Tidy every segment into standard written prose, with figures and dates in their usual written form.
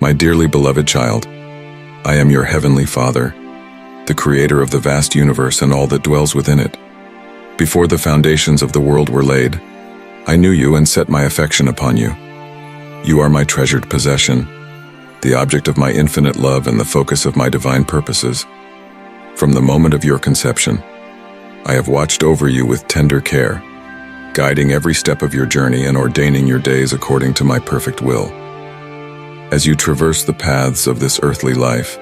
My dearly beloved child, I am your heavenly Father, the creator of the vast universe and all that dwells within it. Before the foundations of the world were laid, I knew you and set my affection upon you. You are my treasured possession, the object of my infinite love and the focus of my divine purposes. From the moment of your conception, I have watched over you with tender care, guiding every step of your journey and ordaining your days according to my perfect will. As you traverse the paths of this earthly life,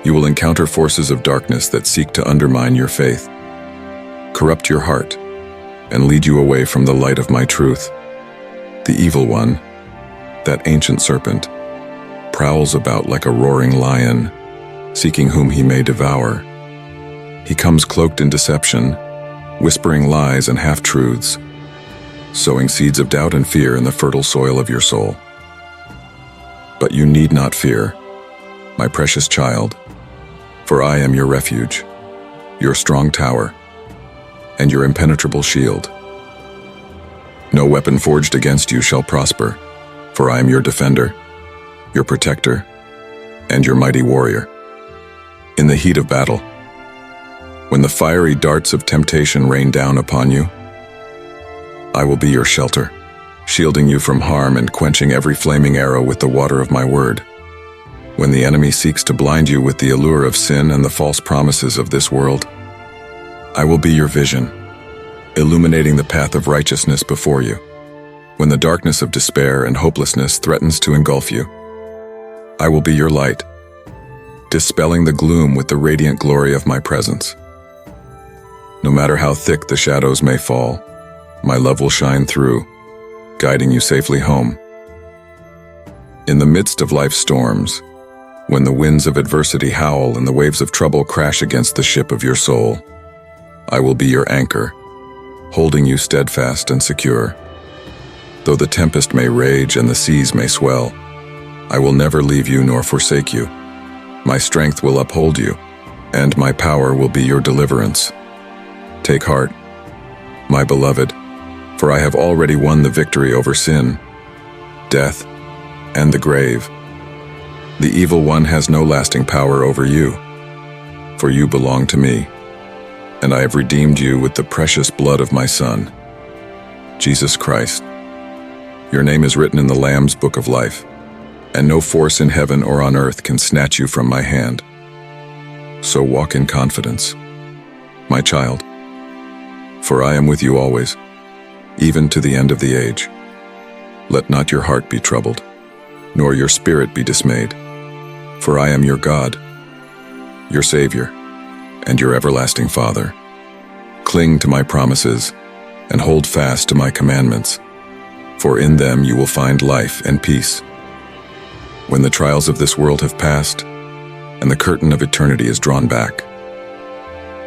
you will encounter forces of darkness that seek to undermine your faith, corrupt your heart, and lead you away from the light of my truth. The evil one, that ancient serpent, prowls about like a roaring lion, seeking whom he may devour. He comes cloaked in deception, whispering lies and half-truths, sowing seeds of doubt and fear in the fertile soil of your soul. But you need not fear, my precious child, for I am your refuge, your strong tower, and your impenetrable shield. No weapon forged against you shall prosper, for I am your defender, your protector, and your mighty warrior. In the heat of battle, when the fiery darts of temptation rain down upon you, I will be your shelter, shielding you from harm and quenching every flaming arrow with the water of my word. When the enemy seeks to blind you with the allure of sin and the false promises of this world, I will be your vision, illuminating the path of righteousness before you. When the darkness of despair and hopelessness threatens to engulf you, I will be your light, dispelling the gloom with the radiant glory of my presence. No matter how thick the shadows may fall, my love will shine through, guiding you safely home. In the midst of life's storms, when the winds of adversity howl and the waves of trouble crash against the ship of your soul, I will be your anchor, holding you steadfast and secure. Though the tempest may rage and the seas may swell, I will never leave you nor forsake you. My strength will uphold you, and my power will be your deliverance. Take heart, my beloved, for I have already won the victory over sin, death, and the grave. The evil one has no lasting power over you, for you belong to me, and I have redeemed you with the precious blood of my Son, Jesus Christ. Your name is written in the Lamb's book of life, and no force in heaven or on earth can snatch you from my hand. So walk in confidence, my child, for I am with you always, even to the end of the age. Let not your heart be troubled, nor your spirit be dismayed, for I am your God, your Savior, and your everlasting Father. Cling to my promises and hold fast to my commandments, for in them you will find life and peace. When the trials of this world have passed and the curtain of eternity is drawn back,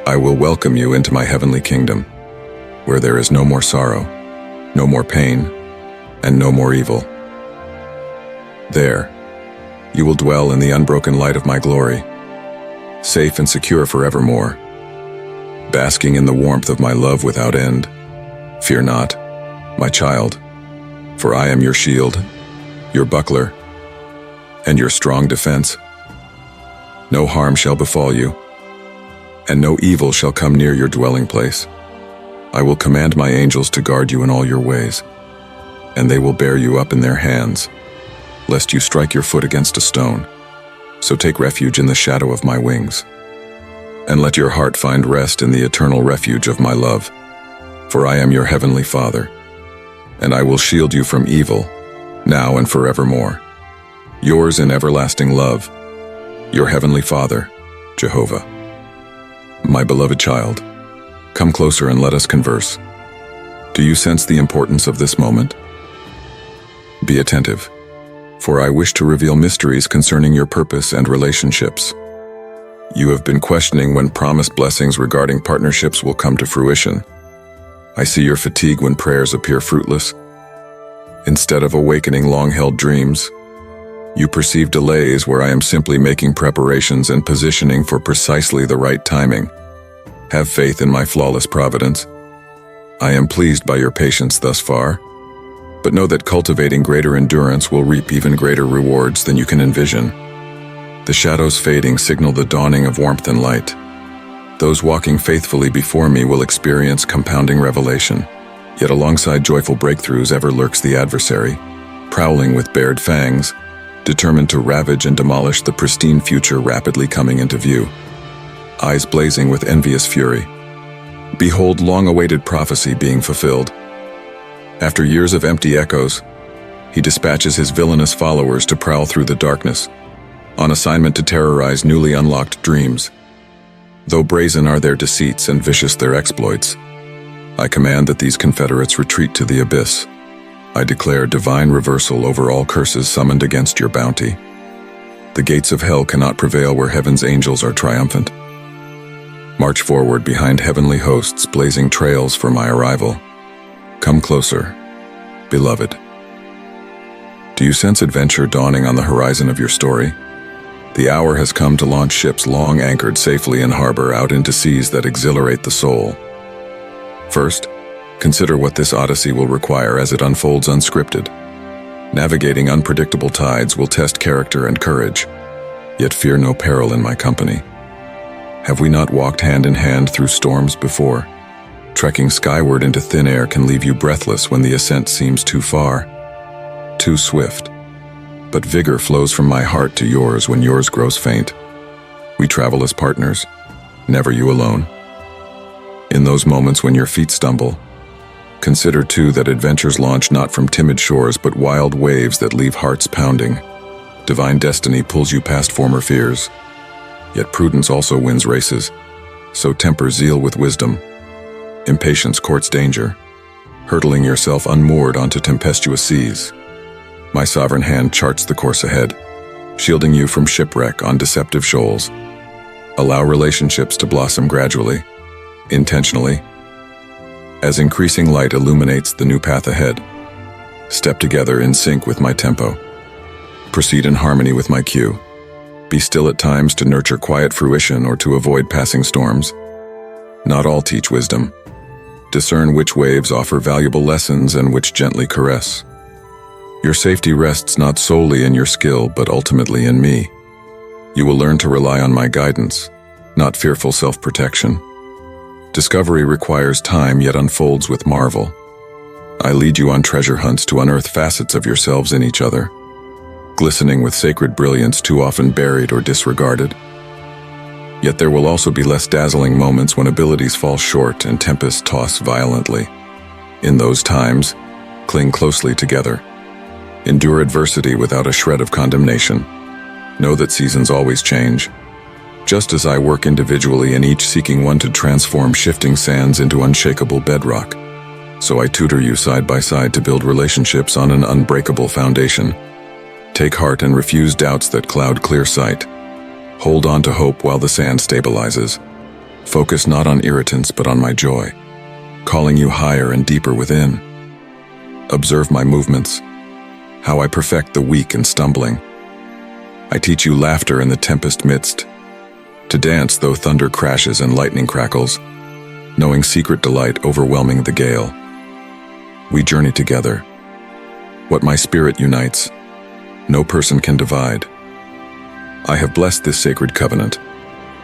I will welcome you into my heavenly kingdom, where there is no more sorrow, no more pain, and no more evil. There, you will dwell in the unbroken light of my glory, safe and secure forevermore, basking in the warmth of my love without end. Fear not, my child, for I am your shield, your buckler, and your strong defense. No harm shall befall you, and no evil shall come near your dwelling place. I will command my angels to guard you in all your ways, and they will bear you up in their hands, lest you strike your foot against a stone. So take refuge in the shadow of my wings, and let your heart find rest in the eternal refuge of my love. For I am your heavenly Father, and I will shield you from evil, now and forevermore. Yours in everlasting love, your heavenly Father, Jehovah. My beloved child, come closer and let us converse. Do you sense the importance of this moment? Be attentive, for I wish to reveal mysteries concerning your purpose and relationships. You have been questioning when promised blessings regarding partnerships will come to fruition. I see your fatigue when prayers appear fruitless. Instead of awakening long-held dreams, you perceive delays where I am simply making preparations and positioning for precisely the right timing. Have faith in my flawless providence. I am pleased by your patience thus far, But know that cultivating greater endurance will reap even greater rewards than you can envision. The shadows fading signal the dawning of warmth and light. Those walking faithfully before me will experience compounding revelation. Yet alongside joyful breakthroughs ever lurks the adversary, prowling with bared fangs, determined to ravage and demolish the pristine future rapidly coming into view. Eyes blazing with envious fury. Behold long-awaited prophecy being fulfilled. After years of empty echoes, he dispatches his villainous followers to prowl through the darkness, on assignment to terrorize newly unlocked dreams. Though brazen are their deceits and vicious their exploits, I command that these confederates retreat to the abyss. I declare divine reversal over all curses summoned against your bounty. The gates of hell cannot prevail where heaven's angels are triumphant. March forward behind heavenly hosts, blazing trails for my arrival. Come closer, beloved. Do you sense adventure dawning on the horizon of your story? The hour has come to launch ships long anchored safely in harbor out into seas that exhilarate the soul. First, consider what this odyssey will require as it unfolds unscripted. Navigating unpredictable tides will test character and courage, yet fear no peril in my company. Have we not walked hand in hand through storms before? Trekking skyward into thin air can leave you breathless when the ascent seems too far, too swift. But vigor flows from my heart to yours when yours grows faint. We travel as partners, never you alone. In those moments when your feet stumble, consider too that adventures launch not from timid shores but wild waves that leave hearts pounding. Divine destiny pulls you past former fears. Yet prudence also wins races, so temper zeal with wisdom. Impatience courts danger, hurtling yourself unmoored onto tempestuous seas. My sovereign hand charts the course ahead, shielding you from shipwreck on deceptive shoals. Allow relationships to blossom gradually, intentionally. As increasing light illuminates the new path ahead, step together in sync with my tempo. Proceed in harmony with my cue. Be still at times to nurture quiet fruition or to avoid passing storms. Not all teach wisdom. Discern which waves offer valuable lessons and which gently caress. Your safety rests not solely in your skill, but ultimately in me. You will learn to rely on my guidance, not fearful self-protection. Discovery requires time, yet unfolds with marvel. I lead you on treasure hunts to unearth facets of yourselves in each other, glistening with sacred brilliance too often buried or disregarded. Yet there will also be less dazzling moments when abilities fall short and tempests toss violently. In those times, cling closely together. Endure adversity without a shred of condemnation. Know that seasons always change. Just as I work individually in each seeking one to transform shifting sands into unshakable bedrock, so I tutor you side by side to build relationships on an unbreakable foundation. Take heart and refuse doubts that cloud clear sight. Hold on to hope while the sand stabilizes. Focus not on irritants but on my joy, calling you higher and deeper within. Observe my movements, how I perfect the weak and stumbling. I teach you laughter in the tempest midst, to dance though thunder crashes and lightning crackles, knowing secret delight overwhelming the gale. We journey together. What my spirit unites, no person can divide. I have blessed this sacred covenant.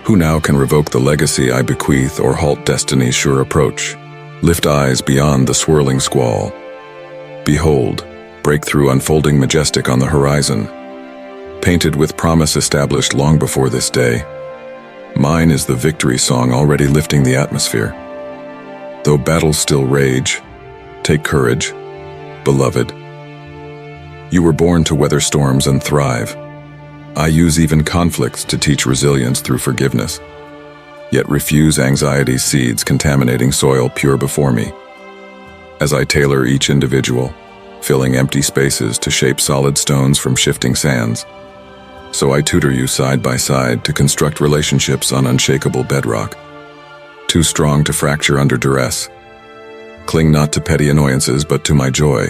Who now can revoke the legacy I bequeath or halt destiny's sure approach? Lift eyes beyond the swirling squall. Behold, breakthrough unfolding majestic on the horizon, painted with promise established long before this day. Mine is the victory song already lifting the atmosphere. Though battles still rage, take courage, beloved. You were born to weather storms and thrive. I use even conflicts to teach resilience through forgiveness, yet refuse anxiety's seeds contaminating soil pure before me. As I tailor each individual, filling empty spaces to shape solid stones from shifting sands, so I tutor you side by side to construct relationships on unshakable bedrock. Too strong to fracture under duress, cling not to petty annoyances but to my joy,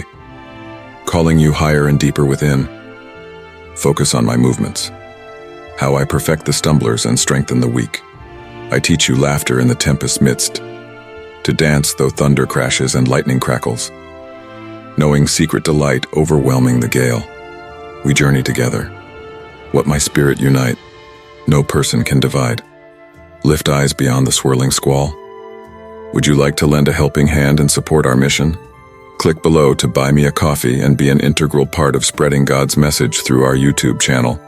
calling you higher and deeper within. Focus on my movements, how I perfect the stumblers and strengthen the weak. I teach you laughter in the tempest's midst, to dance though thunder crashes and lightning crackles, knowing secret delight overwhelming the gale. We journey together. What my spirit unite, no person can divide. Lift eyes beyond the swirling squall. Would you like to lend a helping hand and support our mission? Click below to buy me a coffee and be an integral part of spreading God's message through our YouTube channel.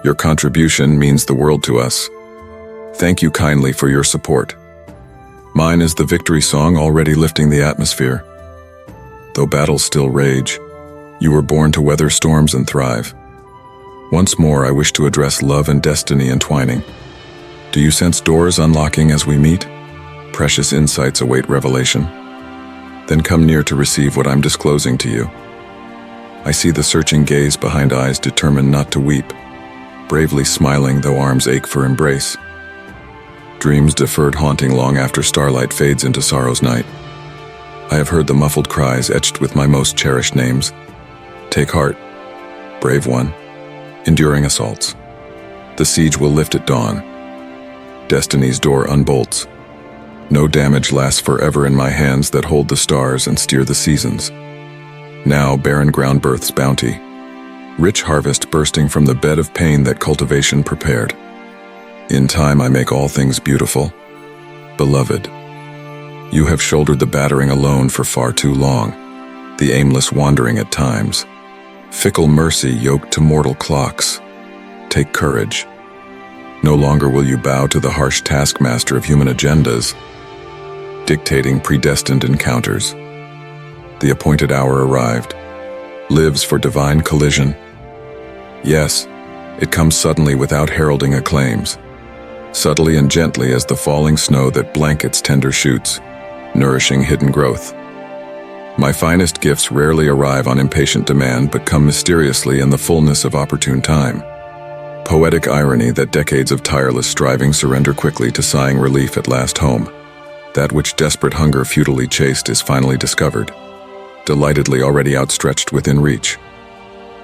Your contribution means the world to us. Thank you kindly for your support. Mine is the victory song already lifting the atmosphere. Though battles still rage, you were born to weather storms and thrive. Once more, I wish to address love and destiny entwining. Do you sense doors unlocking as we meet? Precious insights await revelation. Then come near to receive what I'm disclosing to you. I see the searching gaze behind eyes determined not to weep, bravely smiling though arms ache for embrace. Dreams deferred haunting long after starlight fades into sorrow's night. I have heard the muffled cries etched with my most cherished names. Take heart, brave one, enduring assaults. The siege will lift at dawn. Destiny's door unbolts. No damage lasts forever in my hands that hold the stars and steer the seasons. Now barren ground births bounty, rich harvest bursting from the bed of pain that cultivation prepared. In time I make all things beautiful. Beloved, you have shouldered the battering alone for far too long, the aimless wandering at times. Fickle mercy yoked to mortal clocks. Take courage. No longer will you bow to the harsh taskmaster of human agendas, dictating predestined encounters. The appointed hour arrived, lives for divine collision. Yes, it comes suddenly without heralding acclaims, subtly and gently as the falling snow that blankets tender shoots, nourishing hidden growth. My finest gifts rarely arrive on impatient demand but come mysteriously in the fullness of opportune time. Poetic irony that decades of tireless striving surrender quickly to sighing relief at last home. That which desperate hunger futilely chased is finally discovered, delightedly already outstretched within reach.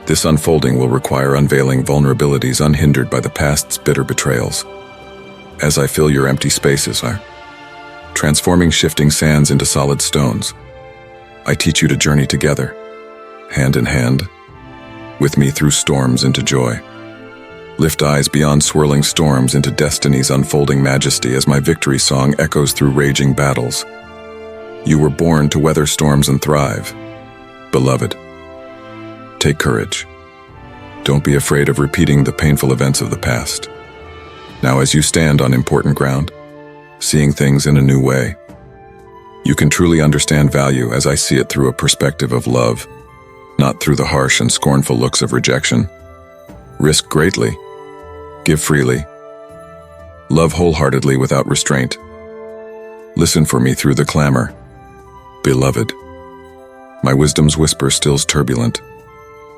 This unfolding will require unveiling vulnerabilities unhindered by the past's bitter betrayals. As I fill your empty spaces, transforming shifting sands into solid stones, I teach you to journey together, hand in hand, with me through storms into joy. Lift eyes beyond swirling storms into destiny's unfolding majesty as my victory song echoes through raging battles. You were born to weather storms and thrive. Beloved, take courage. Don't be afraid of repeating the painful events of the past. Now as you stand on important ground, seeing things in a new way, you can truly understand value as I see it through a perspective of love, not through the harsh and scornful looks of rejection. Risk greatly. Give freely. Love wholeheartedly without restraint. Listen for me through the clamor. Beloved, my wisdom's whisper stills turbulent,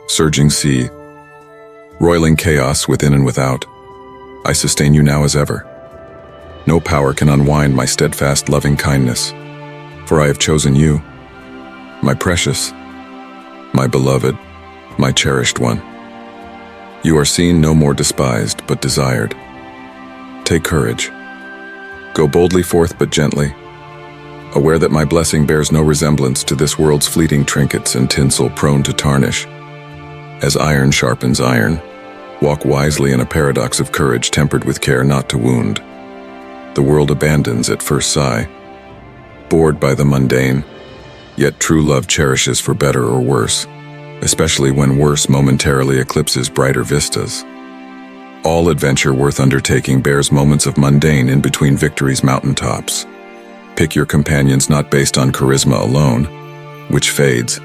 surging sea, roiling chaos within and without. I sustain you now as ever. No power can unwind my steadfast loving kindness, for I have chosen you, my precious, my beloved, my cherished one. You are seen no more despised, but desired. Take courage. Go boldly forth, but gently, aware that my blessing bears no resemblance to this world's fleeting trinkets and tinsel prone to tarnish. As iron sharpens iron, walk wisely in a paradox of courage tempered with care not to wound. The world abandons at first sigh, bored by the mundane, yet true love cherishes for better or worse, especially when worse momentarily eclipses brighter vistas. All adventure worth undertaking bears moments of mundane in between victory's mountaintops. Pick your companions not based on charisma alone, which fades,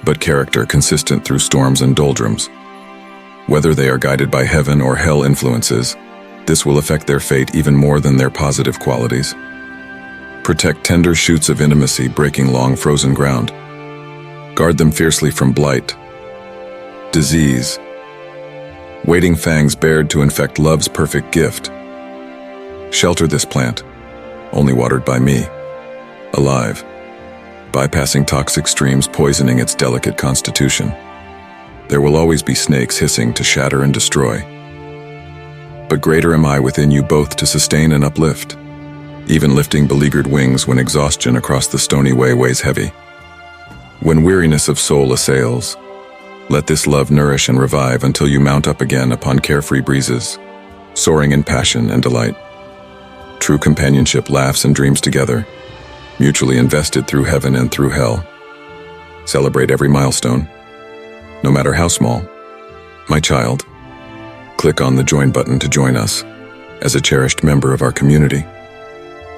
but character consistent through storms and doldrums. Whether they are guided by heaven or hell influences, this will affect their fate even more than their positive qualities. Protect tender shoots of intimacy breaking long frozen ground. Guard them fiercely from blight, disease, waiting fangs bared to infect love's perfect gift. Shelter this plant, only watered by me, alive, bypassing toxic streams poisoning its delicate constitution. There will always be snakes hissing to shatter and destroy. But greater am I within you both to sustain and uplift, even lifting beleaguered wings when exhaustion across the stony way weighs heavy. When weariness of soul assails, let this love nourish and revive until you mount up again upon carefree breezes, soaring in passion and delight. True companionship laughs and dreams together, mutually invested through heaven and through hell. Celebrate every milestone, no matter how small. My child, click on the join button to join us as a cherished member of our community.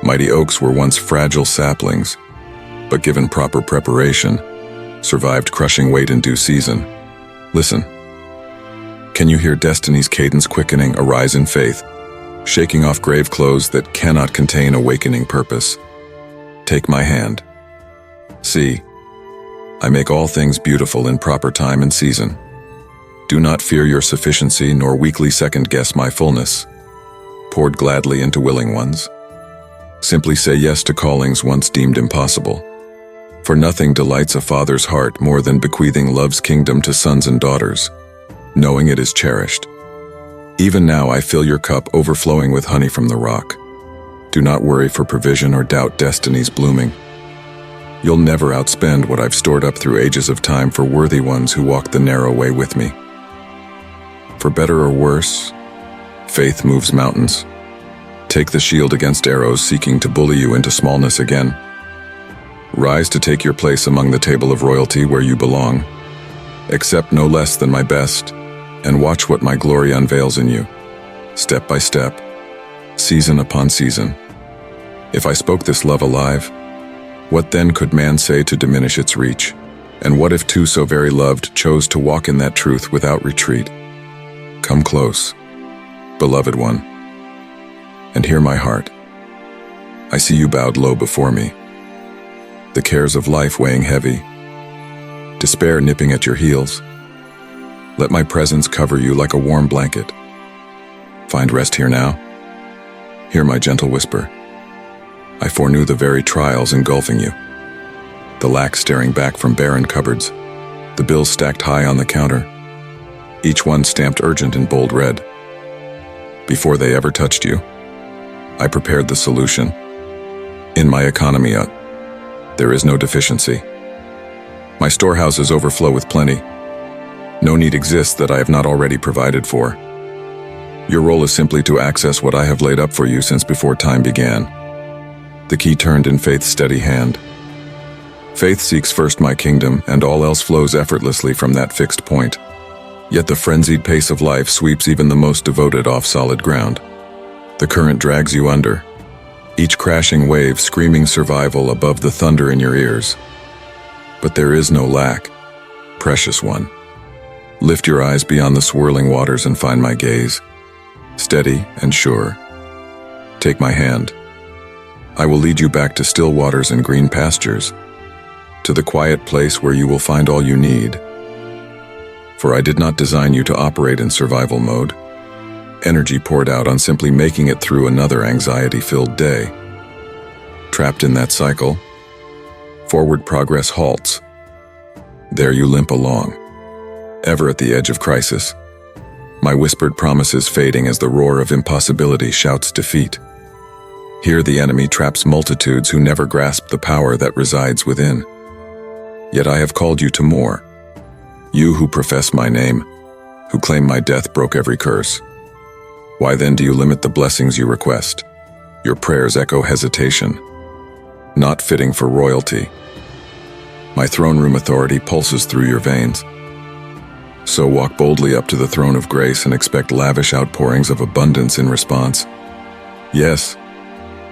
Mighty oaks were once fragile saplings, but given proper preparation, survived crushing weight in due season. Listen. Can you hear destiny's cadence quickening, arise in faith, shaking off grave clothes that cannot contain awakening purpose? Take my hand. See, I make all things beautiful in proper time and season. Do not fear your sufficiency, nor weakly second-guess my fullness, poured gladly into willing ones. Simply say yes to callings once deemed impossible. For nothing delights a father's heart more than bequeathing love's kingdom to sons and daughters, knowing it is cherished. Even now I fill your cup overflowing with honey from the rock. Do not worry for provision or doubt destiny's blooming. You'll never outspend what I've stored up through ages of time for worthy ones who walk the narrow way with me. For better or worse, faith moves mountains. Take the shield against arrows seeking to bully you into smallness again. Rise to take your place among the table of royalty where you belong. Accept no less than my best, and watch what my glory unveils in you, step by step, season upon season. If I spoke this love alive, what then could man say to diminish its reach? And what if two so very loved chose to walk in that truth without retreat? Come close, beloved one, and hear my heart. I see you bowed low before me, the cares of life weighing heavy, despair nipping at your heels. Let my presence cover you like a warm blanket. Find rest here now. Hear my gentle whisper. I foreknew the very trials engulfing you, the lack staring back from barren cupboards, the bills stacked high on the counter, each one stamped urgent in bold red. Before they ever touched you, I prepared the solution. In my economy, there is no deficiency. My storehouses overflow with plenty. No need exists that I have not already provided for. Your role is simply to access what I have laid up for you since before time began. The key turned in faith's steady hand. Faith seeks first my kingdom, and all else flows effortlessly from that fixed point. Yet the frenzied pace of life sweeps even the most devoted off solid ground. The current drags you under, each crashing wave screaming survival above the thunder in your ears. But there is no lack, precious one. Lift your eyes beyond the swirling waters and find my gaze, steady and sure. Take my hand. I will lead you back to still waters and green pastures, to the quiet place where you will find all you need. For I did not design you to operate in survival mode, energy poured out on simply making it through another anxiety-filled day. Trapped in that cycle, forward progress halts. There you limp along, ever at the edge of crisis, my whispered promises fading as the roar of impossibility shouts defeat. Here the enemy traps multitudes who never grasp the power that resides within. Yet I have called you to more. You who profess my name, who claim my death broke every curse. Why then do you limit the blessings you request? Your prayers echo hesitation, not fitting for royalty. My throne room authority pulses through your veins. So walk boldly up to the throne of grace and expect lavish outpourings of abundance in response. Yes,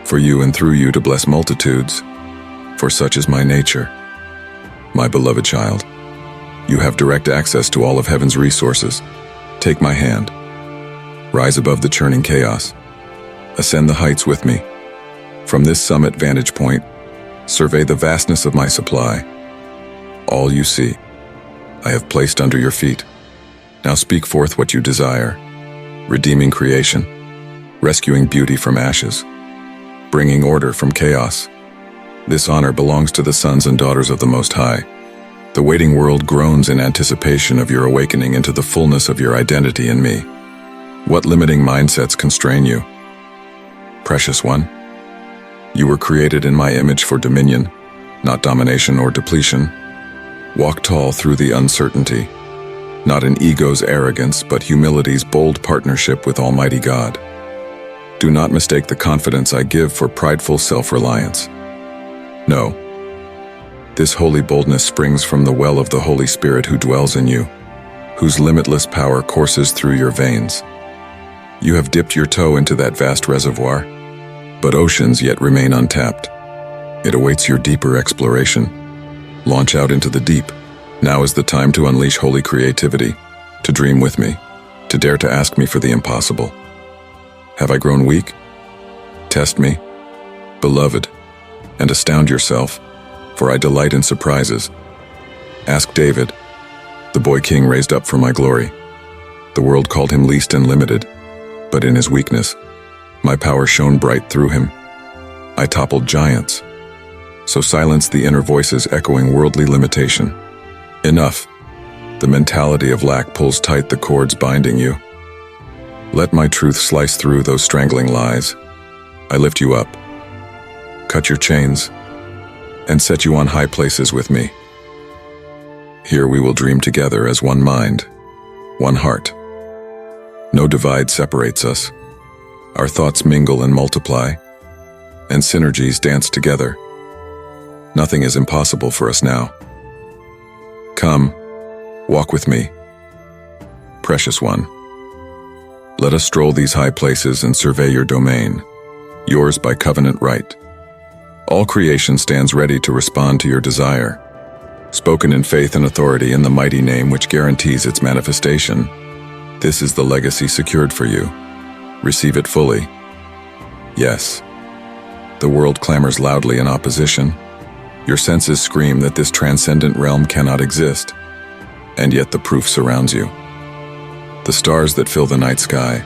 for you and through you to bless multitudes, for such is my nature. My beloved child, you have direct access to all of heaven's resources. Take my hand. Rise above the churning chaos. Ascend the heights with me. From this summit vantage point, survey the vastness of my supply. All you see, I have placed under your feet. Now speak forth what you desire, redeeming creation, rescuing beauty from ashes, bringing order from chaos. This honor belongs to the sons and daughters of the Most High. The waiting world groans in anticipation of your awakening into the fullness of your identity in me. What limiting mindsets constrain you? Precious one, you were created in my image for dominion, not domination or depletion. Walk tall through the uncertainty, not in ego's arrogance, but humility's bold partnership with Almighty God. Do not mistake the confidence I give for prideful self-reliance. No. This holy boldness springs from the well of the Holy Spirit who dwells in you, whose limitless power courses through your veins. You have dipped your toe into that vast reservoir, but oceans yet remain untapped. It awaits your deeper exploration. Launch out into the deep. Now is the time to unleash holy creativity, to dream with me, to dare to ask me for the impossible. Have I grown weak? Test me, beloved, and astound yourself, for I delight in surprises. Ask David, the boy king raised up for my glory. The world called him least and limited, but in his weakness, my power shone bright through him. I toppled giants, so silence the inner voices echoing worldly limitation. Enough. The mentality of lack pulls tight the cords binding you. Let my truth slice through those strangling lies. I lift you up, cut your chains, and set you on high places with me. Here we will dream together as one mind, one heart. No divide separates us. Our thoughts mingle and multiply, and synergies dance together. Nothing is impossible for us now. Come, walk with me, precious one. Let us stroll these high places and survey your domain, yours by covenant right. All creation stands ready to respond to your desire, spoken in faith and authority in the mighty name which guarantees its manifestation. This is the legacy secured for you. Receive it fully. Yes. The world clamors loudly in opposition. Your senses scream that this transcendent realm cannot exist, and yet the proof surrounds you. The stars that fill the night sky,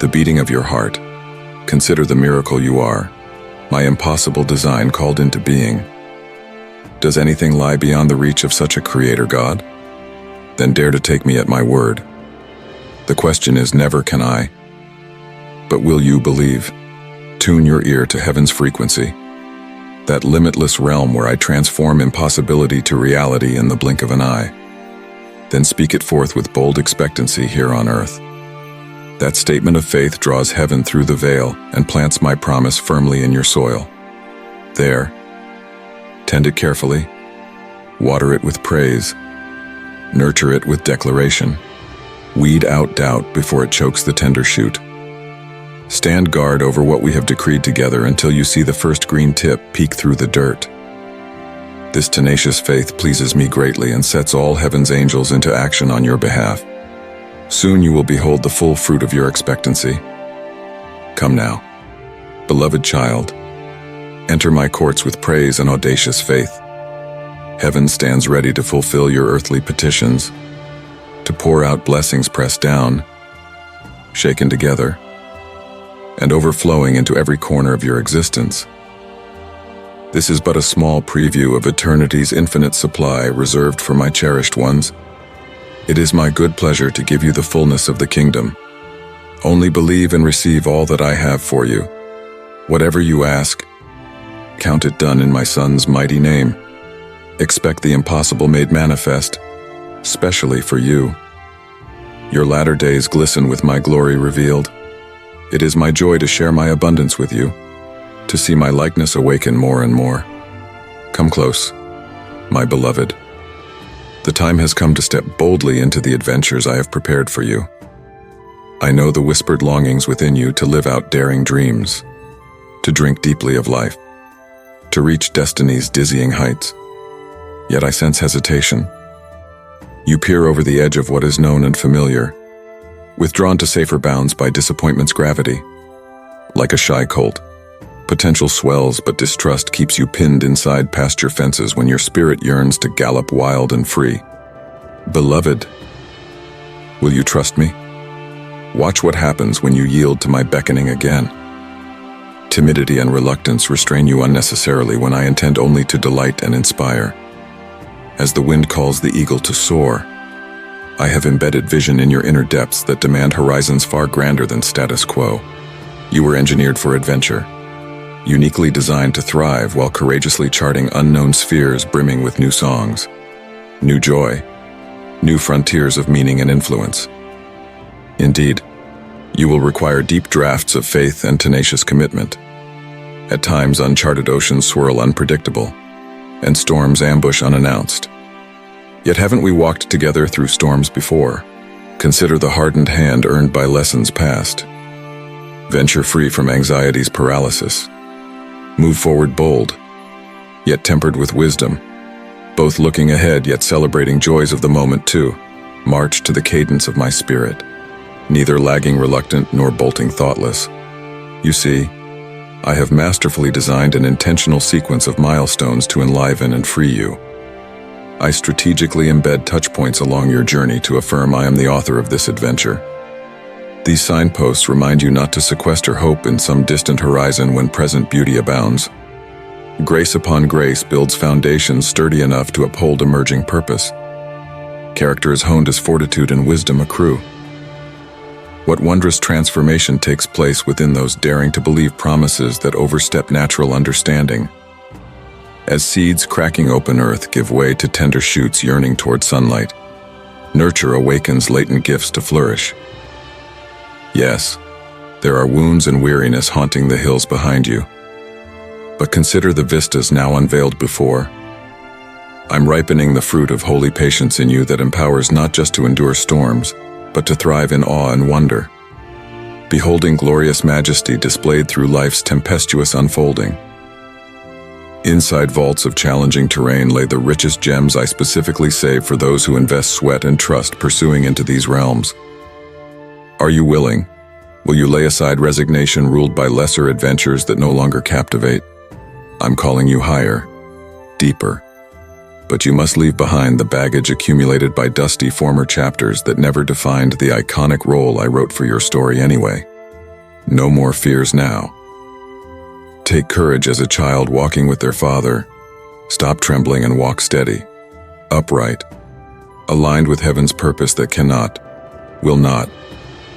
the beating of your heart. Consider the miracle you are, my impossible design called into being. Does anything lie beyond the reach of such a creator God? Then dare to take me at my word. The question is never can I, but will you believe? Tune your ear to heaven's frequency, that limitless realm where I transform impossibility to reality in the blink of an eye. Then speak it forth with bold expectancy here on earth. That statement of faith draws heaven through the veil and plants my promise firmly in your soil. There, tend it carefully, water it with praise, nurture it with declaration, weed out doubt before it chokes the tender shoot. Stand guard over what we have decreed together until you see the first green tip peek through the dirt. This tenacious faith pleases me greatly and sets all heaven's angels into action on your behalf. Soon you will behold the full fruit of your expectancy. Come now, beloved child, enter my courts with praise and audacious faith. Heaven stands ready to fulfill your earthly petitions, to pour out blessings pressed down, shaken together, and overflowing into every corner of your existence. This is but a small preview of eternity's infinite supply reserved for my cherished ones. It is my good pleasure to give you the fullness of the kingdom. Only believe and receive all that I have for you. Whatever you ask, count it done in my Son's mighty name. Expect the impossible made manifest, specially for you. Your latter days glisten with my glory revealed. It is my joy to share my abundance with you, to see my likeness awaken more and more. Come close, my beloved. The time has come to step boldly into the adventures I have prepared for you. I know the whispered longings within you to live out daring dreams, to drink deeply of life, to reach destiny's dizzying heights. Yet I sense hesitation. You peer over the edge of what is known and familiar, withdrawn to safer bounds by disappointment's gravity. Like a shy colt, potential swells, but distrust keeps you pinned inside pasture fences when your spirit yearns to gallop wild and free. Beloved, will you trust me? Watch what happens when you yield to my beckoning again. Timidity and reluctance restrain you unnecessarily when I intend only to delight and inspire. As the wind calls the eagle to soar, I have embedded vision in your inner depths that demand horizons far grander than status quo. You were engineered for adventure, uniquely designed to thrive while courageously charting unknown spheres brimming with new songs. new joy, new frontiers of meaning and influence. Indeed, you will require deep drafts of faith and tenacious commitment. At times, uncharted oceans swirl unpredictable, and storms ambush unannounced. Yet haven't we walked together through storms before? Consider the hardened hand earned by lessons past. Venture free from anxiety's paralysis. Move forward bold, yet tempered with wisdom, both looking ahead yet celebrating joys of the moment too. March to the cadence of my spirit, neither lagging reluctant nor bolting thoughtless. You see, I have masterfully designed an intentional sequence of milestones to enliven and free you. I strategically embed touchpoints along your journey to affirm I am the author of this adventure. These signposts remind you not to sequester hope in some distant horizon when present beauty abounds. Grace upon grace builds foundations sturdy enough to uphold emerging purpose. Character is honed as fortitude and wisdom accrue. What wondrous transformation takes place within those daring to believe promises that overstep natural understanding. As seeds cracking open earth give way to tender shoots yearning toward sunlight, nurture awakens latent gifts to flourish. Yes, there are wounds and weariness haunting the hills behind you, but consider the vistas now unveiled before. I'm ripening the fruit of holy patience in you that empowers not just to endure storms, but to thrive in awe and wonder, beholding glorious majesty displayed through life's tempestuous unfolding. Inside vaults of challenging terrain lay the richest gems I specifically save for those who invest sweat and trust pursuing into these realms. Are you willing? Will you lay aside resignation ruled by lesser adventures that no longer captivate? I'm calling you higher, deeper. But you must leave behind the baggage accumulated by dusty former chapters that never defined the iconic role I wrote for your story anyway. No more fears now. Take courage as a child walking with their father. Stop trembling and walk steady, upright, aligned with heaven's purpose that cannot, will not,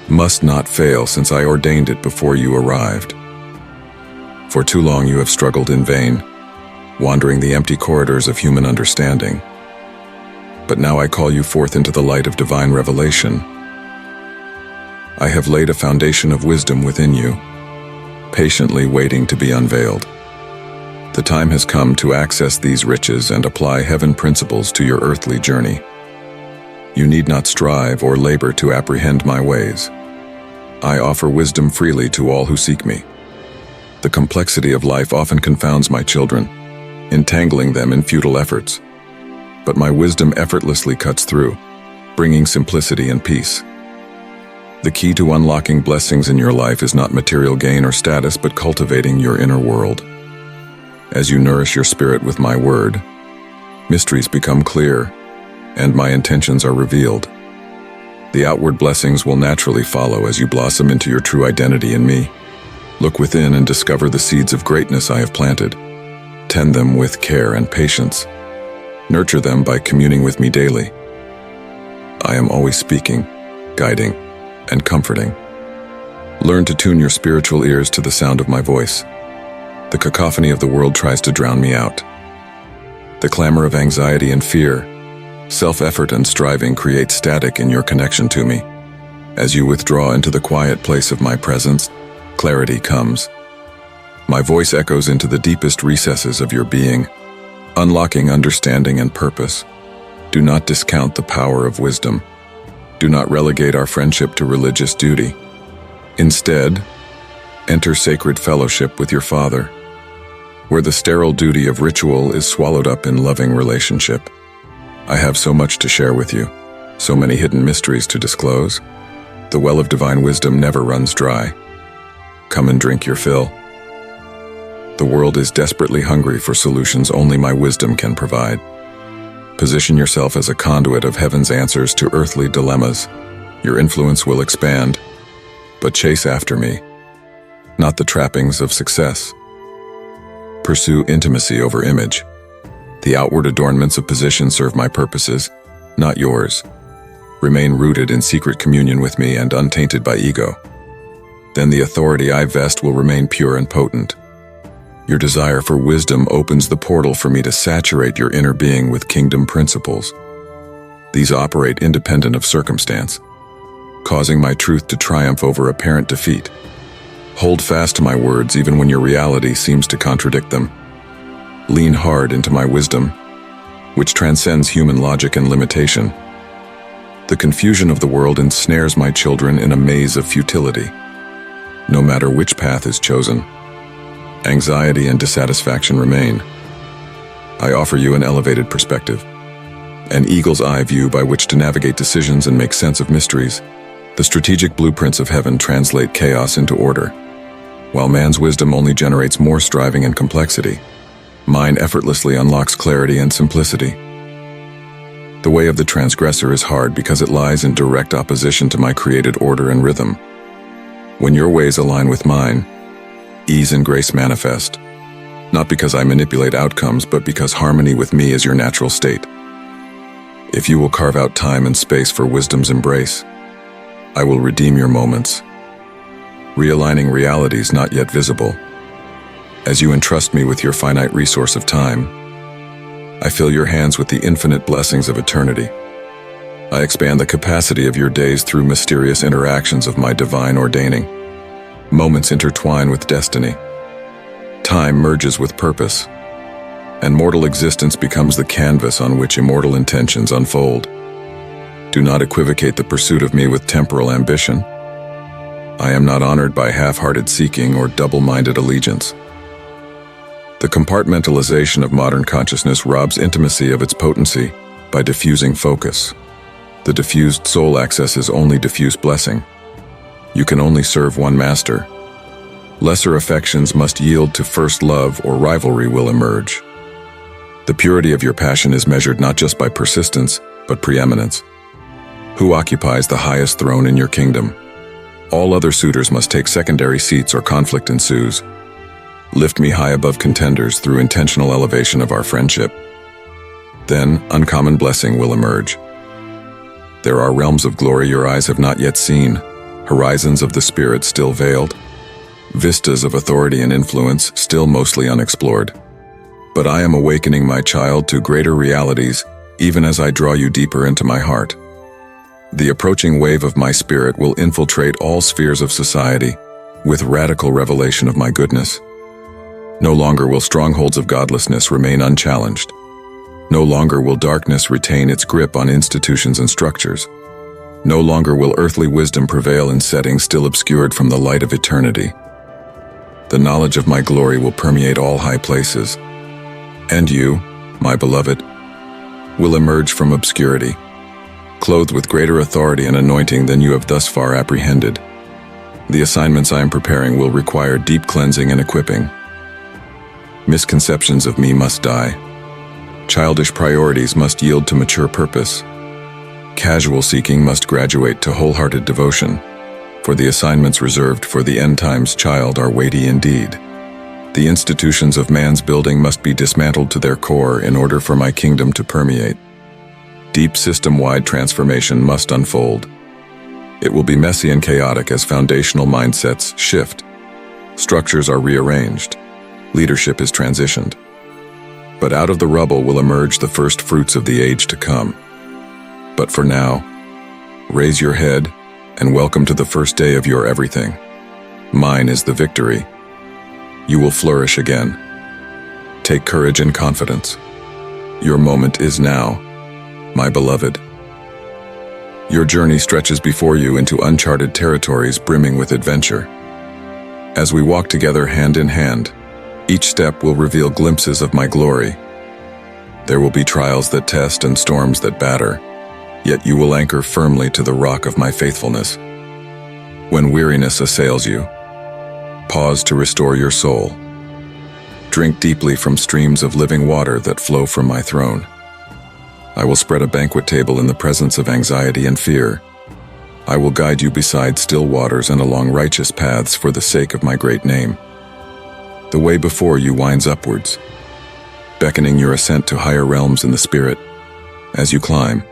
must not fail since I ordained it before you arrived. For too long you have struggled in vain, wandering the empty corridors of human understanding. But now I call you forth into the light of divine revelation. I have laid a foundation of wisdom within you, patiently waiting to be unveiled. The time has come to access these riches and apply heaven principles to your earthly journey. You need not strive or labor to apprehend my ways. I offer wisdom freely to all who seek me. The complexity of life often confounds my children, entangling them in futile efforts. But my wisdom effortlessly cuts through, bringing simplicity and peace. The key to unlocking blessings in your life is not material gain or status, but cultivating your inner world. As you nourish your spirit with my word, mysteries become clear, and my intentions are revealed. The outward blessings will naturally follow as you blossom into your true identity in me. Look within and discover the seeds of greatness I have planted. Tend them with care and patience. Nurture them by communing with me daily. I am always speaking, guiding, and comforting. Learn to tune your spiritual ears to the sound of my voice. The cacophony of the world tries to drown me out. The clamor of anxiety and fear, self-effort and striving create static in your connection to me. As you withdraw into the quiet place of my presence, clarity comes. My voice echoes into the deepest recesses of your being, unlocking understanding and purpose. Do not discount the power of wisdom. Do not relegate our friendship to religious duty. Instead, enter sacred fellowship with your Father, where the sterile duty of ritual is swallowed up in loving relationship. I have so much to share with you, so many hidden mysteries to disclose. The well of divine wisdom never runs dry. Come and drink your fill. The world is desperately hungry for solutions only my wisdom can provide. Position yourself as a conduit of heaven's answers to earthly dilemmas. Your influence will expand, but chase after me, not the trappings of success. Pursue intimacy over image. The outward adornments of position serve my purposes, not yours. Remain rooted in secret communion with me and untainted by ego. Then the authority I vest will remain pure and potent. Your desire for wisdom opens the portal for me to saturate your inner being with kingdom principles. These operate independent of circumstance, causing my truth to triumph over apparent defeat. Hold fast to my words even when your reality seems to contradict them. Lean hard into my wisdom, which transcends human logic and limitation. The confusion of the world ensnares my children in a maze of futility. No matter which path is chosen, anxiety and dissatisfaction remain. I offer you an elevated perspective, an eagle's eye view by which to navigate decisions and make sense of mysteries. The strategic blueprints of heaven translate chaos into order, while man's wisdom only generates more striving and complexity. Mine effortlessly unlocks clarity and simplicity. The way of the transgressor is hard because it lies in direct opposition to my created order and rhythm. When your ways align with mine, ease and grace manifest, not because I manipulate outcomes, but because harmony with me is your natural state. If you will carve out time and space for wisdom's embrace, I will redeem your moments, realigning realities not yet visible. As you entrust me with your finite resource of time, I fill your hands with the infinite blessings of eternity. I expand the capacity of your days through mysterious interactions of my divine ordaining. Moments intertwine with destiny. Time merges with purpose, and mortal existence becomes the canvas on which immortal intentions unfold. Do not equivocate the pursuit of me with temporal ambition. I am not honored by half-hearted seeking or double-minded allegiance. The compartmentalization of modern consciousness robs intimacy of its potency by diffusing focus. The diffused soul accesses only diffuse blessing. You can only serve one master. Lesser affections must yield to first love, or rivalry will emerge. The purity of your passion is measured not just by persistence, but preeminence. Who occupies the highest throne in your kingdom? All other suitors must take secondary seats or conflict ensues. Lift me high above contenders through intentional elevation of our friendship. Then, uncommon blessing will emerge. There are realms of glory your eyes have not yet seen, horizons of the spirit still veiled, vistas of authority and influence still mostly unexplored. But I am awakening my child to greater realities, even as I draw you deeper into my heart. The approaching wave of my spirit will infiltrate all spheres of society, with radical revelation of my goodness. No longer will strongholds of godlessness remain unchallenged. No longer will darkness retain its grip on institutions and structures. No longer will earthly wisdom prevail in settings still obscured from the light of eternity. The knowledge of my glory will permeate all high places. And you, my beloved, will emerge from obscurity, clothed with greater authority and anointing than you have thus far apprehended. The assignments I am preparing will require deep cleansing and equipping. Misconceptions of me must die. Childish priorities must yield to mature purpose. Casual seeking must graduate to wholehearted devotion, for the assignments reserved for the end times child are weighty indeed. The institutions of man's building must be dismantled to their core in order for my kingdom to permeate. Deep system-wide transformation must unfold. It will be messy and chaotic as foundational mindsets shift. Structures are rearranged. Leadership is transitioned. But out of the rubble will emerge the first fruits of the age to come. But for now, raise your head and welcome to the first day of your everything. Mine is the victory. You will flourish again. Take courage and confidence. Your moment is now, my beloved. Your journey stretches before you into uncharted territories brimming with adventure. As we walk together hand in hand, each step will reveal glimpses of my glory. There will be trials that test and storms that batter, yet you will anchor firmly to the rock of my faithfulness. When weariness assails you, pause to restore your soul. Drink deeply from streams of living water that flow from my throne. I will spread a banquet table in the presence of anxiety and fear. I will guide you beside still waters and along righteous paths for the sake of my great name. The way before you winds upwards, beckoning your ascent to higher realms in the spirit. As you climb,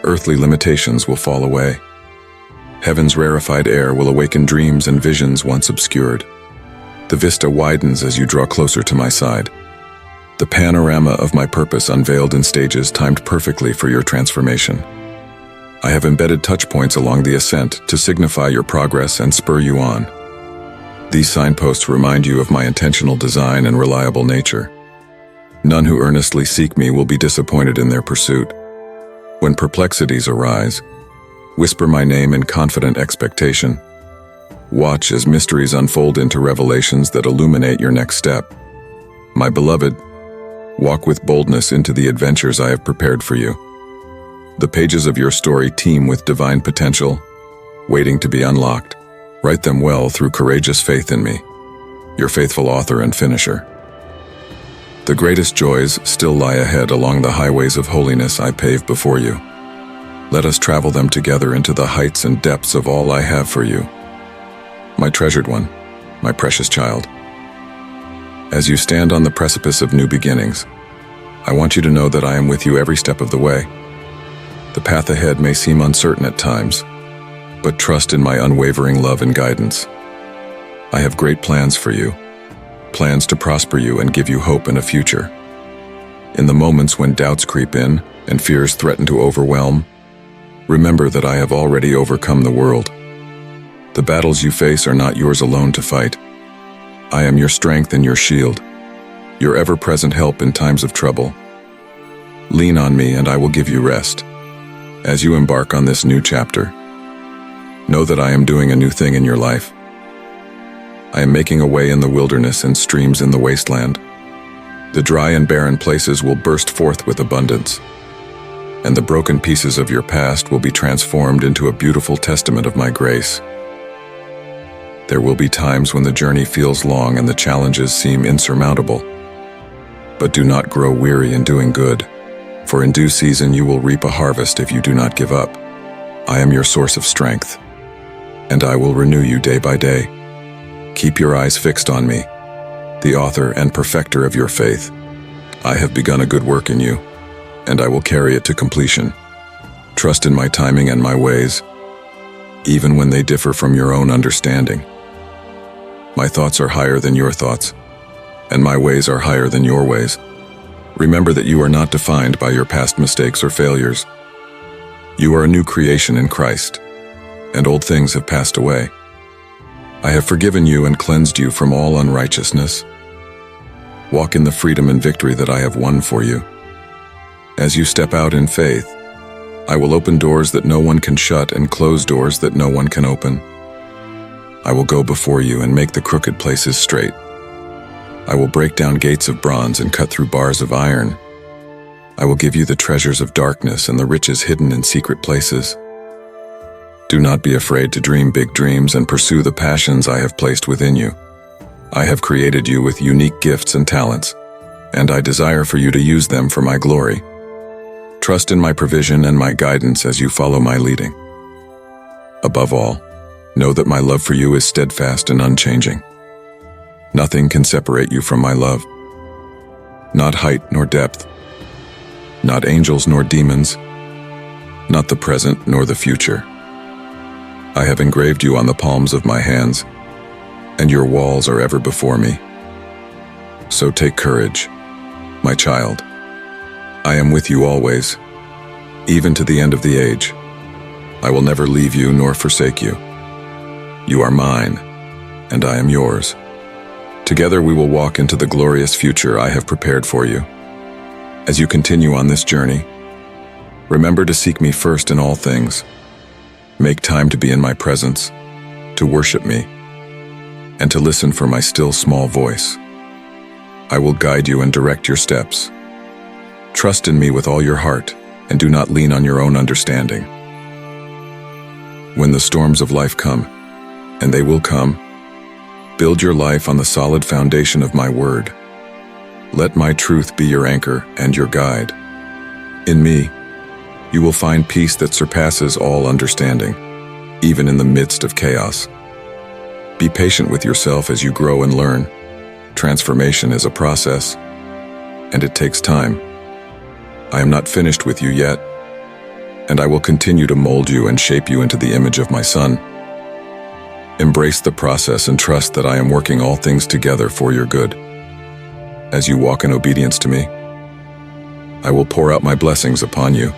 earthly limitations will fall away. Heaven's rarefied air will awaken dreams and visions once obscured. The vista widens as you draw closer to my side. the panorama of my purpose unveiled in stages timed perfectly for your transformation. I have embedded touch points along the ascent to signify your progress and spur you on. These signposts remind you of my intentional design and reliable nature. None who earnestly seek me will be disappointed in their pursuit. When perplexities arise, whisper my name in confident expectation. Watch as mysteries unfold into revelations that illuminate your next step. My beloved, walk with boldness into the adventures I have prepared for you. The pages of your story teem with divine potential, waiting to be unlocked. Write them well through courageous faith in me, your faithful author and finisher. The greatest joys still lie ahead along the highways of holiness I pave before you. Let us travel them together into the heights and depths of all I have for you. My treasured one, my precious child. As you stand on the precipice of new beginnings, I want you to know that I am with you every step of the way. The path ahead may seem uncertain at times, but trust in my unwavering love and guidance. I have great plans for you, plans to prosper you and give you hope and a future. In the moments when doubts creep in and fears threaten to overwhelm, remember that I have already overcome the world. The battles you face are not yours alone to fight. I am your strength and your shield, your ever-present help in times of trouble. Lean on me and I will give you rest. As you embark on this new chapter, know that I am doing a new thing in your life. I am making a way in the wilderness and streams in the wasteland. The dry and barren places will burst forth with abundance, and the broken pieces of your past will be transformed into a beautiful testament of my grace. There will be times when the journey feels long and the challenges seem insurmountable. But do not grow weary in doing good, for in due season you will reap a harvest if you do not give up. I am your source of strength, and I will renew you day by day. Keep your eyes fixed on me, the author and perfecter of your faith. I have begun a good work in you, and I will carry it to completion. Trust in my timing and my ways, even when they differ from your own understanding. My thoughts are higher than your thoughts, and my ways are higher than your ways. Remember that you are not defined by your past mistakes or failures. You are a new creation in Christ, and old things have passed away. I have forgiven you and cleansed you from all unrighteousness. Walk in the freedom and victory that I have won for you. As you step out in faith, I will open doors that no one can shut and close doors that no one can open. I will go before you and make the crooked places straight. I will break down gates of bronze and cut through bars of iron. I will give you the treasures of darkness and the riches hidden in secret places. Do not be afraid to dream big dreams and pursue the passions I have placed within you. I have created you with unique gifts and talents, and I desire for you to use them for my glory. Trust in my provision and my guidance as you follow my leading. Above all, know that my love for you is steadfast and unchanging. Nothing can separate you from my love. Not height nor depth, not angels nor demons, not the present nor the future. I have engraved you on the palms of my hands, and your walls are ever before me. So take courage, my child. I am with you always, even to the end of the age. I will never leave you nor forsake you. You are mine, and I am yours. Together we will walk into the glorious future I have prepared for you. As you continue on this journey, remember to seek me first in all things. Make time to be in my presence, to worship me, and to listen for my still small voice. I will guide you and direct your steps. Trust in me with all your heart, and do not lean on your own understanding. When the storms of life come, and they will come, build your life on the solid foundation of my word. Let my truth be your anchor and your guide. In me, you will find peace that surpasses all understanding, even in the midst of chaos. Be patient with yourself as you grow and learn. Transformation is a process, and it takes time. I am not finished with you yet, and I will continue to mold you and shape you into the image of my Son. Embrace the process and trust that I am working all things together for your good. as you walk in obedience to me. I will pour out my blessings upon you.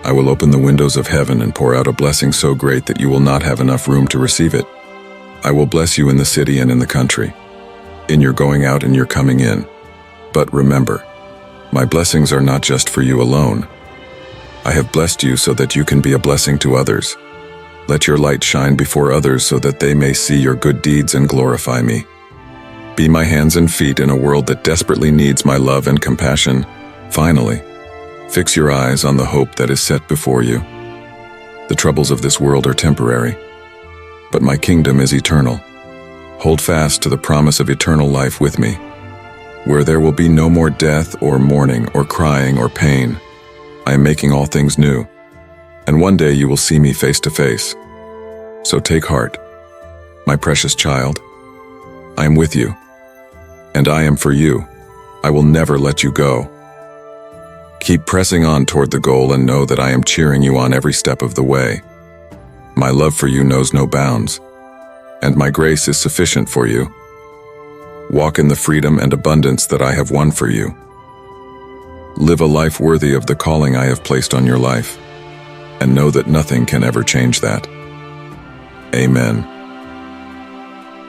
I will open the windows of heaven and pour out a blessing so great that you will not have enough room to receive it. I will bless you in the city and in the country, in your going out and your coming in. But remember, my blessings are not just for you alone. I have blessed you so that you can be a blessing to others. Let your light shine before others so that they may see your good deeds and glorify me. Be my hands and feet in a world that desperately needs my love and compassion. Finally, fix your eyes on the hope that is set before you. The troubles of this world are temporary, but my kingdom is eternal. Hold fast to the promise of eternal life with me, where there will be no more death or mourning or crying or pain. I am making all things new, and one day you will see me face to face. So take heart, my precious child. I am with you, and I am for you. I will never let you go. Keep pressing on toward the goal and know that I am cheering you on every step of the way. My love for you knows no bounds, and my grace is sufficient for you. Walk in the freedom and abundance that I have won for you. Live a life worthy of the calling I have placed on your life, and know that nothing can ever change that. Amen.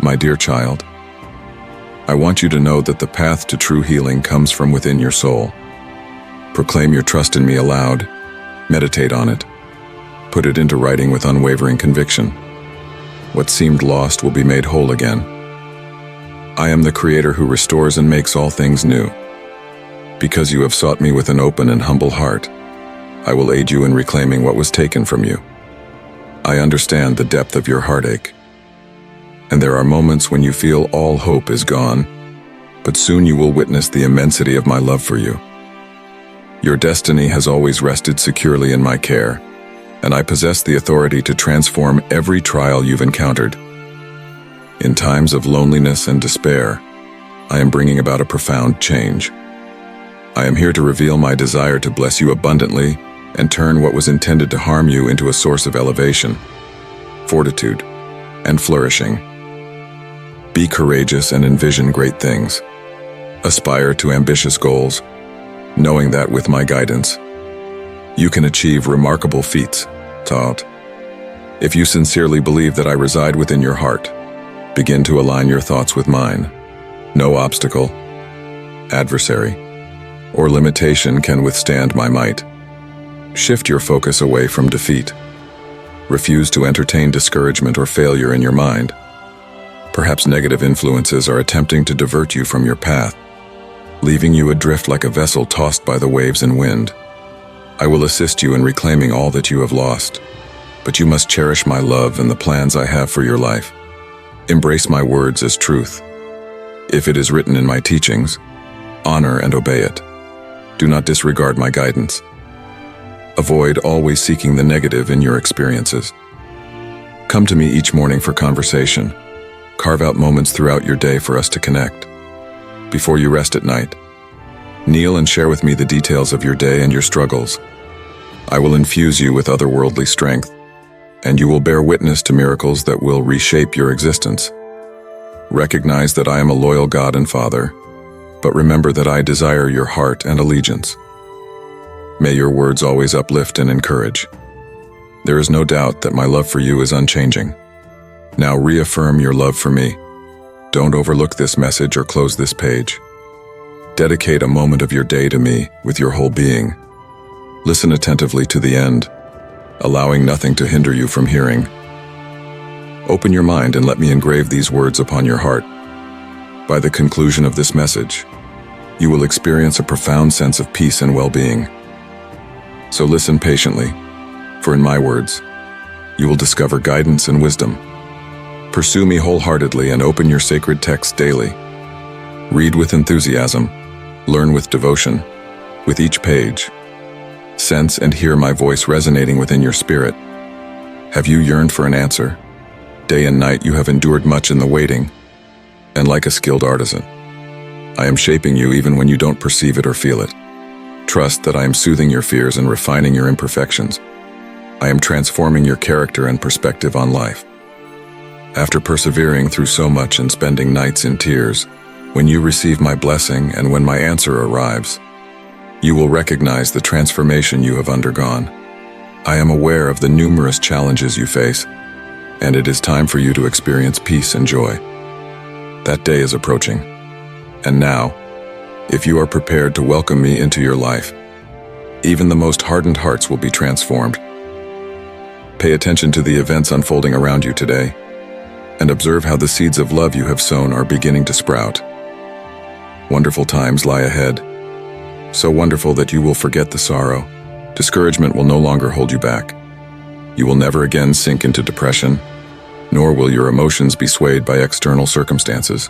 My dear child, I want you to know that the path to true healing comes from within your soul. Proclaim your trust in me aloud, meditate on it, put it into writing with unwavering conviction. What seemed lost will be made whole again. I am the Creator who restores and makes all things new. Because you have sought me with an open and humble heart, I will aid you in reclaiming what was taken from you. I understand the depth of your heartache, and there are moments when you feel all hope is gone, but soon you will witness the immensity of my love for you. Your destiny has always rested securely in my care, and I possess the authority to transform every trial you've encountered. In times of loneliness and despair, I am bringing about a profound change. I am here to reveal my desire to bless you abundantly and turn what was intended to harm you into a source of elevation, fortitude, and flourishing. Be courageous and envision great things. Aspire to ambitious goals, knowing that with my guidance, you can achieve remarkable feats. If you sincerely believe that I reside within your heart, begin to align your thoughts with mine. No obstacle, adversary, or limitation can withstand my might. Shift your focus away from defeat. Refuse to entertain discouragement or failure in your mind. Perhaps negative influences are attempting to divert you from your path, leaving you adrift like a vessel tossed by the waves and wind. I will assist you in reclaiming all that you have lost, but you must cherish my love and the plans I have for your life. Embrace my words as truth. If it is written in my teachings, honor and obey it. Do not disregard my guidance. Avoid always seeking the negative in your experiences. Come to me each morning for conversation. Carve out moments throughout your day for us to connect. Before you rest at night, kneel and share with me the details of your day and your struggles. I will infuse you with otherworldly strength, and you will bear witness to miracles that will reshape your existence. Recognize that I am a loyal God and Father, but remember that I desire your heart and allegiance. May your words always uplift and encourage. There is no doubt that my love for you is unchanging. Now reaffirm your love for me. Don't overlook this message or close this page. Dedicate a moment of your day to me with your whole being. Listen attentively to the end, allowing nothing to hinder you from hearing. Open your mind and let me engrave these words upon your heart. By the conclusion of this message, you will experience a profound sense of peace and well-being. So listen patiently, for in my words, you will discover guidance and wisdom. Pursue me wholeheartedly and open your sacred texts daily. Read with enthusiasm, learn with devotion. With each page, sense and hear my voice resonating within your spirit. Have you yearned for an answer? Day and night you have endured much in the waiting, and like a skilled artisan, I am shaping you even when you don't perceive it or feel it. Trust that I am soothing your fears and refining your imperfections. I am transforming your character and perspective on life. After persevering through so much and spending nights in tears, When you receive my blessing and when my answer arrives, you will recognize the transformation you have undergone. I am aware of the numerous challenges you face, and it is time for you to experience peace and joy. That day is approaching. And now, if you are prepared to welcome me into your life, even the most hardened hearts will be transformed. Pay attention to the events unfolding around you today, and observe how the seeds of love you have sown are beginning to sprout. Wonderful times lie ahead, so wonderful that you will forget the sorrow. Discouragement will no longer hold you back. You will never again sink into depression, nor will your emotions be swayed by external circumstances.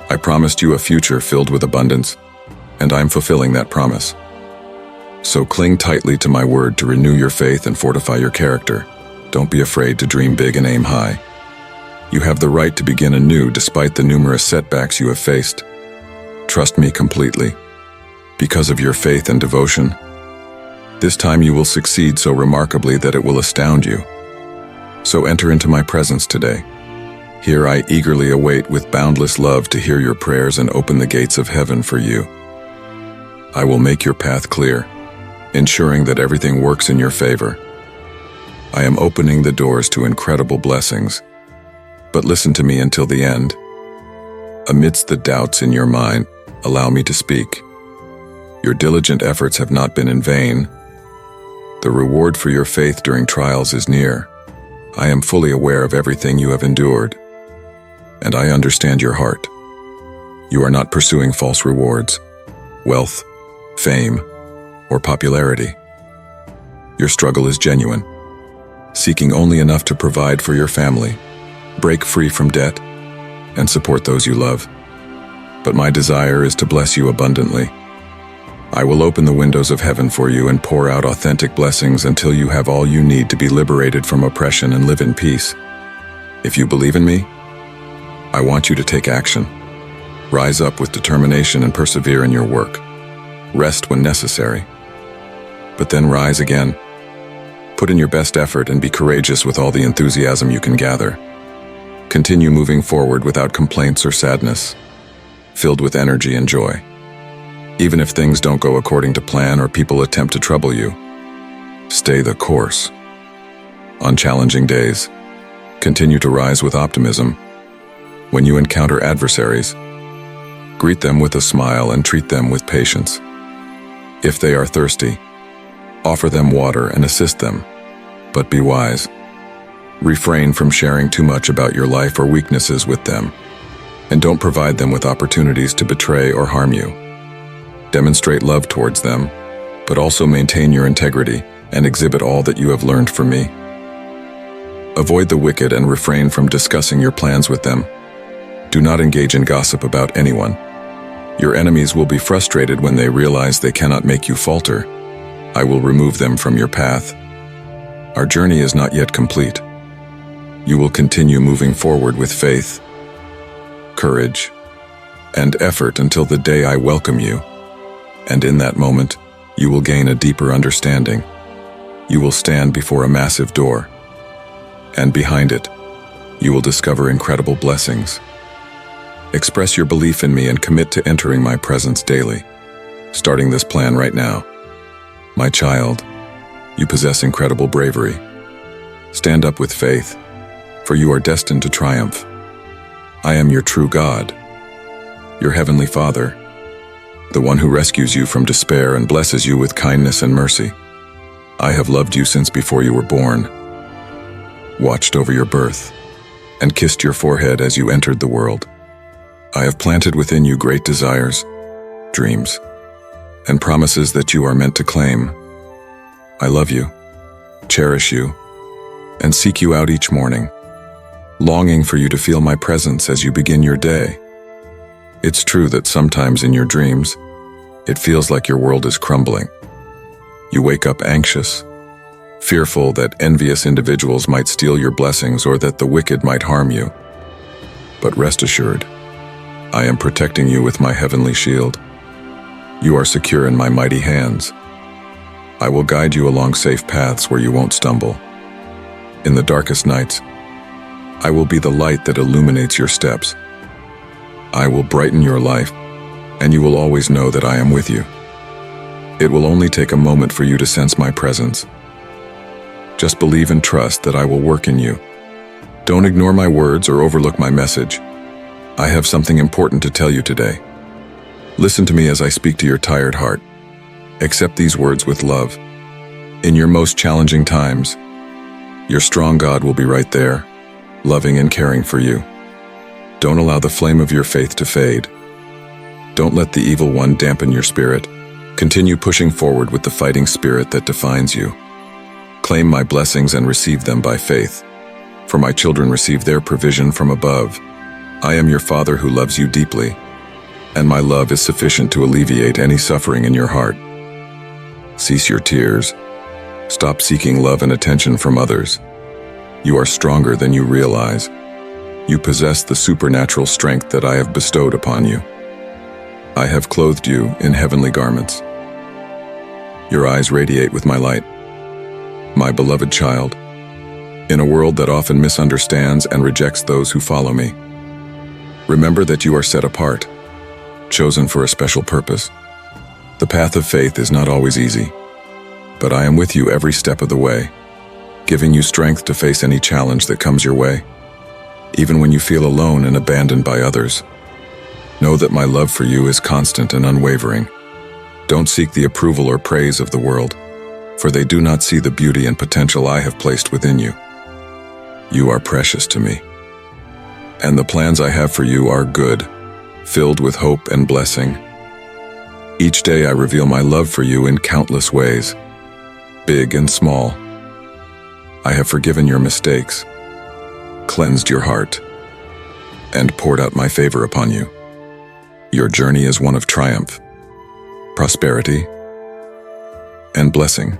I promised you a future filled with abundance, and I'm fulfilling that promise. So cling tightly to my word to renew your faith and fortify your character. Don't be afraid to dream big and aim high. You have the right to begin anew despite the numerous setbacks you have faced. Trust me completely. Because of your faith and devotion, this time you will succeed so remarkably that it will astound you. So enter into my presence today. Here I eagerly await with boundless love to hear your prayers and open the gates of heaven for you. I will make your path clear, ensuring that everything works in your favor. I am opening the doors to incredible blessings, but listen to me until the end. Amidst the doubts in your mind, allow me to speak. Your diligent efforts have not been in vain. The reward for your faith during trials is near. I am fully aware of everything you have endured, and I understand your heart. You are not pursuing false rewards, wealth, fame, or popularity. Your struggle is genuine, seeking only enough to provide for your family, break free from debt, and support those you love. But my desire is to bless you abundantly. I will open the windows of heaven for you and pour out authentic blessings until you have all you need to be liberated from oppression and live in peace. If you believe in me, I want you to take action. Rise up with determination and persevere in your work. Rest when necessary, but then rise again. Put in your best effort and be courageous with all the enthusiasm you can gather. Continue moving forward without complaints or sadness, filled with energy and joy. Even if things don't go according to plan or people attempt to trouble you, stay the course. On challenging days, continue to rise with optimism. When you encounter adversaries, greet them with a smile and treat them with patience. If they are thirsty, offer them water and assist them, but be wise. Refrain from sharing too much about your life or weaknesses with them, and don't provide them with opportunities to betray or harm you. Demonstrate love towards them, but also maintain your integrity and exhibit all that you have learned from me. Avoid the wicked and refrain from discussing your plans with them. Do not engage in gossip about anyone. Your enemies will be frustrated when they realize they cannot make you falter. I will remove them from your path. Our journey is not yet complete. You will continue moving forward with faith, courage, and effort until the day I welcome you. And in that moment, you will gain a deeper understanding. You will stand before a massive door, and behind it, you will discover incredible blessings. Express your belief in me and commit to entering my presence daily, starting this plan right now. My child, you possess incredible bravery. Stand up with faith, for you are destined to triumph. I am your true God, your heavenly Father, the one who rescues you from despair and blesses you with kindness and mercy. I have loved you since before you were born, watched over your birth, and kissed your forehead as you entered the world. I have planted within you great desires, dreams, and promises that you are meant to claim. I love you, cherish you, and seek you out each morning, longing for you to feel my presence as you begin your day. It's true that sometimes in your dreams, it feels like your world is crumbling. You wake up anxious, fearful that envious individuals might steal your blessings or that the wicked might harm you. But rest assured, I am protecting you with my heavenly shield. You are secure in my mighty hands. I will guide you along safe paths where you won't stumble. In the darkest nights, I will be the light that illuminates your steps. I will brighten your life, and you will always know that I am with you. It will only take a moment for you to sense my presence. Just believe and trust that I will work in you. Don't ignore my words or overlook my message. I have something important to tell you today. Listen to me as I speak to your tired heart. Accept these words with love. In your most challenging times, your strong God will be right there, loving and caring for you. Don't allow the flame of your faith to fade. Don't let the evil one dampen your spirit. Continue pushing forward with the fighting spirit that defines you. Claim my blessings and receive them by faith. For my children receive their provision from above. I am your Father who loves you deeply, and my love is sufficient to alleviate any suffering in your heart. Cease your tears. Stop seeking love and attention from others. You are stronger than you realize. You possess the supernatural strength that I have bestowed upon you. I have clothed you in heavenly garments. Your eyes radiate with my light. My beloved child, in a world that often misunderstands and rejects those who follow me, remember that you are set apart, chosen for a special purpose. The path of faith is not always easy, but I am with you every step of the way, giving you strength to face any challenge that comes your way. Even when you feel alone and abandoned by others, know that my love for you is constant and unwavering. Don't seek the approval or praise of the world, for they do not see the beauty and potential I have placed within you. You are precious to me, and the plans I have for you are good, filled with hope and blessing. Each day I reveal my love for you in countless ways, big and small. I have forgiven your mistakes, cleansed your heart, and poured out my favor upon you. Your journey is one of triumph, prosperity, and blessing.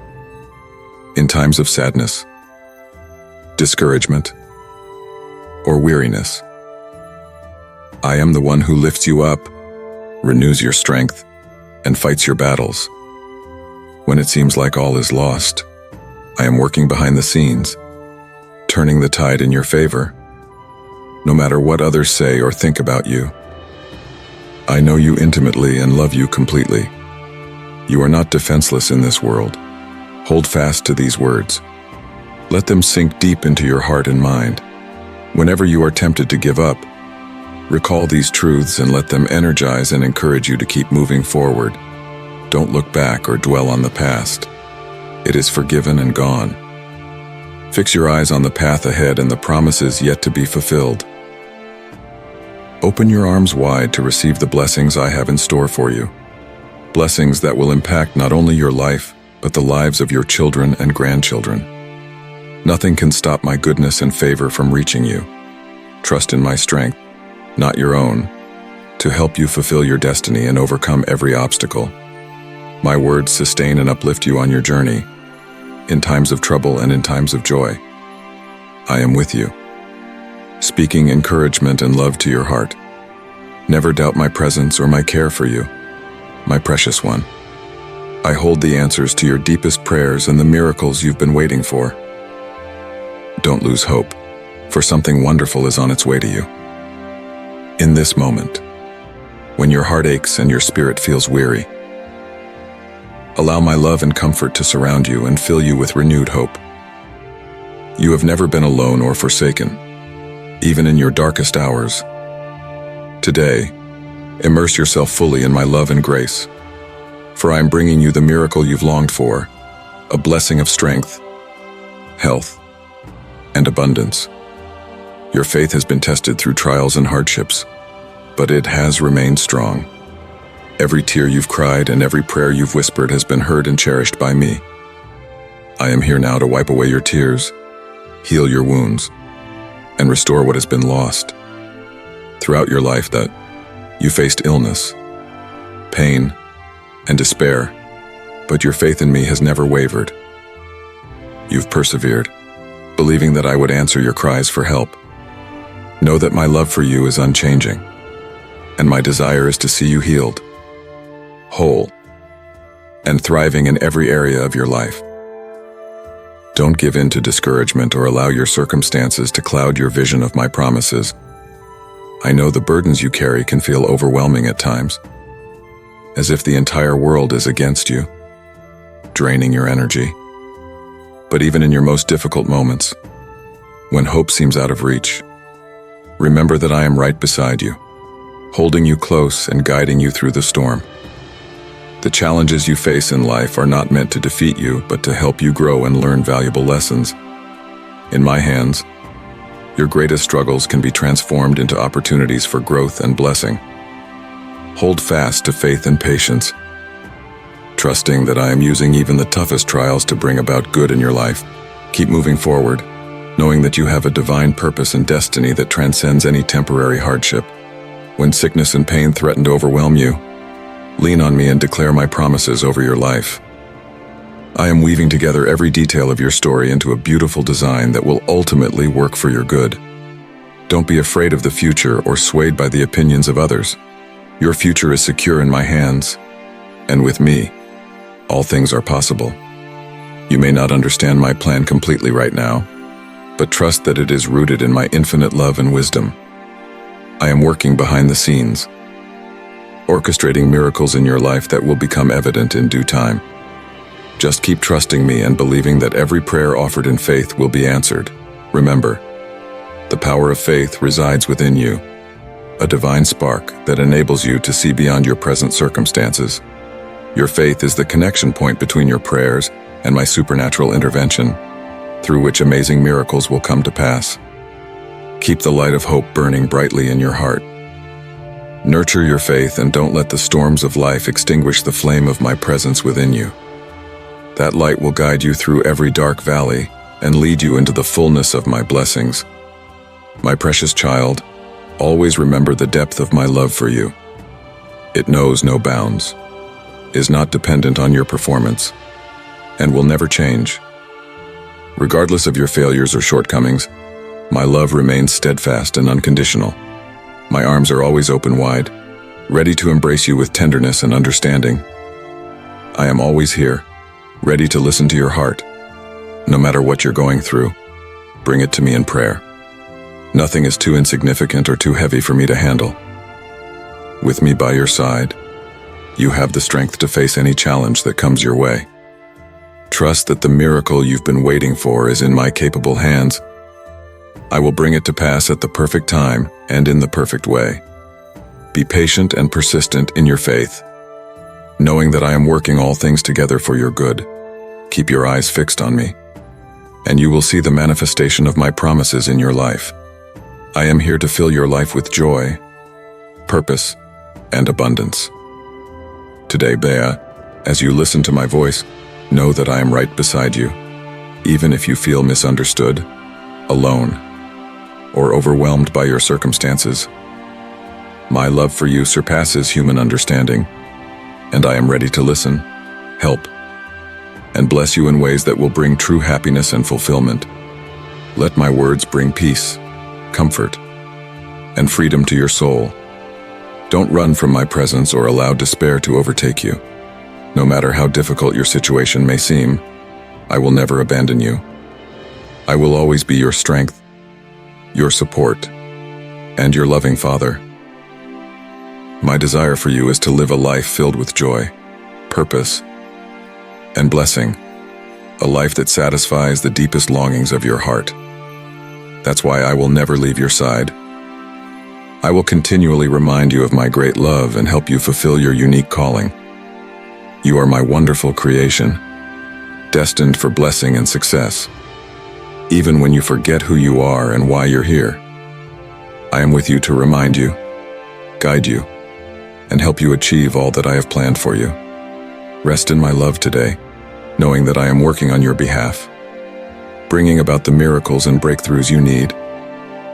In times of sadness, discouragement, or weariness, I am the one who lifts you up, renews your strength, and fights your battles. When it seems like all is lost, I am working behind the scenes, turning the tide in your favor. No matter what others say or think about you, I know you intimately and love you completely. You are not defenseless in this world. Hold fast to these words. Let them sink deep into your heart and mind. Whenever you are tempted to give up, recall these truths and let them energize and encourage you to keep moving forward. Don't look back or dwell on the past. It is forgiven and gone. Fix your eyes on the path ahead and the promises yet to be fulfilled. Open your arms wide to receive the blessings I have in store for you. Blessings that will impact not only your life, but the lives of your children and grandchildren. Nothing can stop my goodness and favor from reaching you. Trust in my strength, not your own, to help you fulfill your destiny and overcome every obstacle. My words sustain and uplift you on your journey, in times of trouble and in times of joy. I am with you, speaking encouragement and love to your heart. Never doubt my presence or my care for you, my precious one. I hold the answers to your deepest prayers and the miracles you've been waiting for. Don't lose hope, for something wonderful is on its way to you. In this moment, when your heart aches and your spirit feels weary, allow my love and comfort to surround you and fill you with renewed hope. You have never been alone or forsaken, even in your darkest hours. Today, immerse yourself fully in my love and grace, for I am bringing you the miracle you've longed for, a blessing of strength, health, and abundance. Your faith has been tested through trials and hardships, but it has remained strong. Every tear you've cried and every prayer you've whispered has been heard and cherished by me. I am here now to wipe away your tears, heal your wounds, and restore what has been lost. Throughout your life that you faced illness, pain, and despair, but your faith in me has never wavered. You've persevered, believing that I would answer your cries for help. Know that my love for you is unchanging, and my desire is to see you healed, whole, and thriving in every area of your life. Don't give in to discouragement or allow your circumstances to cloud your vision of my promises. I know the burdens you carry can feel overwhelming at times, as if the entire world is against you, draining your energy. But even in your most difficult moments, when hope seems out of reach, remember that I am right beside you, holding you close and guiding you through the storm. The challenges you face in life are not meant to defeat you, but to help you grow and learn valuable lessons. In my hands, your greatest struggles can be transformed into opportunities for growth and blessing. Hold fast to faith and patience, trusting that I am using even the toughest trials to bring about good in your life. Keep moving forward, knowing that you have a divine purpose and destiny that transcends any temporary hardship. When sickness and pain threaten to overwhelm you, lean on me and declare my promises over your life. I am weaving together every detail of your story into a beautiful design that will ultimately work for your good. Don't be afraid of the future or swayed by the opinions of others. Your future is secure in my hands, and with me, all things are possible. You may not understand my plan completely right now, but trust that it is rooted in my infinite love and wisdom. I am working behind the scenes, orchestrating miracles in your life that will become evident in due time. Just keep trusting me and believing that every prayer offered in faith will be answered. Remember, the power of faith resides within you, a divine spark that enables you to see beyond your present circumstances. Your faith is the connection point between your prayers and my supernatural intervention, through which amazing miracles will come to pass. Keep the light of hope burning brightly in your heart. Nurture your faith and don't let the storms of life extinguish the flame of my presence within you. That light will guide you through every dark valley and lead you into the fullness of my blessings. My precious child, always remember the depth of my love for you. It knows no bounds, is not dependent on your performance, and will never change. Regardless of your failures or shortcomings, my love remains steadfast and unconditional. My arms are always open wide, ready to embrace you with tenderness and understanding. I am always here, ready to listen to your heart. No matter what you're going through, bring it to me in prayer. Nothing is too insignificant or too heavy for me to handle. With me by your side, you have the strength to face any challenge that comes your way. Trust that the miracle you've been waiting for is in my capable hands. I will bring it to pass at the perfect time and in the perfect way. Be patient and persistent in your faith, knowing that I am working all things together for your good. Keep your eyes fixed on me, and you will see the manifestation of my promises in your life. I am here to fill your life with joy, purpose, and abundance. Today, Bea, as you listen to my voice, know that I am right beside you, even if you feel misunderstood, alone, or overwhelmed by your circumstances. My love for you surpasses human understanding, and I am ready to listen, help, and bless you in ways that will bring true happiness and fulfillment. Let my words bring peace, comfort, and freedom to your soul. Don't run from my presence or allow despair to overtake you. No matter how difficult your situation may seem, I will never abandon you. I will always be your strength, your support, and your loving Father. My desire for you is to live a life filled with joy, purpose, and blessing, a life that satisfies the deepest longings of your heart. That's why I will never leave your side. I will continually remind you of my great love and help you fulfill your unique calling. You are my wonderful creation, destined for blessing and success. Even when you forget who you are and why you're here, I am with you to remind you, guide you, and help you achieve all that I have planned for you. Rest in my love today, knowing that I am working on your behalf, bringing about the miracles and breakthroughs you need.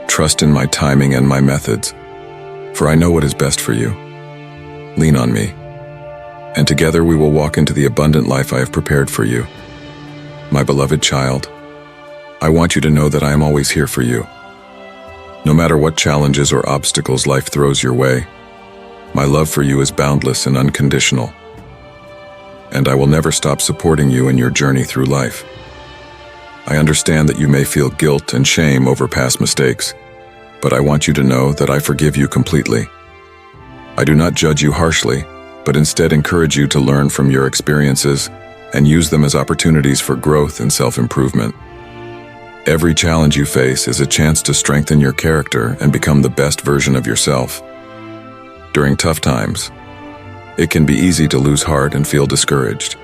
Trust in my timing and my methods, for I know what is best for you. Lean on me, and together we will walk into the abundant life I have prepared for you. My beloved child, I want you to know that I am always here for you. No matter what challenges or obstacles life throws your way, my love for you is boundless and unconditional, and I will never stop supporting you in your journey through life. I understand that you may feel guilt and shame over past mistakes, but I want you to know that I forgive you completely. I do not judge you harshly, but instead encourage you to learn from your experiences and use them as opportunities for growth and self-improvement. Every challenge you face is a chance to strengthen your character and become the best version of yourself. During tough times, it can be easy to lose heart and feel discouraged.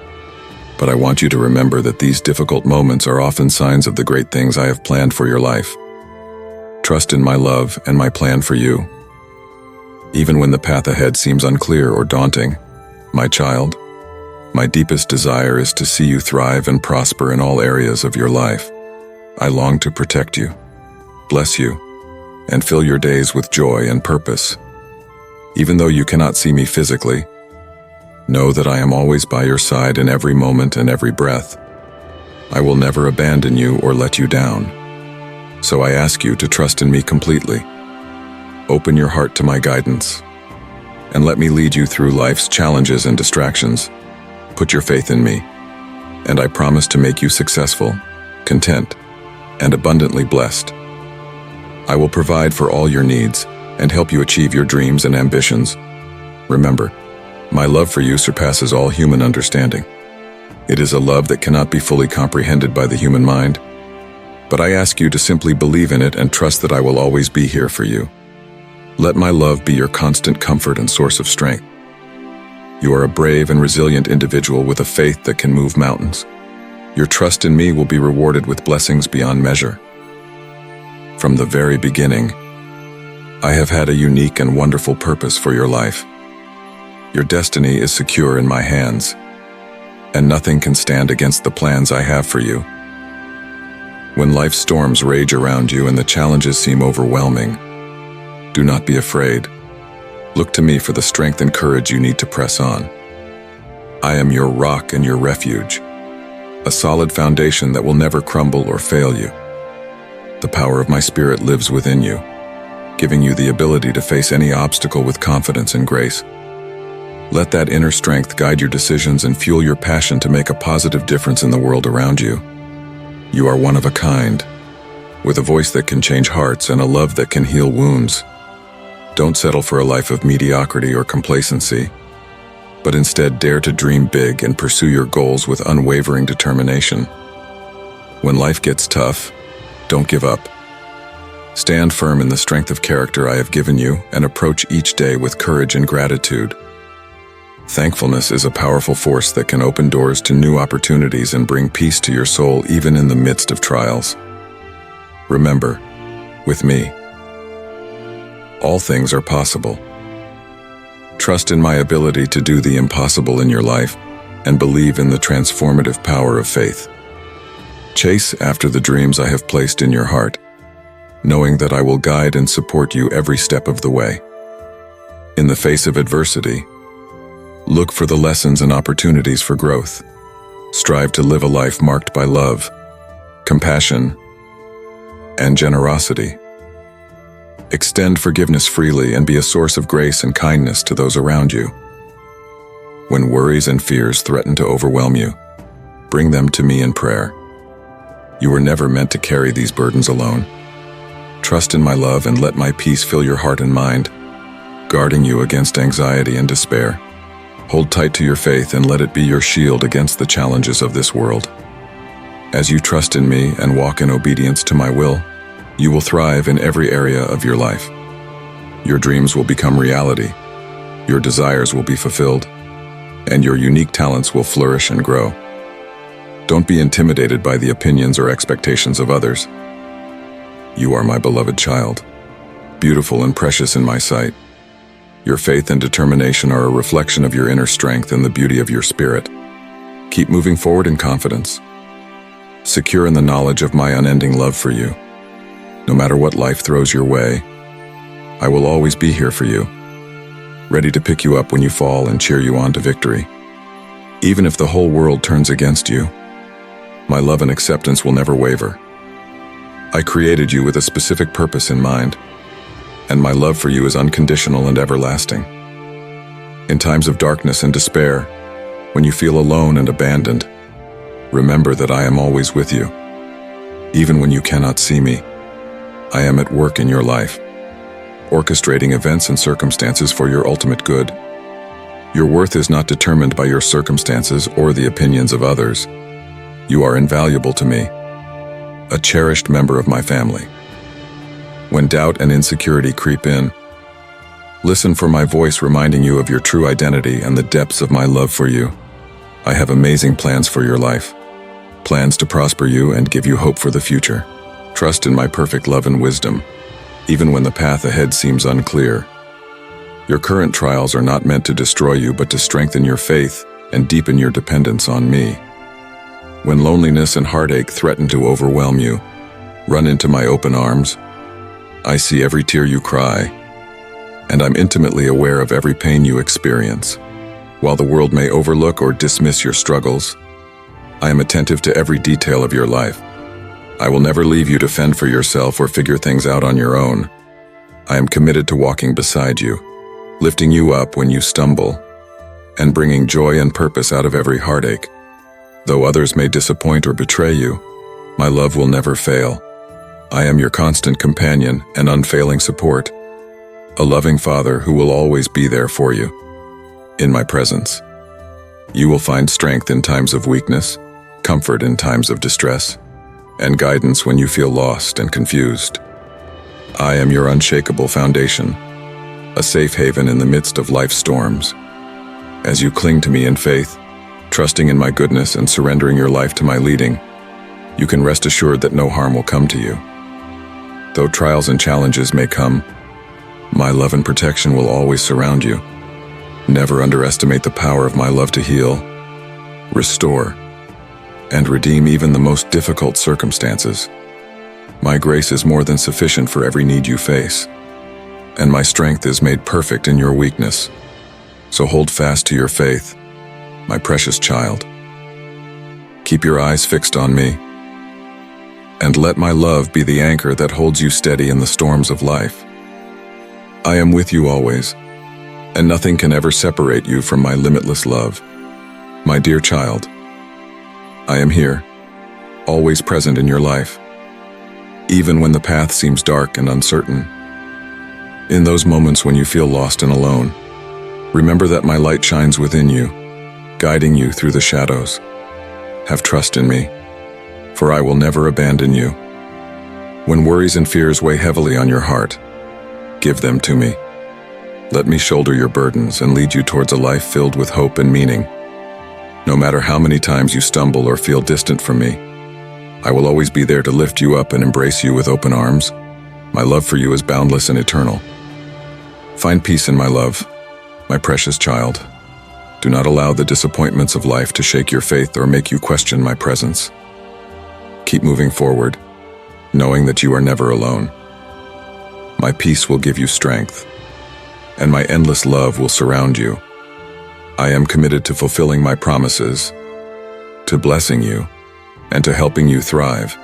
But I want you to remember that these difficult moments are often signs of the great things I have planned for your life. Trust in my love and my plan for you. Even when the path ahead seems unclear or daunting, my child, my deepest desire is to see you thrive and prosper in all areas of your life. I long to protect you, bless you, and fill your days with joy and purpose. Even though you cannot see me physically, know that I am always by your side in every moment and every breath. I will never abandon you or let you down. So I ask you to trust in me completely. Open your heart to my guidance, and let me lead you through life's challenges and distractions. Put your faith in me, and I promise to make you successful, content, and abundantly blessed. I will provide for all your needs and help you achieve your dreams and ambitions. Remember, my love for you surpasses all human understanding. It is a love that cannot be fully comprehended by the human mind, but I ask you to simply believe in it and trust that I will always be here for you. Let my love be your constant comfort and source of strength. You are a brave and resilient individual with a faith that can move mountains. Your trust in me will be rewarded with blessings beyond measure. From the very beginning, I have had a unique and wonderful purpose for your life. Your destiny is secure in my hands, and nothing can stand against the plans I have for you. When life's storms rage around you and the challenges seem overwhelming, do not be afraid. Look to me for the strength and courage you need to press on. I am your rock and your refuge, a solid foundation that will never crumble or fail you. The power of my spirit lives within you, giving you the ability to face any obstacle with confidence and grace. Let that inner strength guide your decisions and fuel your passion to make a positive difference in the world around you. You are one of a kind, with a voice that can change hearts and a love that can heal wounds. Don't settle for a life of mediocrity or complacency, but instead dare to dream big and pursue your goals with unwavering determination. When life gets tough, don't give up. Stand firm in the strength of character I have given you and approach each day with courage and gratitude. Thankfulness is a powerful force that can open doors to new opportunities and bring peace to your soul even in the midst of trials. Remember, with me, all things are possible. Trust in my ability to do the impossible in your life and believe in the transformative power of faith. Chase after the dreams I have placed in your heart, knowing that I will guide and support you every step of the way. In the face of adversity, look for the lessons and opportunities for growth. Strive to live a life marked by love, compassion, and generosity. Extend forgiveness freely and be a source of grace and kindness to those around you. When worries and fears threaten to overwhelm you, bring them to me in prayer. You were never meant to carry these burdens alone. Trust in my love and let my peace fill your heart and mind, guarding you against anxiety and despair. Hold tight to your faith and let it be your shield against the challenges of this world. As you trust in me and walk in obedience to my will, you will thrive in every area of your life. Your dreams will become reality, your desires will be fulfilled, and your unique talents will flourish and grow. Don't be intimidated by the opinions or expectations of others. You are my beloved child, beautiful and precious in my sight. Your faith and determination are a reflection of your inner strength and the beauty of your spirit. Keep moving forward in confidence, secure in the knowledge of my unending love for you. No matter what life throws your way, I will always be here for you, ready to pick you up when you fall and cheer you on to victory. Even if the whole world turns against you, my love and acceptance will never waver. I created you with a specific purpose in mind, and my love for you is unconditional and everlasting. In times of darkness and despair, when you feel alone and abandoned, remember that I am always with you. Even when you cannot see me, I am at work in your life, orchestrating events and circumstances for your ultimate good. Your worth is not determined by your circumstances or the opinions of others. You are invaluable to me, a cherished member of my family. When doubt and insecurity creep in, listen for my voice reminding you of your true identity and the depths of my love for you. I have amazing plans for your life, plans to prosper you and give you hope for the future. Trust in my perfect love and wisdom, even when the path ahead seems unclear. Your current trials are not meant to destroy you, but to strengthen your faith and deepen your dependence on me. When loneliness and heartache threaten to overwhelm you, run into my open arms. I see every tear you cry, and I'm intimately aware of every pain you experience. While the world may overlook or dismiss your struggles, I am attentive to every detail of your life. I will never leave you to fend for yourself or figure things out on your own. I am committed to walking beside you, lifting you up when you stumble, and bringing joy and purpose out of every heartache. Though others may disappoint or betray you, my love will never fail. I am your constant companion and unfailing support, a loving father who will always be there for you. In my presence, you will find strength in times of weakness, comfort in times of distress, and guidance when you feel lost and confused. I am your unshakable foundation, a safe haven in the midst of life's storms. As you cling to me in faith, trusting in my goodness and surrendering your life to my leading, you can rest assured that no harm will come to you. Though trials and challenges may come, my love and protection will always surround you. Never underestimate the power of my love to heal, restore, and redeem even the most difficult circumstances. My grace is more than sufficient for every need you face, and my strength is made perfect in your weakness. So hold fast to your faith, my precious child. Keep your eyes fixed on me, and let my love be the anchor that holds you steady in the storms of life. I am with you always, and nothing can ever separate you from my limitless love. My dear child, I am here, always present in your life, even when the path seems dark and uncertain. In those moments when you feel lost and alone, remember that my light shines within you, guiding you through the shadows. Have trust in me, for I will never abandon you. When worries and fears weigh heavily on your heart, give them to me. Let me shoulder your burdens and lead you towards a life filled with hope and meaning. No matter how many times you stumble or feel distant from me, I will always be there to lift you up and embrace you with open arms. My love for you is boundless and eternal. Find peace in my love, my precious child. Do not allow the disappointments of life to shake your faith or make you question my presence. Keep moving forward, knowing that you are never alone. My peace will give you strength, and my endless love will surround you. I am committed to fulfilling my promises, to blessing you, and to helping you thrive.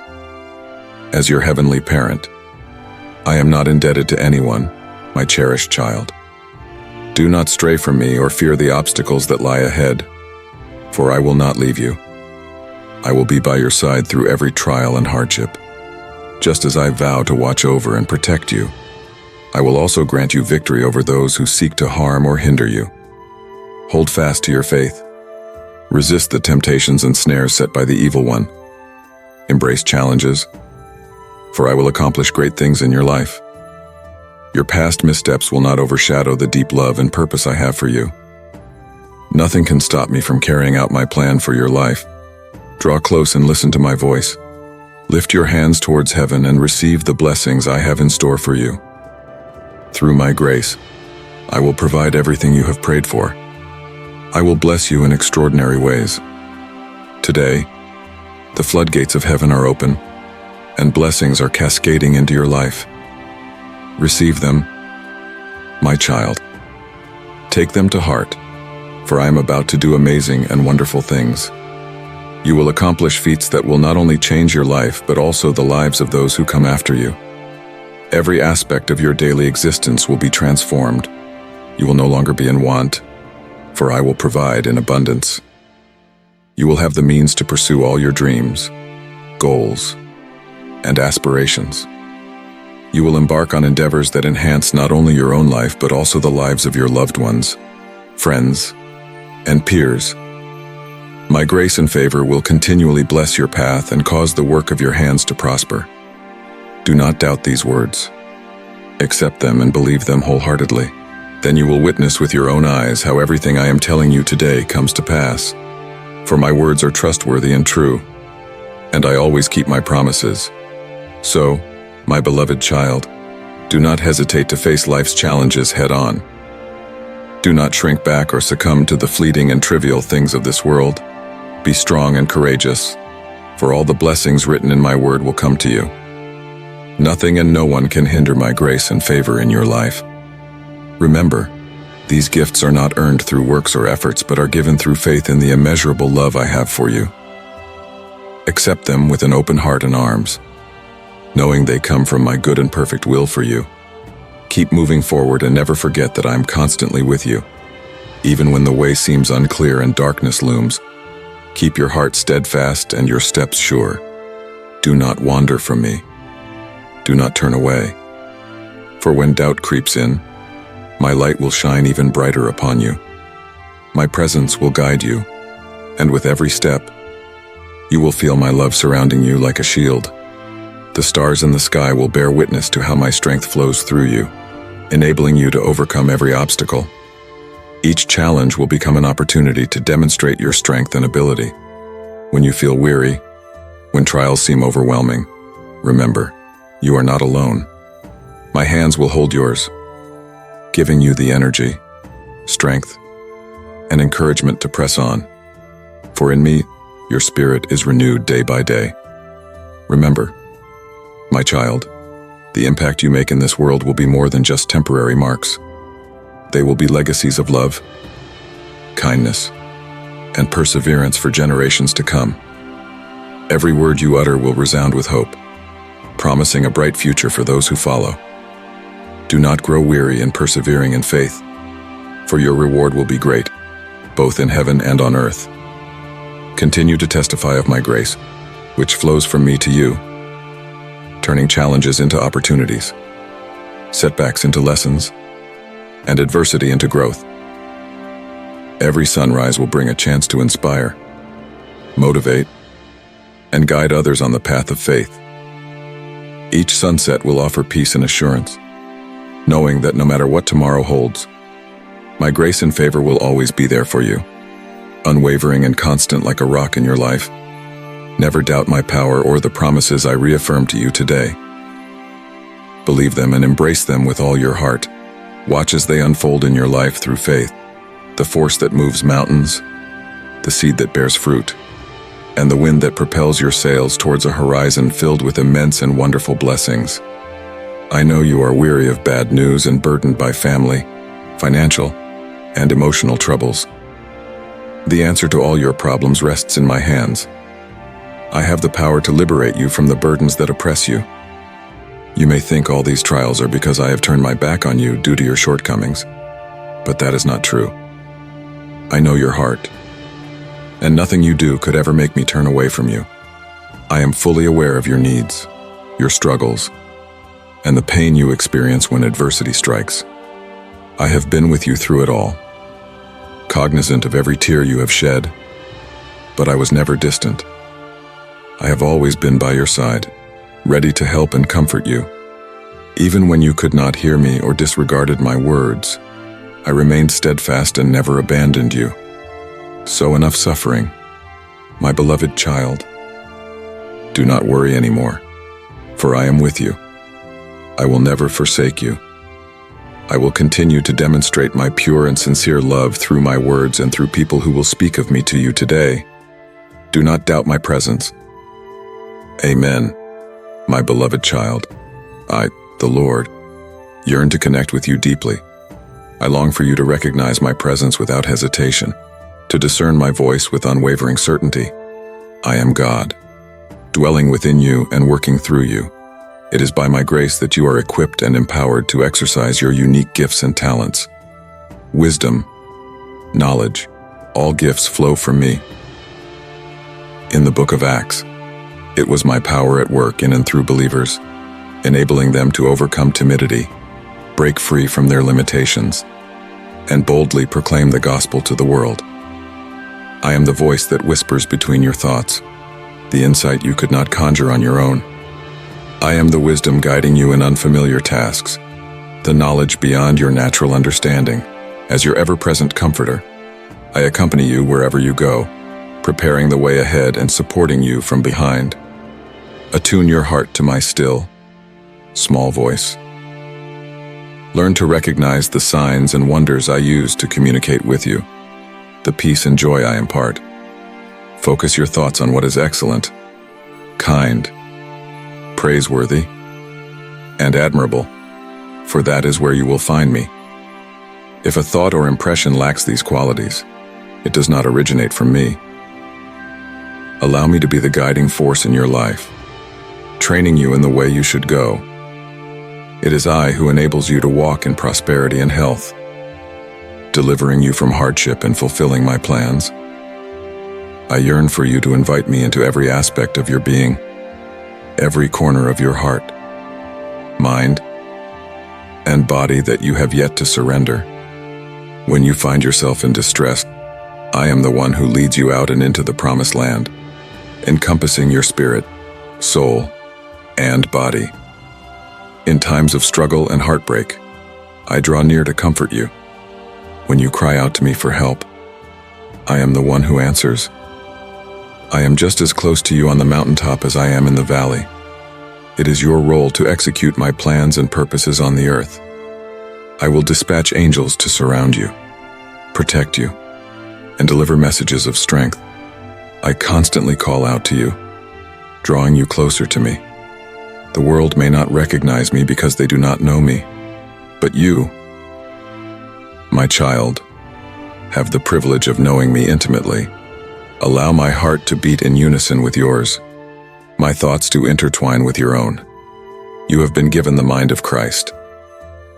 As your heavenly parent, I am not indebted to anyone, my cherished child. Do not stray from me or fear the obstacles that lie ahead, for I will not leave you. I will be by your side through every trial and hardship. Just as I vow to watch over and protect you, I will also grant you victory over those who seek to harm or hinder you. Hold fast to your faith. Resist the temptations and snares set by the evil one. Embrace challenges, for I will accomplish great things in your life. Your past missteps will not overshadow the deep love and purpose I have for you. Nothing can stop me from carrying out my plan for your life. Draw close and listen to my voice. Lift your hands towards heaven and receive the blessings I have in store for you. Through my grace, I will provide everything you have prayed for. I will bless you in extraordinary ways. Today, the floodgates of heaven are open, and blessings are cascading into your life. Receive them, my child. Take them to heart, for I am about to do amazing and wonderful things. You will accomplish feats that will not only change your life, but also the lives of those who come after you. Every aspect of your daily existence will be transformed. You will no longer be in want, for I will provide in abundance. You will have the means to pursue all your dreams, goals, and aspirations. You will embark on endeavors that enhance not only your own life but also the lives of your loved ones, friends, and peers. My grace and favor will continually bless your path and cause the work of your hands to prosper. Do not doubt these words. Accept them and believe them wholeheartedly. Then you will witness with your own eyes how everything I am telling you today comes to pass. For my words are trustworthy and true, and I always keep my promises. So, my beloved child, do not hesitate to face life's challenges head-on. Do not shrink back or succumb to the fleeting and trivial things of this world. Be strong and courageous, for all the blessings written in my word will come to you. Nothing and no one can hinder my grace and favor in your life. Remember, these gifts are not earned through works or efforts but are given through faith in the immeasurable love I have for you. Accept them with an open heart and arms, knowing they come from my good and perfect will for you. Keep moving forward and never forget that I am constantly with you. Even when the way seems unclear and darkness looms, keep your heart steadfast and your steps sure. Do not wander from me. Do not turn away. For when doubt creeps in, my light will shine even brighter upon you. My presence will guide you, and with every step, you will feel my love surrounding you like a shield. The stars in the sky will bear witness to how my strength flows through you, enabling you to overcome every obstacle. Each challenge will become an opportunity to demonstrate your strength and ability. When you feel weary, when trials seem overwhelming, remember, you are not alone. My hands will hold yours, giving you the energy, strength, and encouragement to press on. For in me, your spirit is renewed day by day. Remember, my child, the impact you make in this world will be more than just temporary marks. They will be legacies of love, kindness, and perseverance for generations to come. Every word you utter will resound with hope, promising a bright future for those who follow. Do not grow weary in persevering in faith, for your reward will be great, both in heaven and on earth. Continue to testify of my grace, which flows from me to you, turning challenges into opportunities, setbacks into lessons, and adversity into growth. Every sunrise will bring a chance to inspire, motivate, and guide others on the path of faith. Each sunset will offer peace and assurance, knowing that no matter what tomorrow holds, my grace and favor will always be there for you, unwavering and constant like a rock in your life. Never doubt my power or the promises I reaffirm to you today. Believe them and embrace them with all your heart. Watch as they unfold in your life through faith, the force that moves mountains, the seed that bears fruit, and the wind that propels your sails towards a horizon filled with immense and wonderful blessings. I know you are weary of bad news and burdened by family, financial, and emotional troubles. The answer to all your problems rests in my hands. I have the power to liberate you from the burdens that oppress you. You may think all these trials are because I have turned my back on you due to your shortcomings, but that is not true. I know your heart, and nothing you do could ever make me turn away from you. I am fully aware of your needs, your struggles, and the pain you experience when adversity strikes. I have been with you through it all, cognizant of every tear you have shed, but I was never distant. I have always been by your side, ready to help and comfort you. Even when you could not hear me or disregarded my words, I remained steadfast and never abandoned you. So enough suffering, my beloved child. Do not worry anymore, for I am with you. I will never forsake you. I will continue to demonstrate my pure and sincere love through my words and through people who will speak of me to you today. Do not doubt my presence. Amen, my beloved child. I, the Lord, yearn to connect with you deeply. I long for you to recognize my presence without hesitation, to discern my voice with unwavering certainty. I am God, dwelling within you and working through you. It is by my grace that you are equipped and empowered to exercise your unique gifts and talents. Wisdom, knowledge, all gifts flow from me. In the book of Acts, it was my power at work in and through believers, enabling them to overcome timidity, break free from their limitations, and boldly proclaim the gospel to the world. I am the voice that whispers between your thoughts, the insight you could not conjure on your own. I am the wisdom guiding you in unfamiliar tasks, the knowledge beyond your natural understanding. As your ever-present comforter, I accompany you wherever you go, preparing the way ahead and supporting you from behind. Attune your heart to my still, small voice. Learn to recognize the signs and wonders I use to communicate with you, the peace and joy I impart. Focus your thoughts on what is excellent, kind, praiseworthy, and admirable, for that is where you will find me. If a thought or impression lacks these qualities, it does not originate from me. Allow me to be the guiding force in your life, training you in the way you should go. It is I who enables you to walk in prosperity and health, delivering you from hardship and fulfilling my plans. I yearn for you to invite me into every aspect of your being, every corner of your heart, mind, and body that you have yet to surrender. When you find yourself in distress, I am the one who leads you out and into the promised land, encompassing your spirit, soul, and body. In times of struggle and heartbreak, I draw near to comfort you. When you cry out to me for help, I am the one who answers. I am just as close to you on the mountaintop as I am in the valley. It is your role to execute my plans and purposes on the earth. I will dispatch angels to surround you, protect you, and deliver messages of strength. I constantly call out to you, drawing you closer to me. The world may not recognize me because they do not know me, but you, my child, have the privilege of knowing me intimately. Allow my heart to beat in unison with yours, my thoughts to intertwine with your own. You have been given the mind of Christ,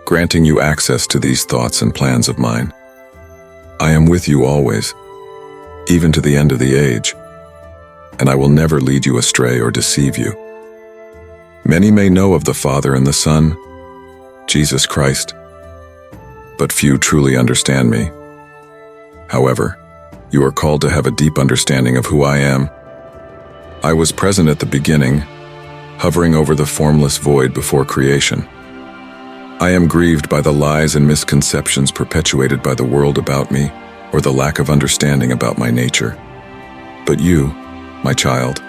granting you access to these thoughts and plans of mine. I am with you always, even to the end of the age, and I will never lead you astray or deceive you. Many may know of the Father and the Son, Jesus Christ, but few truly understand me. However, you are called to have a deep understanding of who I am. I was present at the beginning, hovering over the formless void before creation. I am grieved by the lies and misconceptions perpetuated by the world about me, or the lack of understanding about my nature. But you, my child,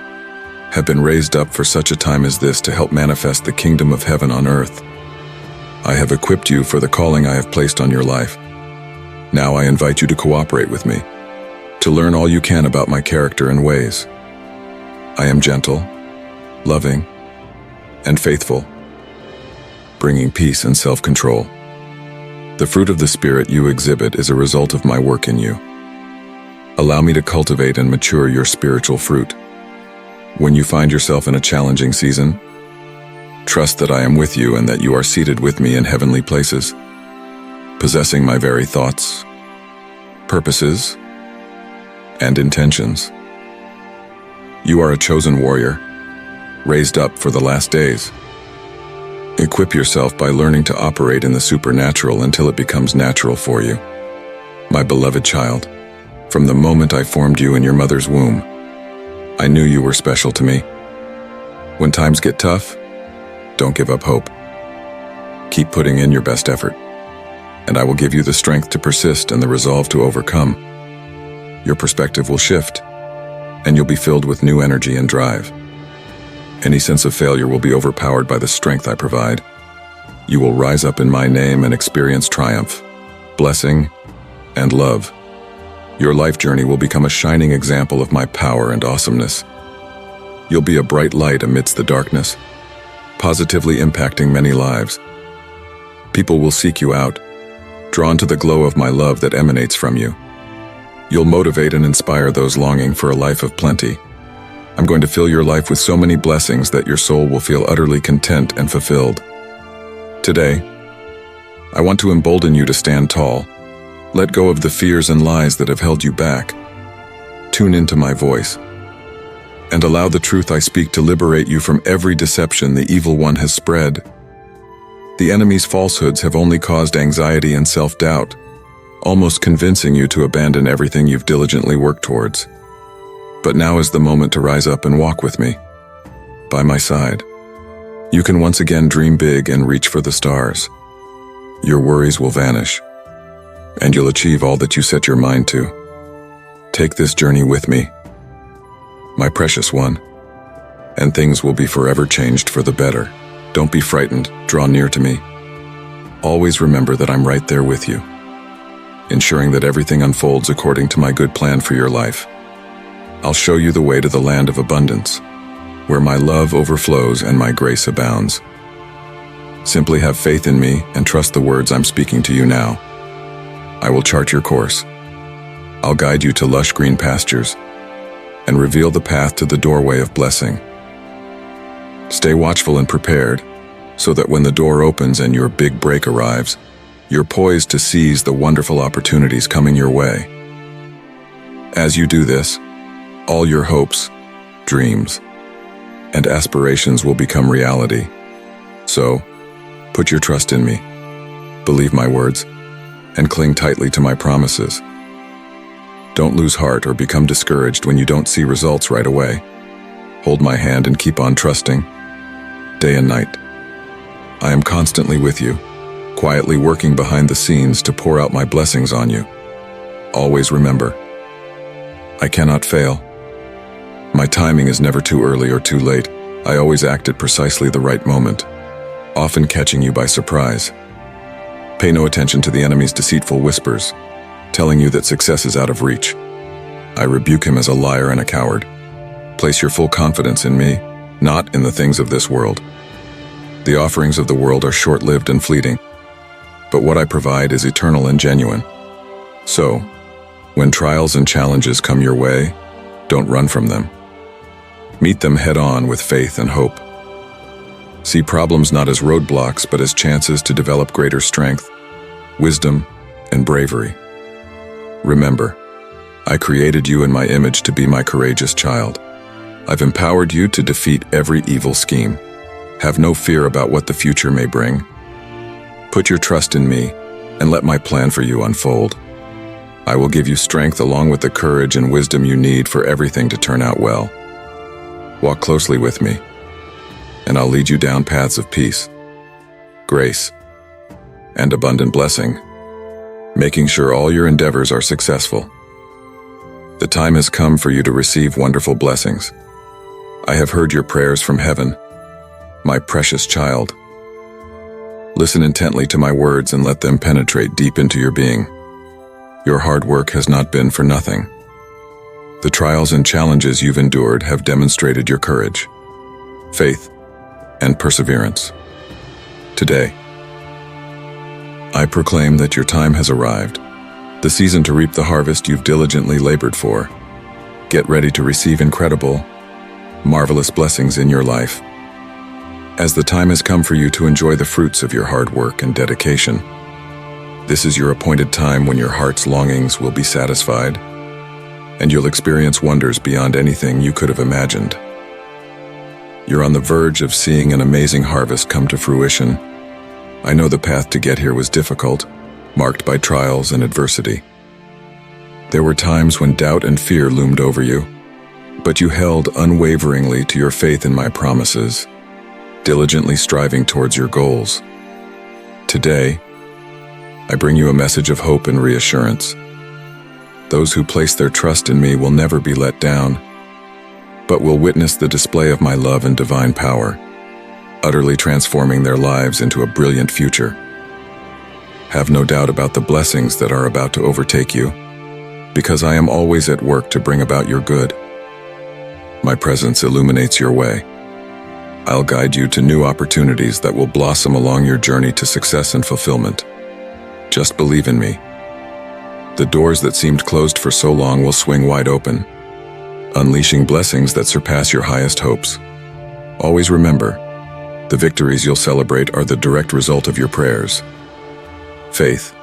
have been raised up for such a time as this to help manifest the kingdom of heaven on earth. I have equipped you for the calling I have placed on your life. Now I invite you to cooperate with me, to learn all you can about my character and ways. I am gentle, loving, and faithful, bringing peace and self-control. The fruit of the Spirit you exhibit is a result of my work in you. Allow me to cultivate and mature your spiritual fruit. When you find yourself in a challenging season, trust that I am with you and that you are seated with me in heavenly places, possessing my very thoughts, purposes, and intentions. You are a chosen warrior, raised up for the last days. Equip yourself by learning to operate in the supernatural until it becomes natural for you. My beloved child, from the moment I formed you in your mother's womb, I knew you were special to me. When times get tough, don't give up hope. Keep putting in your best effort, and I will give you the strength to persist and the resolve to overcome. Your perspective will shift, and you'll be filled with new energy and drive. Any sense of failure will be overpowered by the strength I provide. You will rise up in my name and experience triumph, blessing, and love. Your life journey will become a shining example of my power and awesomeness. You'll be a bright light amidst the darkness, positively impacting many lives. People will seek you out, drawn to the glow of my love that emanates from you. You'll motivate and inspire those longing for a life of plenty. I'm going to fill your life with so many blessings that your soul will feel utterly content and fulfilled. Today, I want to embolden you to stand tall. Let go of the fears and lies that have held you back. Tune into my voice. and allow the truth I speak to liberate you from every deception the evil one has spread. The enemy's falsehoods have only caused anxiety and self-doubt, almost convincing you to abandon everything you've diligently worked towards. But now is the moment to rise up and walk with me, by my side. You can once again dream big and reach for the stars. Your worries will vanish, and you'll achieve all that you set your mind to. Take this journey with me, my precious one, and things will be forever changed for the better. Don't be frightened, draw near to me. Always remember that I'm right there with you, ensuring that everything unfolds according to my good plan for your life. I'll show you the way to the land of abundance, where my love overflows and my grace abounds. Simply have faith in me and trust the words I'm speaking to you now. I will chart your course. I'll guide you to lush green pastures and reveal the path to the doorway of blessing. Stay watchful and prepared, so that when the door opens and your big break arrives, you're poised to seize the wonderful opportunities coming your way. As you do this, all your hopes, dreams, and aspirations will become reality. So, put your trust in me, believe my words, and cling tightly to my promises. Don't lose heart or become discouraged when you don't see results right away. Hold my hand and keep on trusting, day and night. I am constantly with you, quietly working behind the scenes to pour out my blessings on you. Always remember, I cannot fail. My timing is never too early or too late. I always act at precisely the right moment, often catching you by surprise. Pay no attention to the enemy's deceitful whispers, telling you that success is out of reach. I rebuke him as a liar and a coward. Place your full confidence in me, not in the things of this world. The offerings of the world are short-lived and fleeting, but what I provide is eternal and genuine. So, when trials and challenges come your way, don't run from them. Meet them head-on with faith and hope. See problems not as roadblocks, but as chances to develop greater strength, wisdom, and bravery. Remember, I created you in my image to be my courageous child. I've empowered you to defeat every evil scheme. Have no fear about what the future may bring. Put your trust in me and let my plan for you unfold. I will give you strength along with the courage and wisdom you need for everything to turn out well. Walk closely with me, and I'll lead you down paths of peace, grace, and abundant blessing, making sure all your endeavors are successful. The time has come for you to receive wonderful blessings. I have heard your prayers from heaven, my precious child. Listen intently to my words and let them penetrate deep into your being. Your hard work has not been for nothing. The trials and challenges you've endured have demonstrated your courage, faith, and perseverance. Today, I proclaim that your time has arrived, the season to reap the harvest you've diligently labored for. Get ready to receive incredible, marvelous blessings in your life, as the time has come for you to enjoy the fruits of your hard work and dedication. This is your appointed time when your heart's longings will be satisfied, and you'll experience wonders beyond anything you could have imagined. You're on the verge of seeing an amazing harvest come to fruition. I know the path to get here was difficult, marked by trials and adversity. There were times when doubt and fear loomed over you, but you held unwaveringly to your faith in my promises, diligently striving towards your goals. Today, I bring you a message of hope and reassurance. Those who place their trust in me will never be let down, but will witness the display of my love and divine power, utterly transforming their lives into a brilliant future. Have no doubt about the blessings that are about to overtake you, because I am always at work to bring about your good. My presence illuminates your way. I'll guide you to new opportunities that will blossom along your journey to success and fulfillment. Just believe in me. The doors that seemed closed for so long will swing wide open, unleashing blessings that surpass your highest hopes. Always remember, the victories you'll celebrate are the direct result of your prayers, faith,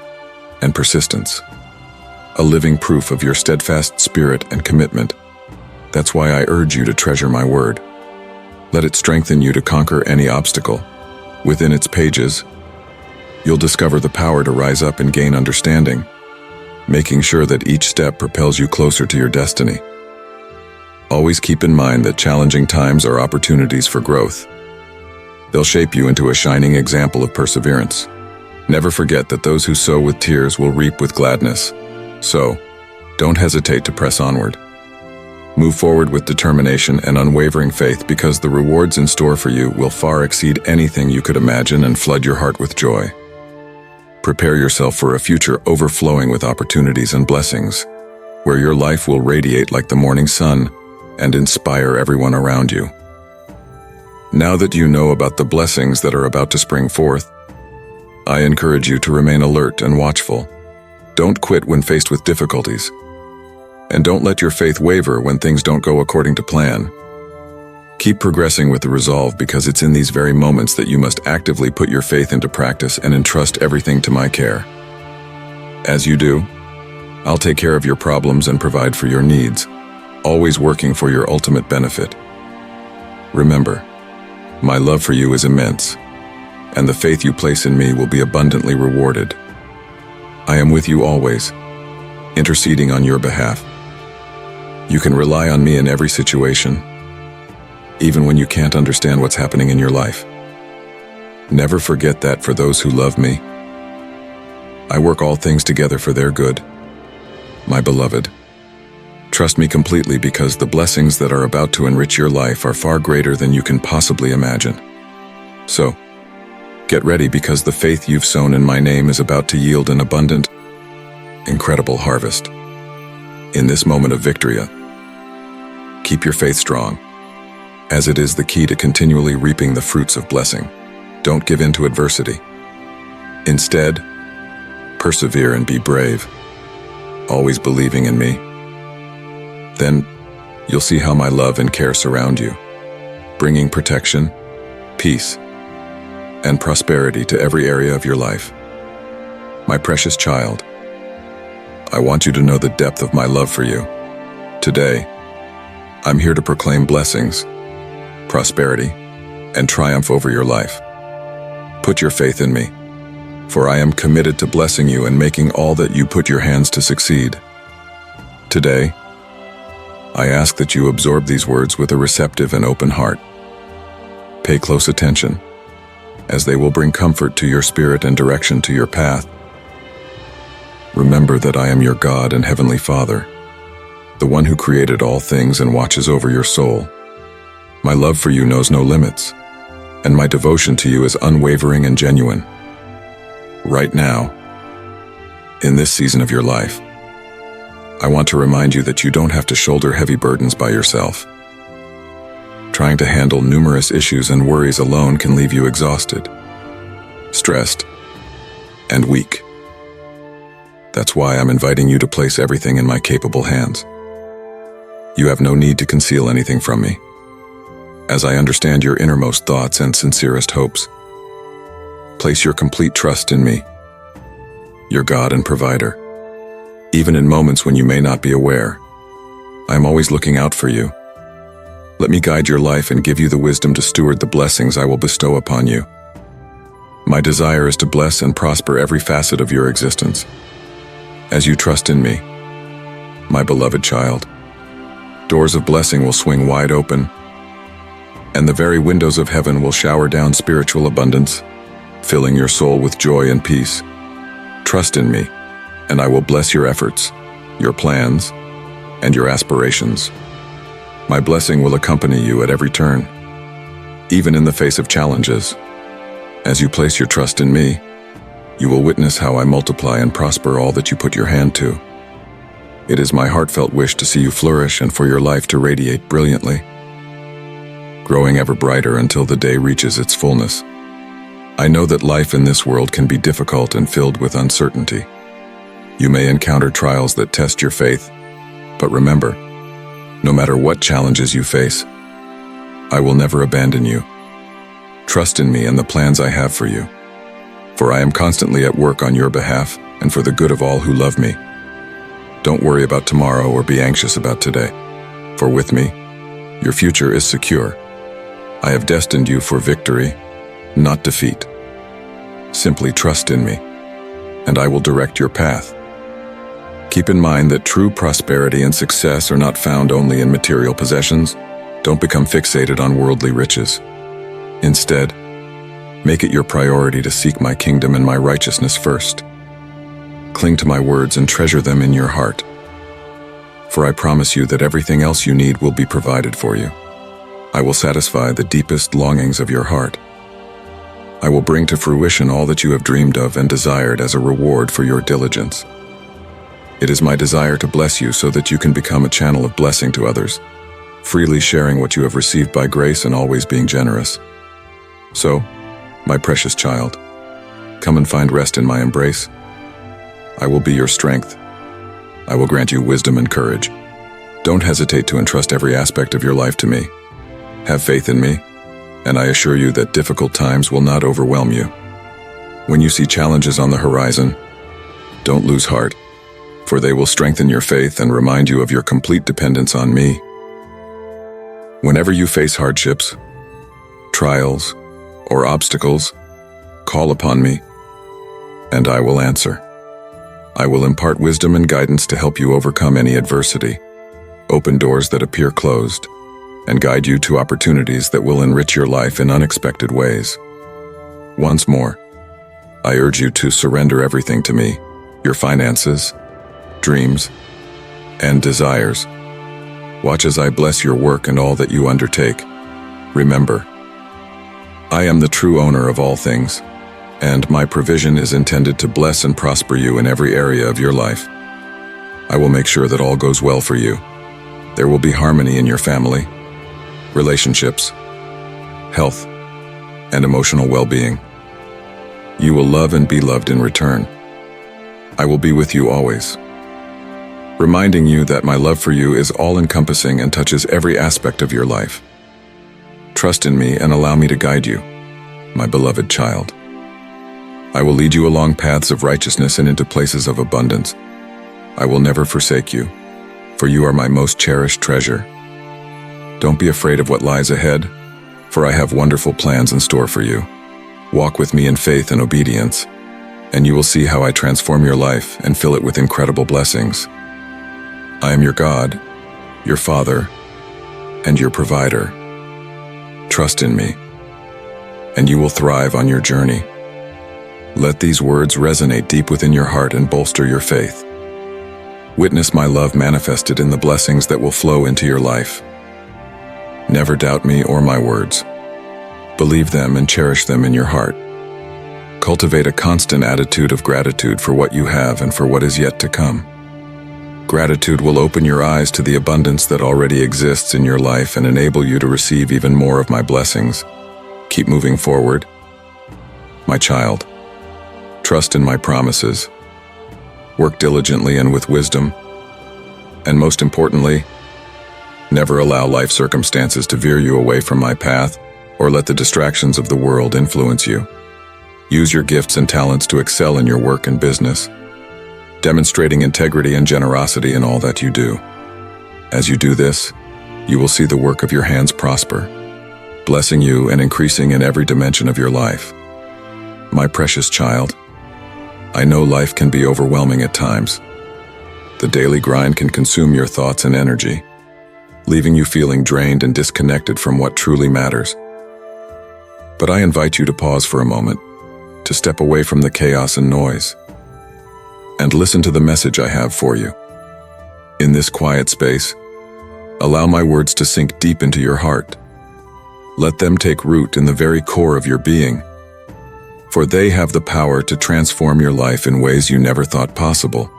and persistence, a living proof of your steadfast spirit and commitment. That's why I urge you to treasure my word. Let it strengthen you to conquer any obstacle. Within its pages, you'll discover the power to rise up and gain understanding, making sure that each step propels you closer to your destiny. Always keep in mind that challenging times are opportunities for growth. They'll shape you into a shining example of perseverance. Never forget that those who sow with tears will reap with gladness. So, don't hesitate to press onward. Move forward with determination and unwavering faith, because the rewards in store for you will far exceed anything you could imagine and flood your heart with joy. Prepare yourself for a future overflowing with opportunities and blessings, where your life will radiate like the morning sun and inspire everyone around you. Now that you know about the blessings that are about to spring forth, I encourage you to remain alert and watchful. Don't quit when faced with difficulties. And don't let your faith waver when things don't go according to plan. Keep progressing with the resolve, because it's in these very moments that you must actively put your faith into practice and entrust everything to my care. As you do, I'll take care of your problems and provide for your needs, always working for your ultimate benefit. Remember, my love for you is immense, and the faith you place in me will be abundantly rewarded. I am with you always, interceding on your behalf. You can rely on me in every situation, even when you can't understand what's happening in your life. Never forget that for those who love me, I work all things together for their good. My beloved, trust me completely, because the blessings that are about to enrich your life are far greater than you can possibly imagine. So, get ready, because the faith you've sown in my name is about to yield an abundant, incredible harvest. In this moment of victory, keep your faith strong, as it is the key to continually reaping the fruits of blessing. Don't give in to adversity. Instead, persevere and be brave, always believing in me. Then, you'll see how my love and care surround you, bringing protection, peace, and prosperity to every area of your life. My precious child, I want you to know the depth of my love for you. Today, I'm here to proclaim blessings, prosperity, and triumph over your life. Put your faith in me, for I am committed to blessing you and making all that you put your hands to succeed. Today, I ask that you absorb these words with a receptive and open heart. Pay close attention, as they will bring comfort to your spirit and direction to your path. Remember that I am your God and Heavenly Father, the one who created all things and watches over your soul. My love for you knows no limits, and my devotion to you is unwavering and genuine. Right now, in this season of your life, I want to remind you that you don't have to shoulder heavy burdens by yourself. Trying to handle numerous issues and worries alone can leave you exhausted, stressed, and weak. That's why I'm inviting you to place everything in my capable hands. You have no need to conceal anything from me, as I understand your innermost thoughts and sincerest hopes. Place your complete trust in me, your God and provider. Even in moments when you may not be aware, I'm always looking out for you. Let me guide your life and give you the wisdom to steward the blessings I will bestow upon you. My desire is to bless and prosper every facet of your existence. As you trust in me, my beloved child, doors of blessing will swing wide open, and the very windows of heaven will shower down spiritual abundance, filling your soul with joy and peace. Trust in me, and I will bless your efforts, your plans, and your aspirations. My blessing will accompany you at every turn, even in the face of challenges. As you place your trust in me, you will witness how I multiply and prosper all that you put your hand to. It is my heartfelt wish to see you flourish and for your life to radiate brilliantly, growing ever brighter until the day reaches its fullness. I know that life in this world can be difficult and filled with uncertainty. You may encounter trials that test your faith, but remember, no matter what challenges you face, I will never abandon you. Trust in me and the plans I have for you, for I am constantly at work on your behalf and for the good of all who love me. Don't worry about tomorrow or be anxious about today. For with me, your future is secure. I have destined you for victory, not defeat. Simply trust in me, and I will direct your path. Keep in mind that true prosperity and success are not found only in material possessions. Don't become fixated on worldly riches. Instead, make it your priority to seek my kingdom and my righteousness first. Cling to my words and treasure them in your heart. For I promise you that everything else you need will be provided for you. I will satisfy the deepest longings of your heart. I will bring to fruition all that you have dreamed of and desired as a reward for your diligence. It is my desire to bless you so that you can become a channel of blessing to others, freely sharing what you have received by grace and always being generous. So, my precious child, come and find rest in my embrace. I will be your strength. I will grant you wisdom and courage. Don't hesitate to entrust every aspect of your life to me. Have faith in me, and I assure you that difficult times will not overwhelm you. When you see challenges on the horizon, don't lose heart, for they will strengthen your faith and remind you of your complete dependence on me. Whenever you face hardships, trials, or obstacles, call upon me, and I will answer. I will impart wisdom and guidance to help you overcome any adversity, open doors that appear closed, and guide you to opportunities that will enrich your life in unexpected ways. Once more, I urge you to surrender everything to me, your finances, dreams, and desires. Watch as I bless your work and all that you undertake. Remember, I am the true owner of all things, and my provision is intended to bless and prosper you in every area of your life. I will make sure that all goes well for you. There will be harmony in your family, relationships, health, and emotional well-being. You will love and be loved in return. I will be with you always, reminding you that my love for you is all-encompassing and touches every aspect of your life. Trust in me and allow me to guide you, my beloved child. I will lead you along paths of righteousness and into places of abundance. I will never forsake you, for you are my most cherished treasure. Don't be afraid of what lies ahead, for I have wonderful plans in store for you. Walk with me in faith and obedience, and you will see how I transform your life and fill it with incredible blessings. I am your God, your Father, and your provider. Trust in me, and you will thrive on your journey. Let these words resonate deep within your heart and bolster your faith. Witness my love manifested in the blessings that will flow into your life. Never doubt me or my words. Believe them and cherish them in your heart. Cultivate a constant attitude of gratitude for what you have and for what is yet to come. Gratitude will open your eyes to the abundance that already exists in your life and enable you to receive even more of my blessings. Keep moving forward, my child. Trust in my promises. Work diligently and with wisdom. And most importantly, never allow life circumstances to veer you away from my path or let the distractions of the world influence you. Use your gifts and talents to excel in your work and business, demonstrating integrity and generosity in all that you do. As you do this, you will see the work of your hands prosper, blessing you and increasing in every dimension of your life. My precious child, I know life can be overwhelming at times. The daily grind can consume your thoughts and energy, leaving you feeling drained and disconnected from what truly matters. But I invite you to pause for a moment, to step away from the chaos and noise, and listen to the message I have for you. In this quiet space, allow my words to sink deep into your heart. Let them take root in the very core of your being, for they have the power to transform your life in ways you never thought possible.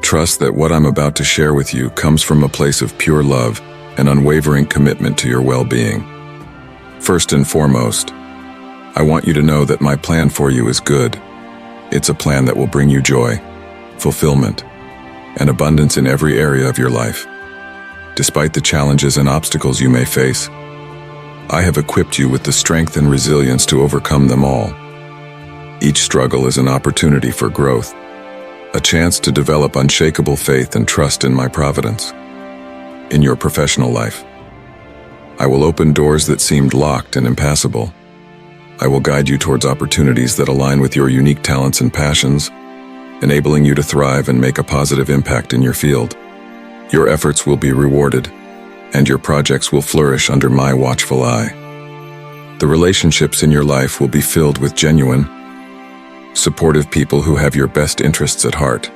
Trust that what I'm about to share with you comes from a place of pure love and unwavering commitment to your well-being. First and foremost, I want you to know that my plan for you is good. It's a plan that will bring you joy, fulfillment, and abundance in every area of your life. Despite the challenges and obstacles you may face, I have equipped you with the strength and resilience to overcome them all. Each struggle is an opportunity for growth, a chance to develop unshakable faith and trust in my providence. in your professional life. I will open doors that seemed locked and impassable. I will guide you towards opportunities that align with your unique talents and passions, enabling you to thrive and make a positive impact in your field. Your efforts will be rewarded, and your projects will flourish under my watchful eye. The relationships in your life will be filled with genuine, supportive people who have your best interests at heart.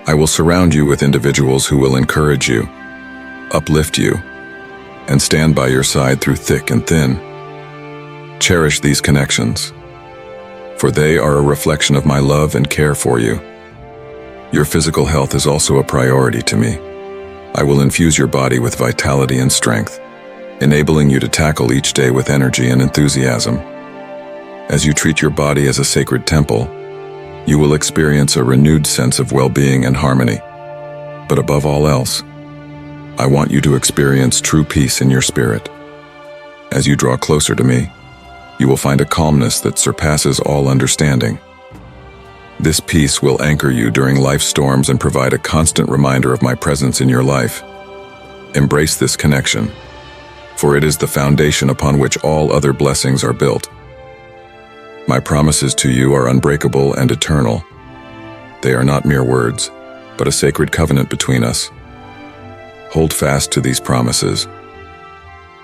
I will surround you with individuals who will encourage you, uplift you, and stand by your side through thick and thin. Cherish these connections, for they are a reflection of my love and care for you. Your physical health is also a priority to me. I will infuse your body with vitality and strength, enabling you to tackle each day with energy and enthusiasm. As you treat your body as a sacred temple, you will experience a renewed sense of well-being and harmony. But above all else, I want you to experience true peace in your spirit. As you draw closer to me, you will find a calmness that surpasses all understanding. This peace will anchor you during life's storms and provide a constant reminder of my presence in your life. Embrace this connection, for it is the foundation upon which all other blessings are built. My promises to you are unbreakable and eternal. They are not mere words, but a sacred covenant between us. Hold fast to these promises,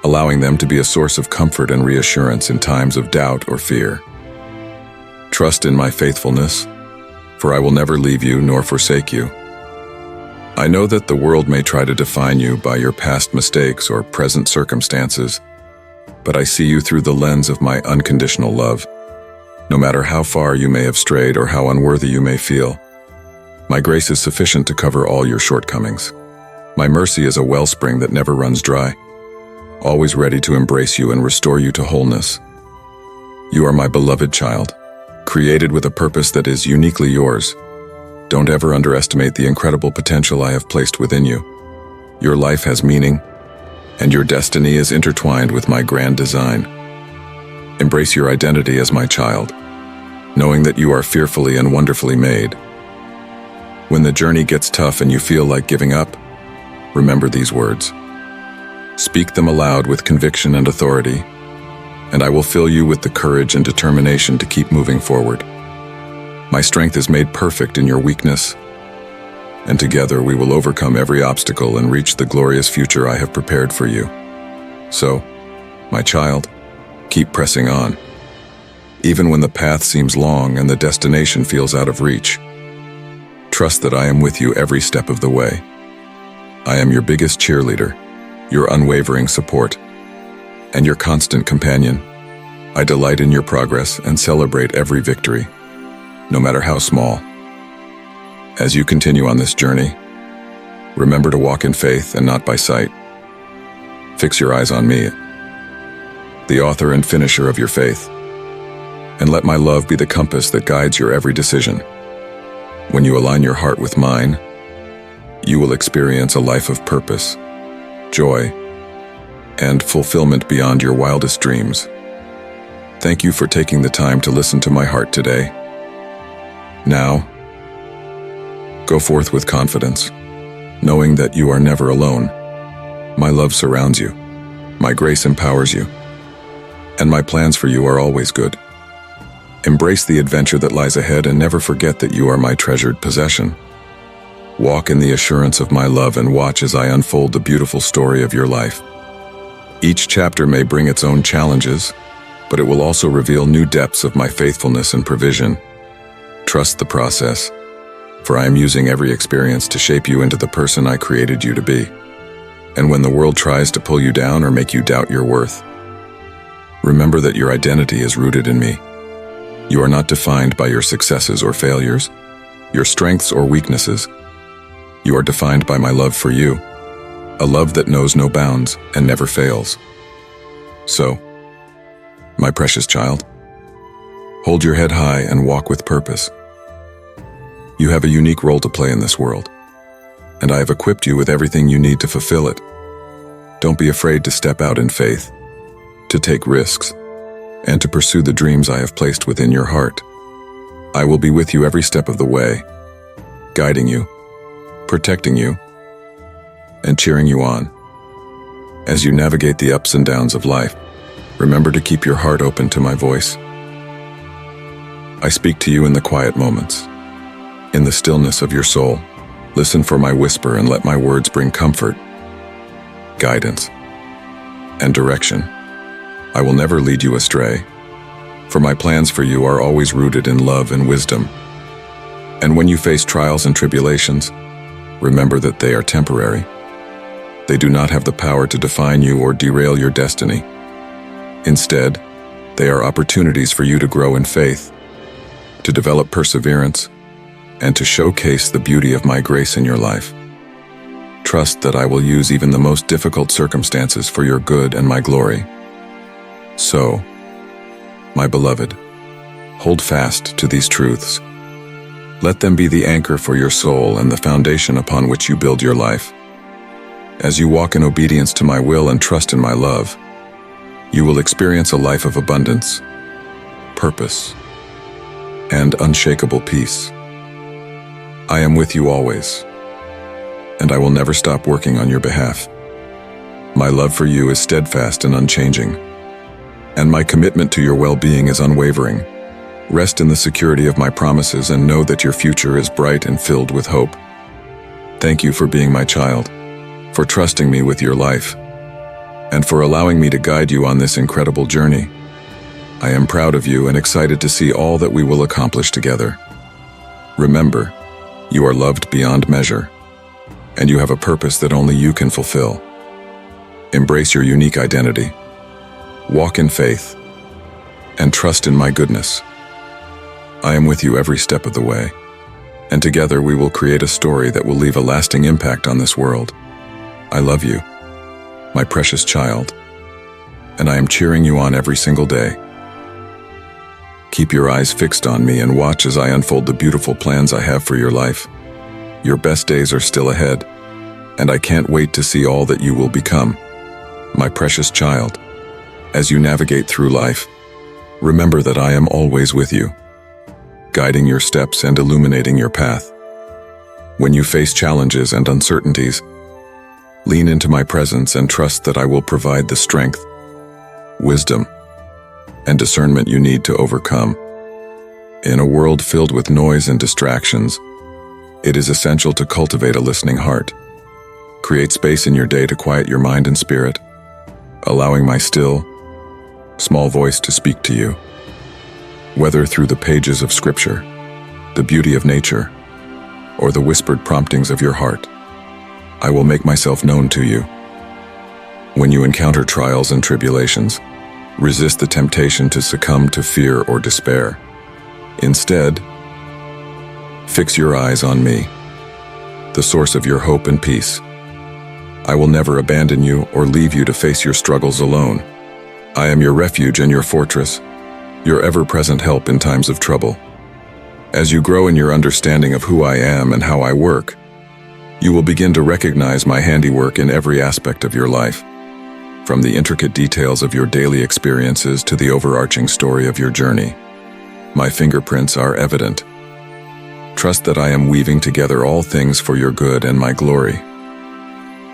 allowing them to be a source of comfort and reassurance in times of doubt or fear. Trust in my faithfulness, for I will never leave you nor forsake you. I know that the world may try to define you by your past mistakes or present circumstances, but I see you through the lens of my unconditional love. No matter how far you may have strayed or how unworthy you may feel, my grace is sufficient to cover all your shortcomings. My mercy is a wellspring that never runs dry, always ready to embrace you and restore you to wholeness. You are my beloved child, created with a purpose that is uniquely yours. Don't ever underestimate the incredible potential I have placed within you. Your life has meaning, and your destiny is intertwined with my grand design. Embrace your identity as my child, knowing that you are fearfully and wonderfully made. When the journey gets tough and you feel like giving up, remember these words. Speak them aloud with conviction and authority, and I will fill you with the courage and determination to keep moving forward. My strength is made perfect in your weakness, and together we will overcome every obstacle and reach the glorious future I have prepared for you. So, my child, keep pressing on. Even when the path seems long and the destination feels out of reach, trust that I am with you every step of the way. I am your biggest cheerleader, your unwavering support, and your constant companion. I delight in your progress and celebrate every victory, no matter how small. As you continue on this journey, remember to walk in faith and not by sight. Fix your eyes on me, the author and finisher of your faith, and let my love be the compass that guides your every decision. When you align your heart with mine, you will experience a life of purpose, joy, and fulfillment beyond your wildest dreams. Thank you for taking the time to listen to my heart today. Now, go forth with confidence, knowing that you are never alone. My love surrounds you, my grace empowers you, and my plans for you are always good. Embrace the adventure that lies ahead and never forget that you are my treasured possession. Walk in the assurance of my love and watch as I unfold the beautiful story of your life. Each chapter may bring its own challenges, but it will also reveal new depths of my faithfulness and provision. Trust the process, for I am using every experience to shape you into the person I created you to be. And when the world tries to pull you down or make you doubt your worth, remember that your identity is rooted in me. You are not defined by your successes or failures, your strengths or weaknesses. You are defined by my love for you, a love that knows no bounds and never fails. So, my precious child, hold your head high and walk with purpose. You have a unique role to play in this world, and I have equipped you with everything you need to fulfill it. Don't be afraid to step out in faith, to take risks, and to pursue the dreams I have placed within your heart. I will be with you every step of the way, guiding you, protecting you, and cheering you on. As you navigate the ups and downs of life, remember to keep your heart open to my voice. I speak to you in the quiet moments. In the stillness of your soul, listen for my whisper and let my words bring comfort, guidance, and direction. I will never lead you astray, for my plans for you are always rooted in love and wisdom. And when you face trials and tribulations, remember that they are temporary. They do not have the power to define you or derail your destiny. Instead, they are opportunities for you to grow in faith, to develop perseverance, and to showcase the beauty of my grace in your life. Trust that I will use even the most difficult circumstances for your good and my glory. So, my beloved, hold fast to these truths. Let them be the anchor for your soul and the foundation upon which you build your life. As you walk in obedience to my will and trust in my love, you will experience a life of abundance, purpose, and unshakable peace. I am with you always, and I will never stop working on your behalf. My love for you is steadfast and unchanging, and my commitment to your well-being is unwavering. Rest in the security of my promises and know that your future is bright and filled with hope. Thank you for being my child, for trusting me with your life, and for allowing me to guide you on this incredible journey. I am proud of you and excited to see all that we will accomplish together. Remember, you are loved beyond measure, and you have a purpose that only you can fulfill. Embrace your unique identity, walk in faith, and trust in my goodness. I am with you every step of the way, and together we will create a story that will leave a lasting impact on this world. I love you, my precious child, and I am cheering you on every single day. Keep your eyes fixed on me and watch as I unfold the beautiful plans I have for your life. Your best days are still ahead, and I can't wait to see all that you will become. My precious child, as you navigate through life, remember that I am always with you, guiding your steps and illuminating your path. When you face challenges and uncertainties, lean into my presence and trust that I will provide the strength, wisdom, and discernment you need to overcome. In a world filled with noise and distractions, it is essential to cultivate a listening heart. Create space in your day to quiet your mind and spirit, allowing my still, small voice to speak to you. Whether through the pages of Scripture, the beauty of nature, or the whispered promptings of your heart, I will make myself known to you. When you encounter trials and tribulations, resist the temptation to succumb to fear or despair. Instead, fix your eyes on me, the source of your hope and peace. I will never abandon you or leave you to face your struggles alone. I am your refuge and your fortress, your ever-present help in times of trouble. As you grow in your understanding of who I am and how I work, you will begin to recognize my handiwork in every aspect of your life. From the intricate details of your daily experiences to the overarching story of your journey, my fingerprints are evident. Trust that I am weaving together all things for your good and my glory.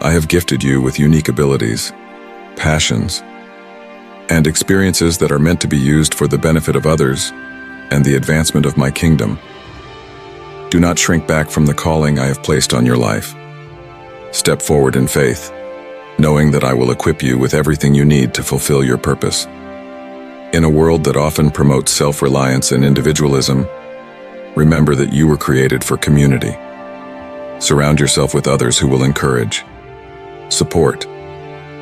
I have gifted you with unique abilities, passions, and experiences that are meant to be used for the benefit of others and the advancement of my kingdom. Do not shrink back from the calling I have placed on your life. Step forward in faith, knowing that I will equip you with everything you need to fulfill your purpose. In a world that often promotes self-reliance and individualism, remember that you were created for community. Surround yourself with others who will encourage, support,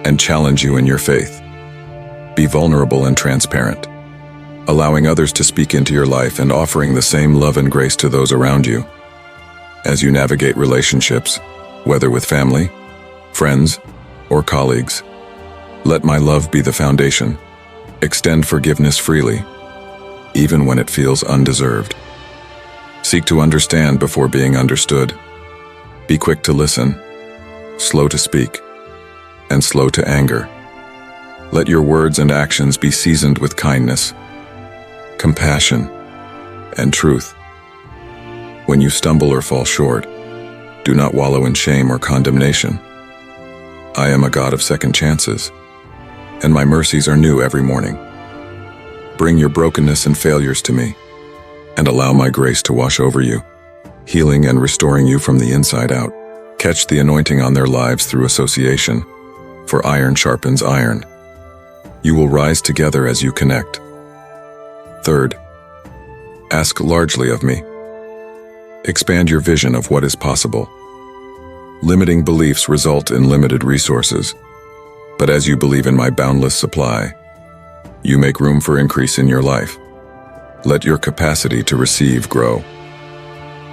and challenge you in your faith. Be vulnerable and transparent, allowing others to speak into your life and offering the same love and grace to those around you. As you navigate relationships, whether with family, friends, or colleagues, let my love be the foundation. Extend forgiveness freely, even when it feels undeserved. Seek to understand before being understood. Be quick to listen, slow to speak, and slow to anger. Let your words and actions be seasoned with kindness, compassion, and truth. When you stumble or fall short, do not wallow in shame or condemnation. I am a God of second chances, and my mercies are new every morning. Bring your brokenness and failures to me, and allow my grace to wash over you, healing and restoring you from the inside out. Catch the anointing on their lives through association, for iron sharpens iron. You will rise together as you connect. Third, ask largely of me. Expand your vision of what is possible. Limiting beliefs result in limited resources, but as you believe in my boundless supply, you make room for increase in your life. Let your capacity to receive grow.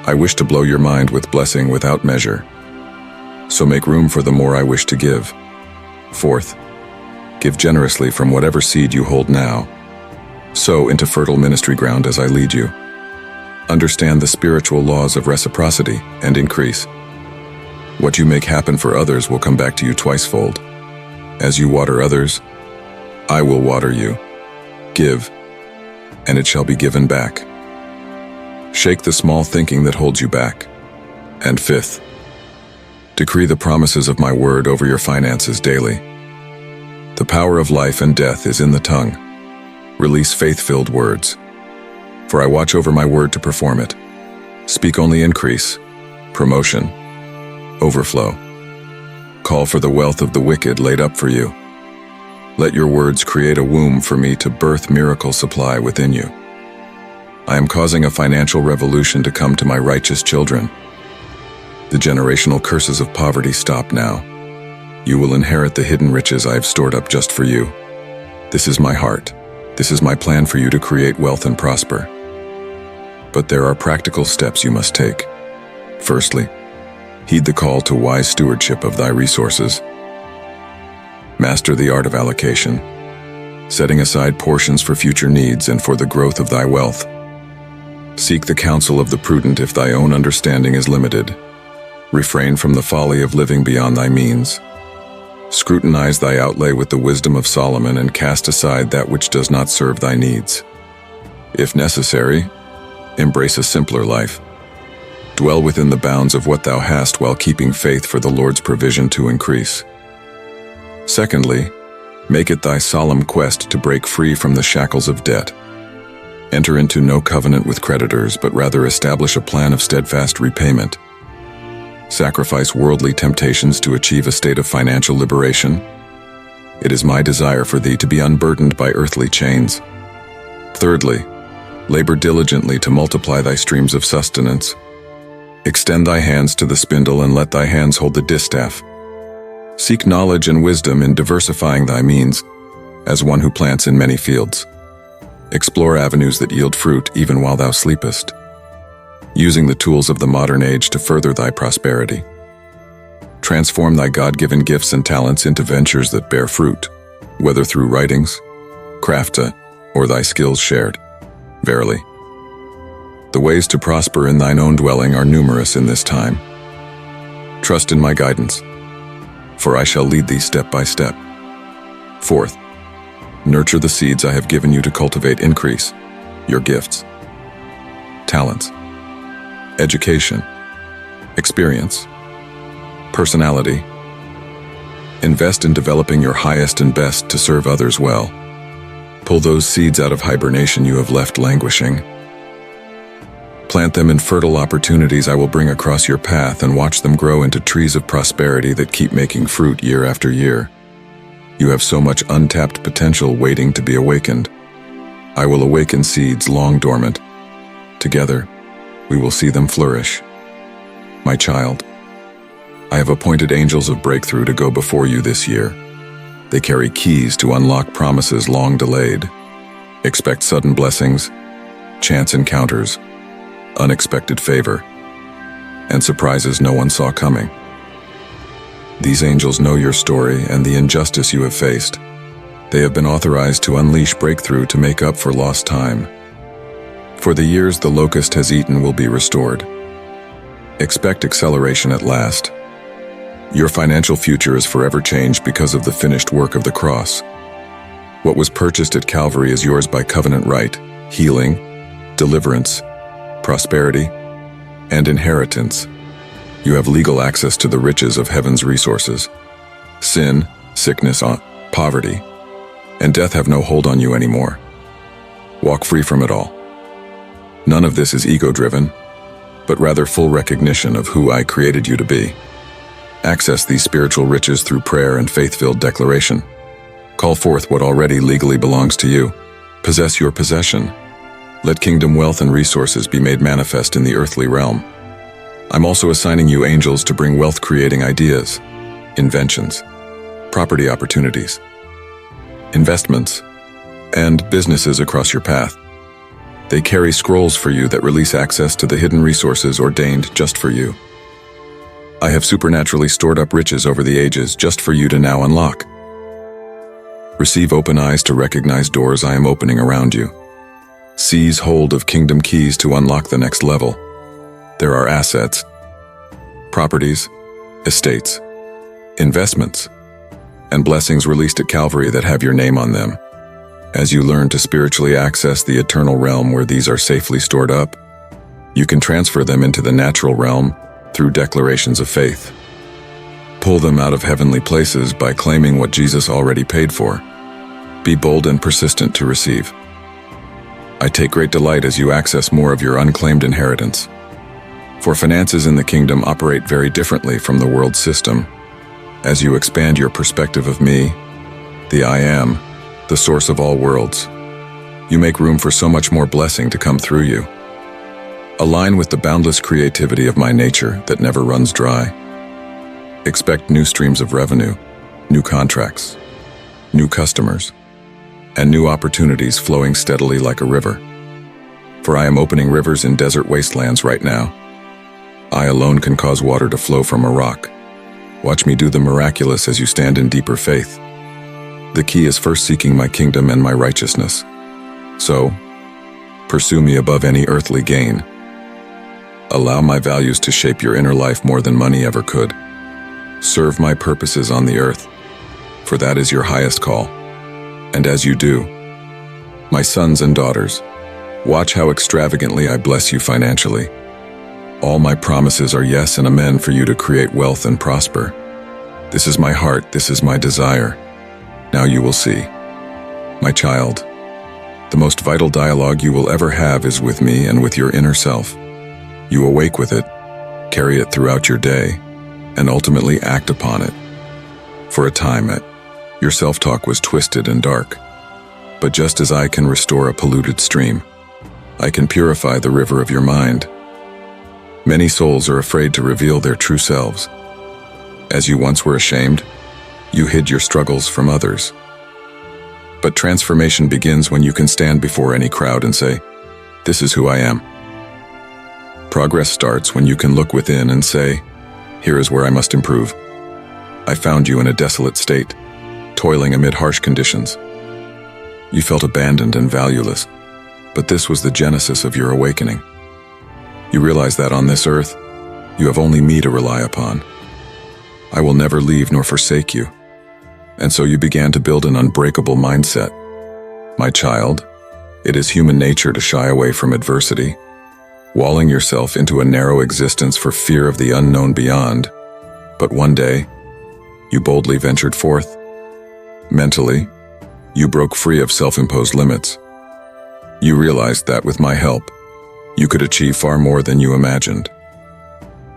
I wish to blow your mind with blessing without measure, so make room for the more I wish to give. Fourth, give generously from whatever seed you hold now. Sow into fertile ministry ground as I lead you. Understand the spiritual laws of reciprocity and increase. What you make happen for others will come back to you twicefold. As you water others, I will water you. Give, and it shall be given back. Shake the small thinking that holds you back. And fifth, decree the promises of my word over your finances daily. The power of life and death is in the tongue. Release faith-filled words, for I watch over my word to perform it. Speak only increase, promotion, overflow. Call for the wealth of the wicked laid up for you. Let your words create a womb for me to birth miracle supply within you. I am causing a financial revolution to come to my righteous children. The generational curses of poverty stop now. You will inherit the hidden riches I have stored up just for you. This is my heart. This is my plan for you to create wealth and prosper. But there are practical steps you must take. Firstly, heed the call to wise stewardship of thy resources. Master the art of allocation, setting aside portions for future needs and for the growth of thy wealth. Seek the counsel of the prudent if thy own understanding is limited. Refrain from the folly of living beyond thy means. Scrutinize thy outlay with the wisdom of Solomon and cast aside that which does not serve thy needs. If necessary, embrace a simpler life. Dwell within the bounds of what thou hast while keeping faith for the Lord's provision to increase. Secondly, make it thy solemn quest to break free from the shackles of debt. Enter into no covenant with creditors, but rather establish a plan of steadfast repayment. Sacrifice worldly temptations to achieve a state of financial liberation. It is my desire for thee to be unburdened by earthly chains. Thirdly, labor diligently to multiply thy streams of sustenance. Extend thy hands to the spindle and let thy hands hold the distaff. Seek knowledge and wisdom in diversifying thy means, as one who plants in many fields. Explore avenues that yield fruit even while thou sleepest, using the tools of the modern age to further thy prosperity. Transform thy God-given gifts and talents into ventures that bear fruit, whether through writings, crafta, or thy skills shared. Verily, the ways to prosper in thine own dwelling are numerous in this time. Trust in my guidance, for I shall lead thee step by step. Fourth, nurture the seeds I have given you to cultivate increase, your gifts, talents, education, experience, personality. Invest in developing your highest and best to serve others well. Pull those seeds out of hibernation you have left languishing. Plant them in fertile opportunities I will bring across your path and watch them grow into trees of prosperity that keep making fruit year after year. You have so much untapped potential waiting to be awakened. I will awaken seeds long dormant. Together, we will see them flourish. My child, I have appointed angels of breakthrough to go before you this year. They carry keys to unlock promises long delayed. Expect sudden blessings, chance encounters, unexpected favor, and surprises no one saw coming. These angels know your story and the injustice you have faced. They have been authorized to unleash breakthrough to make up for lost time. For the years the locust has eaten will be restored. Expect acceleration at last. Your financial future is forever changed because of the finished work of the cross. What was purchased at Calvary is yours by covenant right: healing, deliverance, prosperity, and inheritance. You have legal access to the riches of heaven's resources. Sin, sickness, poverty, and death have no hold on you anymore. Walk free from it all. None of this is ego-driven, but rather full recognition of who I created you to be. Access these spiritual riches through prayer and faith-filled declaration. Call forth what already legally belongs to you. Possess your possession. Let kingdom wealth and resources be made manifest in the earthly realm. I'm also assigning you angels to bring wealth-creating ideas, inventions, property opportunities, investments, and businesses across your path. They carry scrolls for you that release access to the hidden resources ordained just for you. I have supernaturally stored up riches over the ages just for you to now unlock. Receive open eyes to recognize doors I am opening around you. Seize hold of kingdom keys to unlock the next level. There are assets, properties, estates, investments, and blessings released at Calvary that have your name on them. As you learn to spiritually access the eternal realm where these are safely stored up, you can transfer them into the natural realm through declarations of faith. Pull them out of heavenly places by claiming what Jesus already paid for. Be bold and persistent to receive. I take great delight as you access more of your unclaimed inheritance. For finances in the kingdom operate very differently from the world system. As you expand your perspective of me, the I Am, the source of all worlds, you make room for so much more blessing to come through you. Align with the boundless creativity of my nature that never runs dry. Expect new streams of revenue, new contracts, new customers, and new opportunities flowing steadily like a river. For I am opening rivers in desert wastelands right now. I alone can cause water to flow from a rock. Watch me do the miraculous as you stand in deeper faith. The key is first seeking my kingdom and my righteousness. So, pursue me above any earthly gain. Allow my values to shape your inner life more than money ever could. Serve my purposes on the earth, for that is your highest call. And as you do, my sons and daughters, watch how extravagantly I bless you financially. All my promises are yes and amen for you to create wealth and prosper. This is my heart, this is my desire. Now you will see. My child, the most vital dialogue you will ever have is with me and with your inner self. You awake with it, carry it throughout your day, and ultimately act upon it. For a time, your self-talk was twisted and dark. But just as I can restore a polluted stream, I can purify the river of your mind. Many souls are afraid to reveal their true selves. As you once were ashamed, you hid your struggles from others. But transformation begins when you can stand before any crowd and say, "This is who I am." Progress starts when you can look within and say, "Here is where I must improve." I found you in a desolate state, toiling amid harsh conditions. You felt abandoned and valueless, but this was the genesis of your awakening. You realize that on this earth, you have only me to rely upon. I will never leave nor forsake you. And so you began to build an unbreakable mindset. My child, it is human nature to shy away from adversity, walling yourself into a narrow existence for fear of the unknown beyond. But one day, you boldly ventured forth. Mentally, you broke free of self-imposed limits. You realized that with my help, you could achieve far more than you imagined.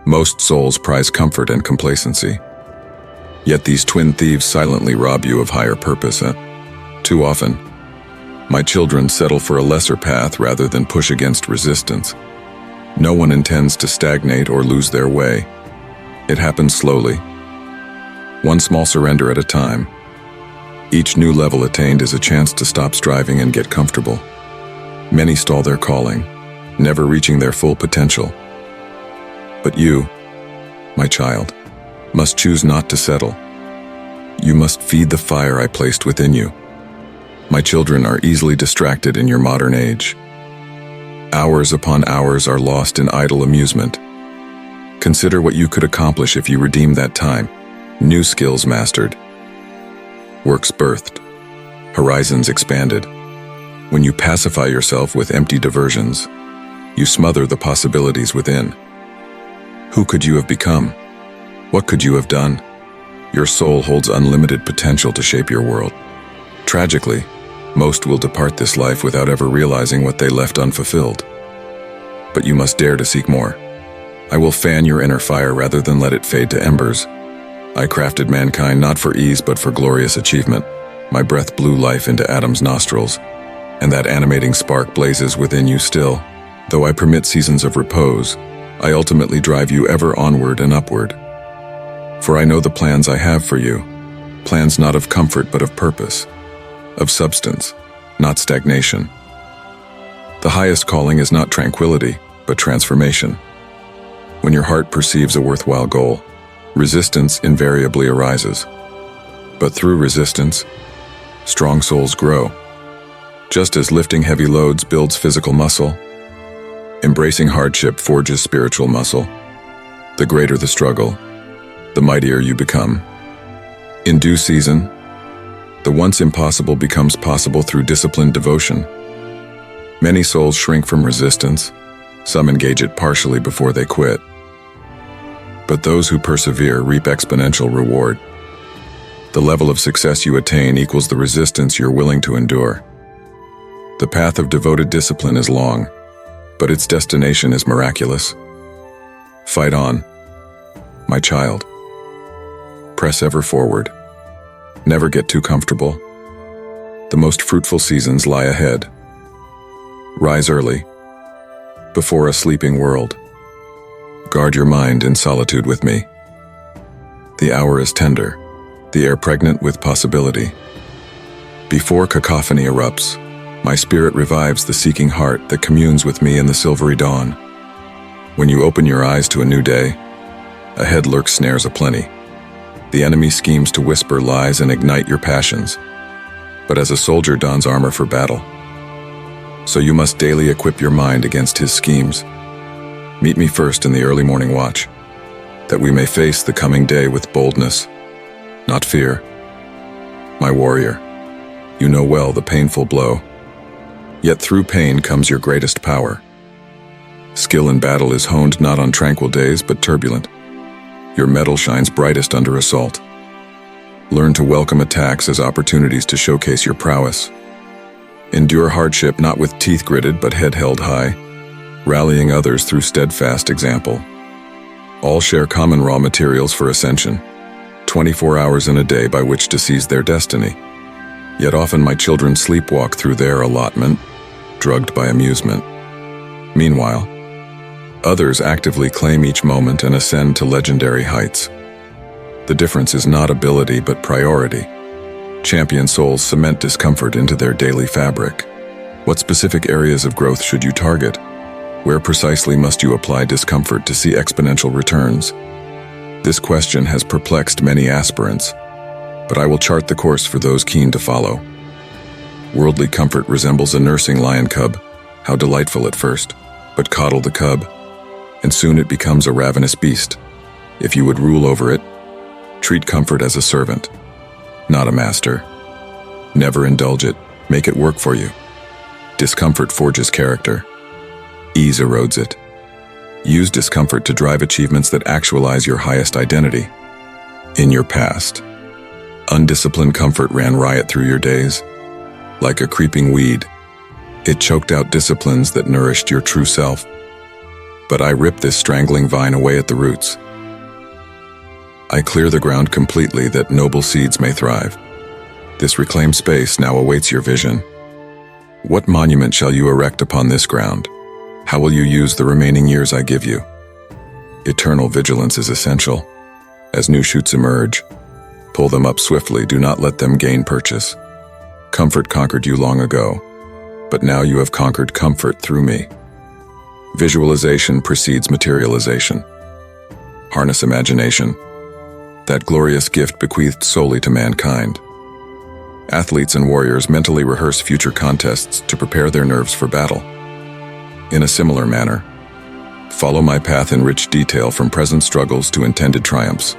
Most souls prize comfort and complacency. Yet these twin thieves silently rob you of higher purpose. Too often, my children settle for a lesser path rather than push against resistance. No one intends to stagnate or lose their way. It happens slowly, one small surrender at a time. Each new level attained is a chance to stop striving and get comfortable. Many stall their calling, never reaching their full potential. But you, my child, must choose not to settle. You must feed the fire I placed within you. My children are easily distracted in your modern age. Hours upon hours are lost in idle amusement. Consider what you could accomplish if you redeemed that time. New skills mastered, works birthed, horizons expanded. When you pacify yourself with empty diversions, you smother the possibilities within. Who could you have become? What could you have done? Your soul holds unlimited potential to shape your world. Tragically, most will depart this life without ever realizing what they left unfulfilled. But you must dare to seek more. I will fan your inner fire rather than let it fade to embers. I crafted mankind not for ease but for glorious achievement. My breath blew life into Adam's nostrils, and that animating spark blazes within you still. Though I permit seasons of repose, I ultimately drive you ever onward and upward. For I know the plans I have for you, plans not of comfort but of purpose, of substance, not stagnation. The highest calling is not tranquility, but transformation. When your heart perceives a worthwhile goal, resistance invariably arises. But through resistance, strong souls grow. Just as lifting heavy loads builds physical muscle, embracing hardship forges spiritual muscle. The greater the struggle, the mightier you become. In due season, the once impossible becomes possible through disciplined devotion. Many souls shrink from resistance, some engage it partially before they quit. But those who persevere reap exponential reward. The level of success you attain equals the resistance you're willing to endure. The path of devoted discipline is long, but its destination is miraculous. Fight on, my child. Press ever forward. Never get too comfortable. The most fruitful seasons lie ahead. Rise early, before a sleeping world. Guard your mind in solitude with me. The hour is tender, the air pregnant with possibility. Before cacophony erupts, my spirit revives the seeking heart that communes with me in the silvery dawn. When you open your eyes to a new day, ahead lurks snares aplenty. The enemy schemes to whisper lies and ignite your passions. But as a soldier dons armor for battle, so you must daily equip your mind against his schemes. Meet me first in the early morning watch, that we may face the coming day with boldness, not fear. My warrior, you know well the painful blow. Yet through pain comes your greatest power. Skill in battle is honed not on tranquil days but turbulent. Your mettle shines brightest under assault. Learn to welcome attacks as opportunities to showcase your prowess. Endure hardship not with teeth gritted but head held high, rallying others through steadfast example. All share common raw materials for ascension, 24 hours in a day by which to seize their destiny. Yet often my children sleepwalk through their allotment, drugged by amusement. Meanwhile, others actively claim each moment and ascend to legendary heights. The difference is not ability but priority. Champion souls cement discomfort into their daily fabric. What specific areas of growth should you target? Where precisely must you apply discomfort to see exponential returns? This question has perplexed many aspirants, but I will chart the course for those keen to follow. Worldly comfort resembles a nursing lion cub. How delightful at first, but coddle the cub, and soon it becomes a ravenous beast. If you would rule over it, treat comfort as a servant, not a master. Never indulge it, make it work for you. Discomfort forges character. Ease erodes it. Use discomfort to drive achievements that actualize your highest identity. In your past, undisciplined comfort ran riot through your days. Like a creeping weed, it choked out disciplines that nourished your true self. But I rip this strangling vine away at the roots. I clear the ground completely that noble seeds may thrive. This reclaimed space now awaits your vision. What monument shall you erect upon this ground? How will you use the remaining years I give you? Eternal vigilance is essential. As new shoots emerge, pull them up swiftly, do not let them gain purchase. Comfort conquered you long ago, but now you have conquered comfort through me. Visualization precedes materialization. Harness imagination, that glorious gift bequeathed solely to mankind. Athletes and warriors mentally rehearse future contests to prepare their nerves for battle. In a similar manner, follow my path in rich detail from present struggles to intended triumphs.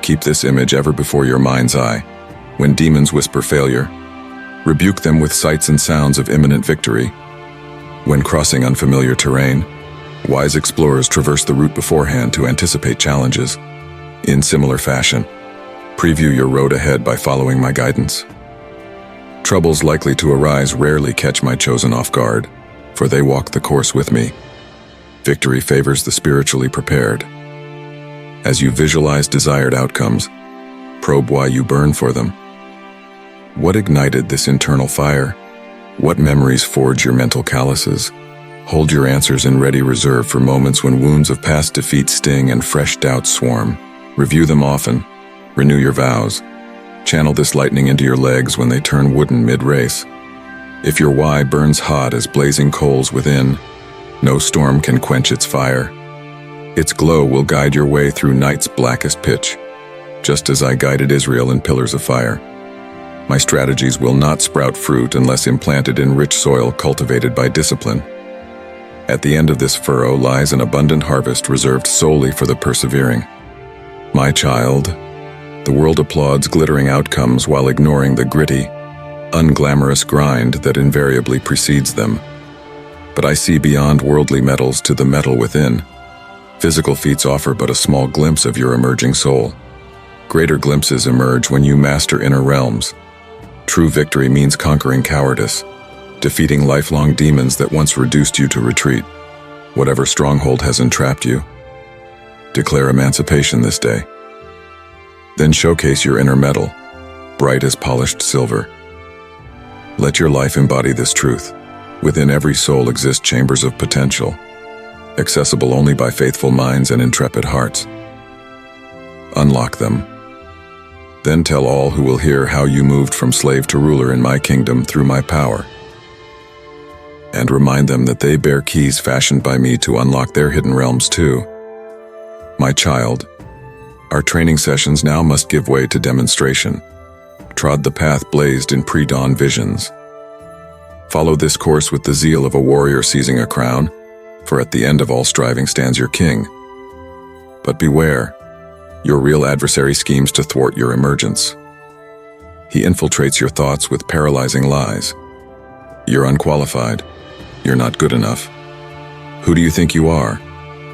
Keep this image ever before your mind's eye. When demons whisper failure, rebuke them with sights and sounds of imminent victory. When crossing unfamiliar terrain, wise explorers traverse the route beforehand to anticipate challenges. In similar fashion, Preview your road ahead by following my guidance. Troubles likely to arise rarely catch my chosen off guard, for they walk the course with me. Victory favors the spiritually prepared. As you visualize desired outcomes, probe why you burn for them. What ignited this internal fire? What memories forge your mental calluses? Hold your answers in ready reserve for moments when wounds of past defeat sting and fresh doubts swarm. Review them often. Renew your vows. Channel this lightning into your legs when they turn wooden mid-race. If your why burns hot as blazing coals within, no storm can quench its fire. Its glow will guide your way through night's blackest pitch, just as I guided Israel in pillars of fire. My strategies will not sprout fruit unless implanted in rich soil cultivated by discipline. At the end of this furrow lies an abundant harvest reserved solely for the persevering. My child, the world applauds glittering outcomes while ignoring the gritty, unglamorous grind that invariably precedes them. But I see beyond worldly metals to the metal within. Physical feats offer but a small glimpse of your emerging soul. Greater glimpses emerge when you master inner realms. True victory means conquering cowardice, defeating lifelong demons that once reduced you to retreat. Whatever stronghold has entrapped you, declare emancipation this day. Then showcase your inner metal, bright as polished silver. Let your life embody this truth. Within every soul exist chambers of potential, accessible only by faithful minds and intrepid hearts. Unlock them. Then tell all who will hear how you moved from slave to ruler in my kingdom through my power. And remind them that they bear keys fashioned by me to unlock their hidden realms too. My child, our training sessions now must give way to demonstration. Trod the path blazed in pre-dawn visions. Follow this course with the zeal of a warrior seizing a crown, for at the end of all striving stands your king. But beware, your real adversary schemes to thwart your emergence. He infiltrates your thoughts with paralyzing lies. You're unqualified. You're not good enough. Who do you think you are?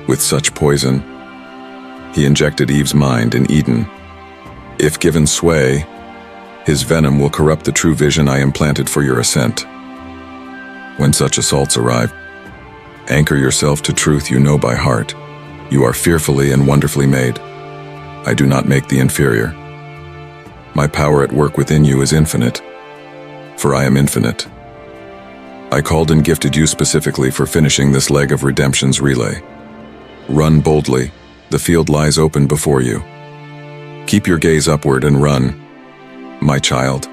With such poison, he injected Eve's mind in Eden. If given sway, his venom will corrupt the true vision I implanted for your ascent. When such assaults arrive, anchor yourself to truth you know by heart. You are fearfully and wonderfully made. I do not make the inferior. My power at work within you is infinite, for I am infinite. I called and gifted you specifically for finishing this leg of redemption's relay. Run boldly, the field lies open before you. Keep your gaze upward and run, my child.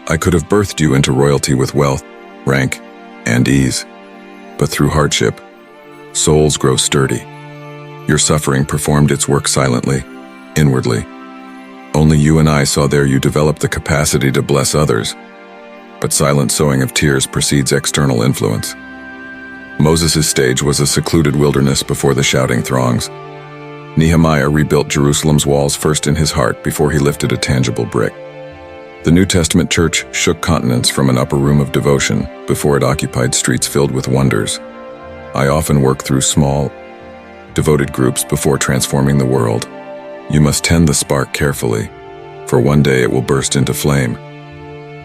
I could have birthed you into royalty with wealth, rank, and ease, but through hardship, souls grow sturdy. Your suffering performed its work silently, inwardly. Only you and I saw there you developed the capacity to bless others, but silent sowing of tears precedes external influence. Moses' stage was a secluded wilderness before the shouting throngs. Nehemiah rebuilt Jerusalem's walls first in his heart before he lifted a tangible brick. The New Testament church shook continents from an upper room of devotion before it occupied streets filled with wonders. I often work through small, devoted groups before transforming the world. You must tend the spark carefully, for one day it will burst into flame.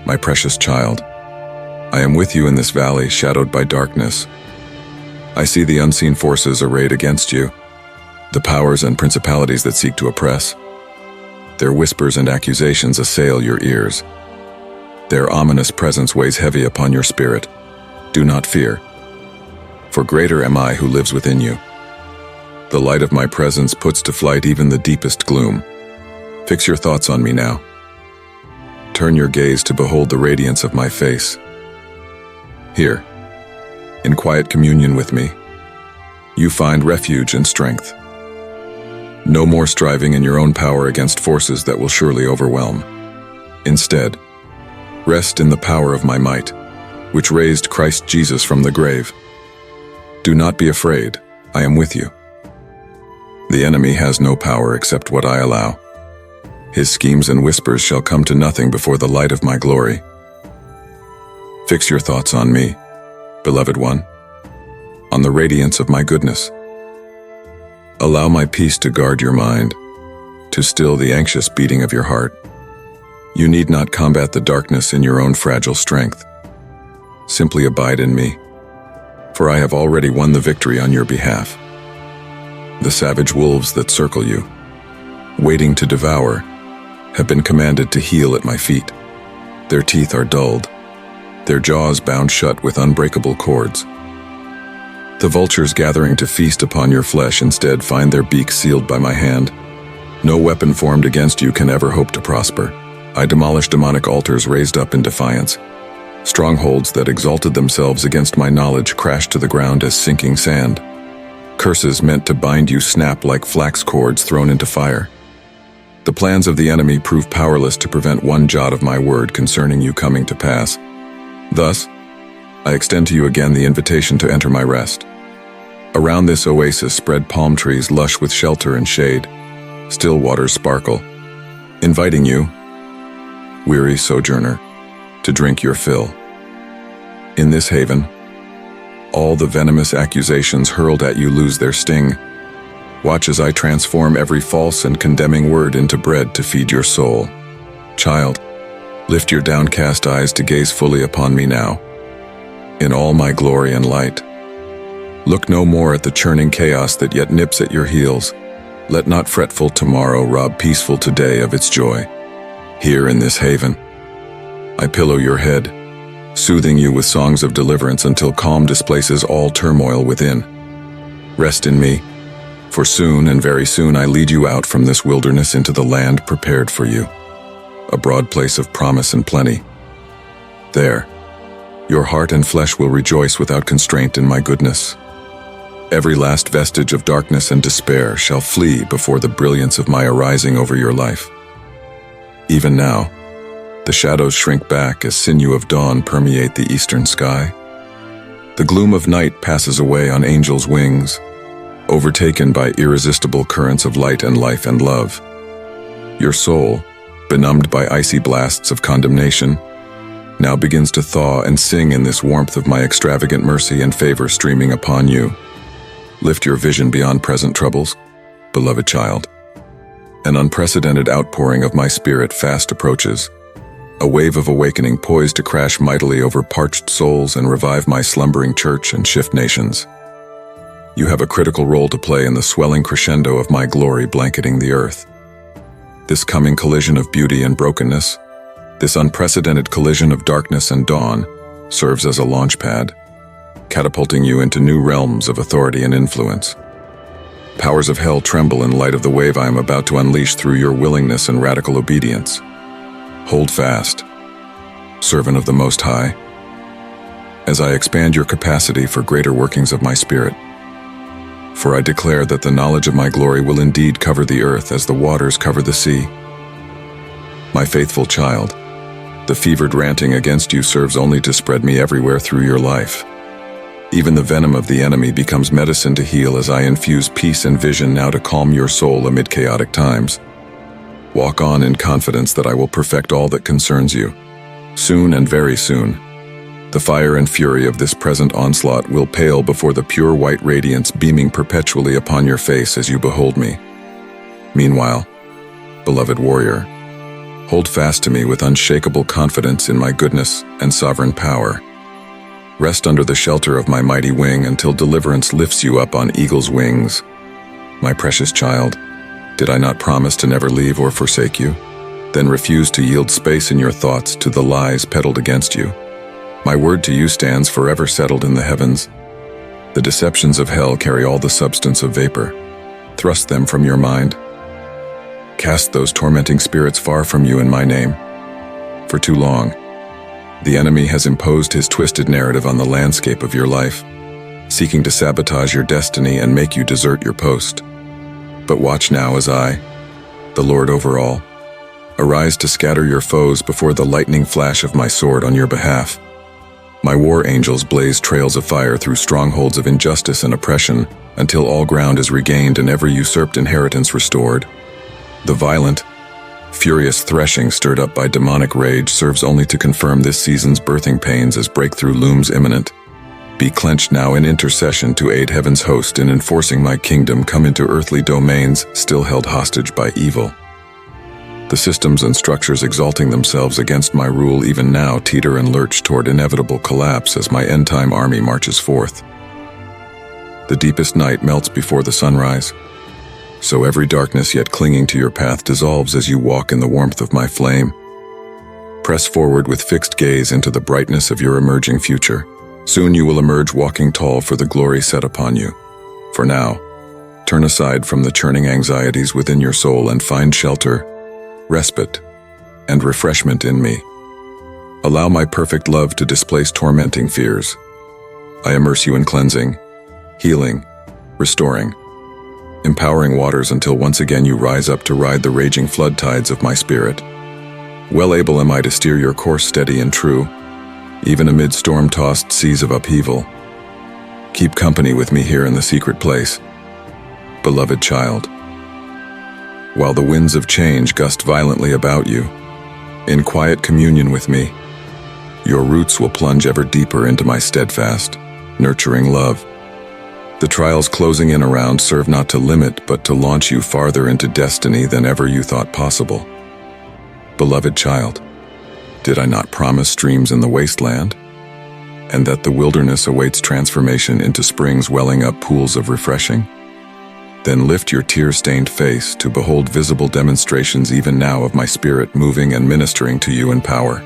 My precious child, I am with you in this valley shadowed by darkness. I see the unseen forces arrayed against you, the powers and principalities that seek to oppress. Their whispers and accusations assail your ears. Their ominous presence weighs heavy upon your spirit. Do not fear, for greater am I who lives within you. The light of my presence puts to flight even the deepest gloom. Fix your thoughts on me now. Turn your gaze to behold the radiance of my face. Here, in quiet communion with me, you find refuge and strength. No more striving in your own power against forces that will surely overwhelm. Instead, rest in the power of my might, which raised Christ Jesus from the grave. Do not be afraid, I am with you. The enemy has no power except what I allow. His schemes and whispers shall come to nothing before the light of my glory. Fix your thoughts on me, beloved one, on the radiance of my goodness. Allow my peace to guard your mind, to still the anxious beating of your heart. You need not combat the darkness in your own fragile strength. Simply abide in me, for I have already won the victory on your behalf. The savage wolves that circle you, waiting to devour, have been commanded to heel at my feet. Their teeth are dulled, their jaws bound shut with unbreakable cords. The vultures gathering to feast upon your flesh instead find their beaks sealed by my hand. No weapon formed against you can ever hope to prosper. I demolish demonic altars raised up in defiance. Strongholds that exalted themselves against my knowledge crash to the ground as sinking sand. Curses meant to bind you snap like flax cords thrown into fire. The plans of the enemy prove powerless to prevent one jot of my word concerning you coming to pass. Thus, I extend to you again the invitation to enter my rest. Around this oasis spread palm trees lush with shelter and shade. Still waters sparkle, inviting you, weary sojourner, to drink your fill. In this haven, all the venomous accusations hurled at you lose their sting. Watch as I transform every false and condemning word into bread to feed your soul. Child, lift your downcast eyes to gaze fully upon me now, in all my glory and light. Look no more at the churning chaos that yet nips at your heels. Let not fretful tomorrow rob peaceful today of its joy. Here in this haven, I pillow your head, soothing you with songs of deliverance until calm displaces all turmoil within. Rest in me, for soon and very soon I lead you out from this wilderness into the land prepared for you, a broad place of promise and plenty. There, your heart and flesh will rejoice without constraint in my goodness. Every last vestige of darkness and despair shall flee before the brilliance of my arising over your life. Even now, the shadows shrink back as sinew of dawn permeate the eastern sky. The gloom of night passes away on angels' wings, overtaken by irresistible currents of light and life and love. Your soul, benumbed by icy blasts of condemnation, now begins to thaw and sing in this warmth of my extravagant mercy and favor streaming upon you. Lift your vision beyond present troubles, beloved child. An unprecedented outpouring of my spirit fast approaches, a wave of awakening poised to crash mightily over parched souls and revive my slumbering church and shift nations. You have a critical role to play in the swelling crescendo of my glory blanketing the earth. This coming collision of beauty and brokenness, this unprecedented collision of darkness and dawn, serves as a launch pad, catapulting you into new realms of authority and influence. Powers of hell tremble in light of the wave I am about to unleash through your willingness and radical obedience. Hold fast, servant of the Most High, as I expand your capacity for greater workings of my Spirit. For I declare that the knowledge of my glory will indeed cover the earth as the waters cover the sea. My faithful child, the fevered ranting against you serves only to spread me everywhere through your life. Even the venom of the enemy becomes medicine to heal as I infuse peace and vision now to calm your soul amid chaotic times. Walk on in confidence that I will perfect all that concerns you. Soon and very soon, the fire and fury of this present onslaught will pale before the pure white radiance beaming perpetually upon your face as you behold me. Meanwhile, beloved warrior, hold fast to me with unshakable confidence in my goodness and sovereign power. Rest under the shelter of my mighty wing until deliverance lifts you up on eagle's wings. My precious child, did I not promise to never leave or forsake you? Then refuse to yield space in your thoughts to the lies peddled against you. My word to you stands forever settled in the heavens. The deceptions of hell carry all the substance of vapor. Thrust them from your mind. Cast those tormenting spirits far from you in my name. For too long, the enemy has imposed his twisted narrative on the landscape of your life, seeking to sabotage your destiny and make you desert your post. But watch now as I, the Lord over all, arise to scatter your foes before the lightning flash of my sword on your behalf. My war angels blaze trails of fire through strongholds of injustice and oppression until all ground is regained and every usurped inheritance restored. The violent, furious threshing stirred up by demonic rage serves only to confirm this season's birthing pains as breakthrough looms imminent. Be clenched now in intercession to aid heaven's host in enforcing my kingdom come into earthly domains still held hostage by evil. The systems and structures exalting themselves against my rule even now teeter and lurch toward inevitable collapse as my end-time army marches forth. The deepest night melts before the sunrise, so every darkness yet clinging to your path dissolves as you walk in the warmth of my flame. Press forward with fixed gaze into the brightness of your emerging future. Soon you will emerge walking tall for the glory set upon you. For now, turn aside from the churning anxieties within your soul and find shelter, respite, and refreshment in me. Allow my perfect love to displace tormenting fears. I immerse you in cleansing, healing, restoring, empowering waters until once again you rise up to ride the raging flood tides of my spirit. Well able am I to steer your course steady and true, even amid storm-tossed seas of upheaval. Keep company with me here in the secret place, beloved child. While the winds of change gust violently about you, in quiet communion with me, your roots will plunge ever deeper into my steadfast, nurturing love. The trials closing in around serve not to limit but to launch you farther into destiny than ever you thought possible. Beloved child, did I not promise streams in the wasteland, and that the wilderness awaits transformation into springs welling up pools of refreshing? Then lift your tear-stained face to behold visible demonstrations even now of my spirit moving and ministering to you in power.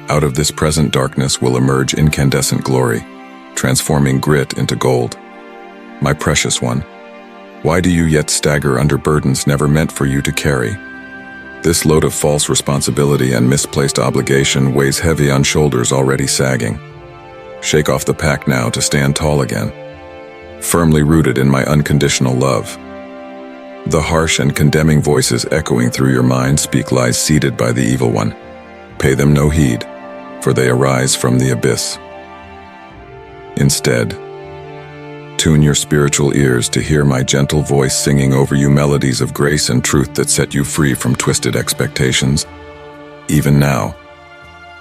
Out of this present darkness will emerge incandescent glory, transforming grit into gold. My precious one, why do you yet stagger under burdens never meant for you to carry? This load of false responsibility and misplaced obligation weighs heavy on shoulders already sagging. Shake off the pack now to stand tall again, firmly rooted in my unconditional love. The harsh and condemning voices echoing through your mind speak lies seeded by the evil one. Pay them no heed, for they arise from the abyss. Instead, tune your spiritual ears to hear my gentle voice singing over you melodies of grace and truth that set you free from twisted expectations. Even now,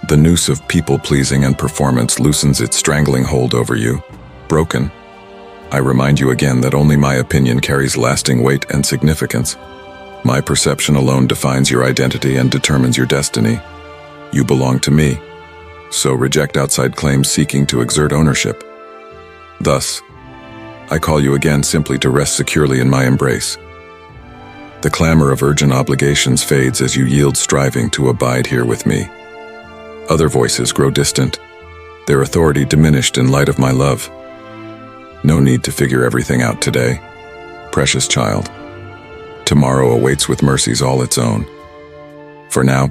the noose of people-pleasing and performance loosens its strangling hold over you. Broken, I remind you again that only my opinion carries lasting weight and significance. My perception alone defines your identity and determines your destiny. You belong to me, so reject outside claims seeking to exert ownership. Thus, I call you again simply to rest securely in my embrace. The clamor of urgent obligations fades as you yield striving to abide here with me. Other voices grow distant, their authority diminished in light of my love. No need to figure everything out today, precious child. Tomorrow awaits with mercies all its own. For now,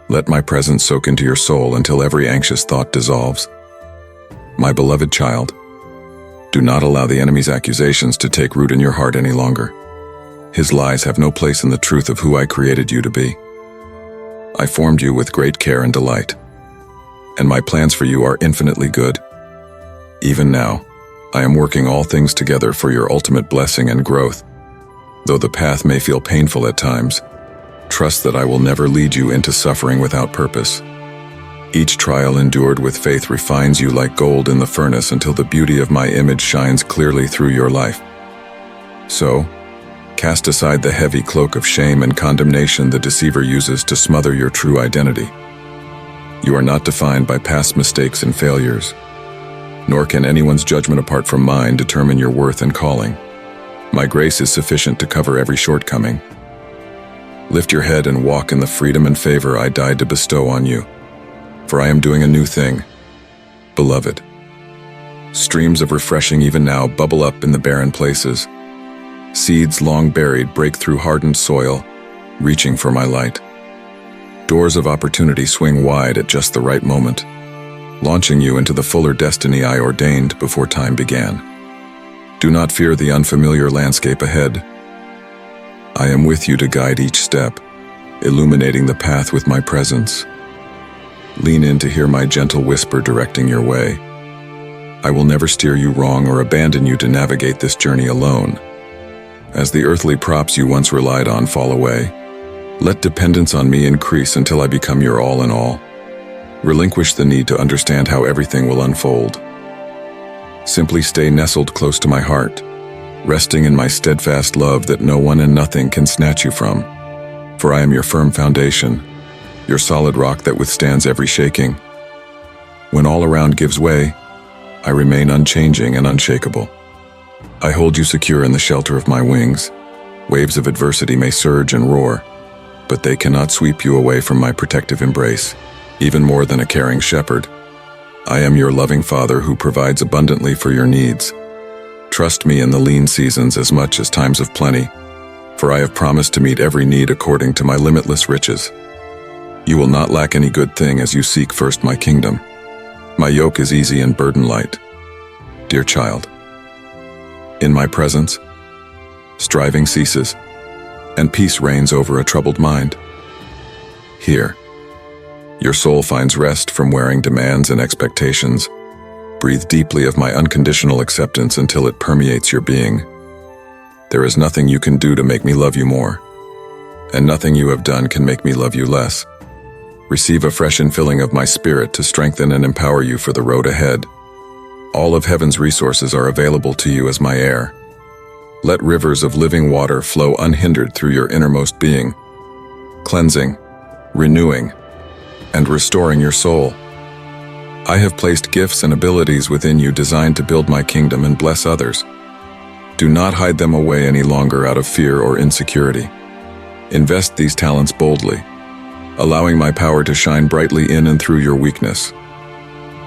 let my presence soak into your soul until every anxious thought dissolves. My beloved child, do not allow the enemy's accusations to take root in your heart any longer. His lies have no place in the truth of who I created you to be. I formed you with great care and delight, and my plans for you are infinitely good. Even now, I am working all things together for your ultimate blessing and growth. Though the path may feel painful at times, trust that I will never lead you into suffering without purpose. Each trial endured with faith refines you like gold in the furnace until the beauty of my image shines clearly through your life. So, cast aside the heavy cloak of shame and condemnation the deceiver uses to smother your true identity. You are not defined by past mistakes and failures, nor can anyone's judgment apart from mine determine your worth and calling. My grace is sufficient to cover every shortcoming. Lift your head and walk in the freedom and favor I died to bestow on you. For I am doing a new thing, beloved. Streams of refreshing even now bubble up in the barren places. Seeds long buried break through hardened soil, reaching for my light. Doors of opportunity swing wide at just the right moment, launching you into the fuller destiny I ordained before time began. Do not fear the unfamiliar landscape ahead. I am with you to guide each step, illuminating the path with my presence. Lean in to hear my gentle whisper directing your way. I will never steer you wrong or abandon you to navigate this journey alone. As the earthly props you once relied on fall away, let dependence on me increase until I become your all in all. Relinquish the need to understand how everything will unfold. Simply stay nestled close to my heart, resting in my steadfast love that no one and nothing can snatch you from. For I am your firm foundation, your solid rock that withstands every shaking. When all around gives way, I remain unchanging and unshakable. I hold you secure in the shelter of my wings. Waves of adversity may surge and roar, but they cannot sweep you away from my protective embrace. Even more than a caring shepherd, I am your loving Father who provides abundantly for your needs. Trust me in the lean seasons as much as times of plenty, for I have promised to meet every need according to my limitless riches. You will not lack any good thing as you seek first my kingdom. My yoke is easy and burden light. Dear child, in my presence, striving ceases, and peace reigns over a troubled mind. Here, your soul finds rest from wearing demands and expectations. Breathe deeply of my unconditional acceptance until it permeates your being. There is nothing you can do to make me love you more, and nothing you have done can make me love you less. Receive a fresh infilling of my spirit to strengthen and empower you for the road ahead. All of heaven's resources are available to you as my heir. Let rivers of living water flow unhindered through your innermost being, cleansing, renewing, and restoring your soul. I have placed gifts and abilities within you designed to build my kingdom and bless others. Do not hide them away any longer out of fear or insecurity. Invest these talents boldly, allowing my power to shine brightly in and through your weakness.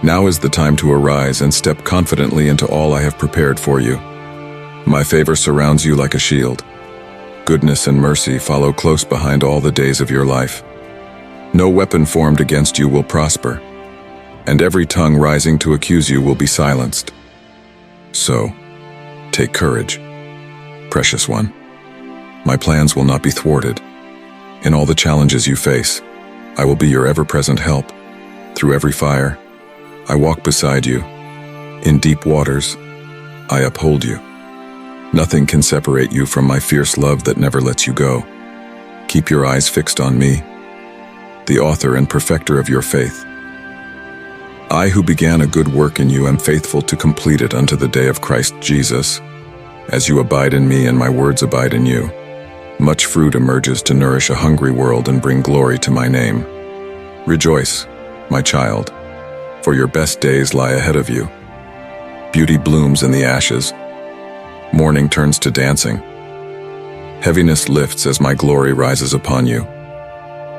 Now is the time to arise and step confidently into all I have prepared for you. My favor surrounds you like a shield. Goodness and mercy follow close behind all the days of your life. No weapon formed against you will prosper, and every tongue rising to accuse you will be silenced. So, take courage, precious one. My plans will not be thwarted. In all the challenges you face, I will be your ever-present help. Through every fire, I walk beside you. In deep waters, I uphold you. Nothing can separate you from my fierce love that never lets you go. Keep your eyes fixed on me, the author and perfecter of your faith. I who began a good work in you am faithful to complete it unto the day of Christ Jesus. As you abide in me and my words abide in you, much fruit emerges to nourish a hungry world and bring glory to my name. Rejoice, my child, for your best days lie ahead of you. Beauty blooms in the ashes. Mourning turns to dancing. Heaviness lifts as my glory rises upon you.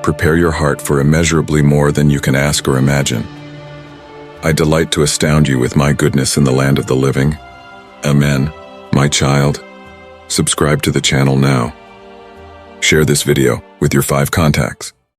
Prepare your heart for immeasurably more than you can ask or imagine. I delight to astound you with my goodness in the land of the living. Amen. My child, subscribe to the channel now. Share this video with your 5 contacts.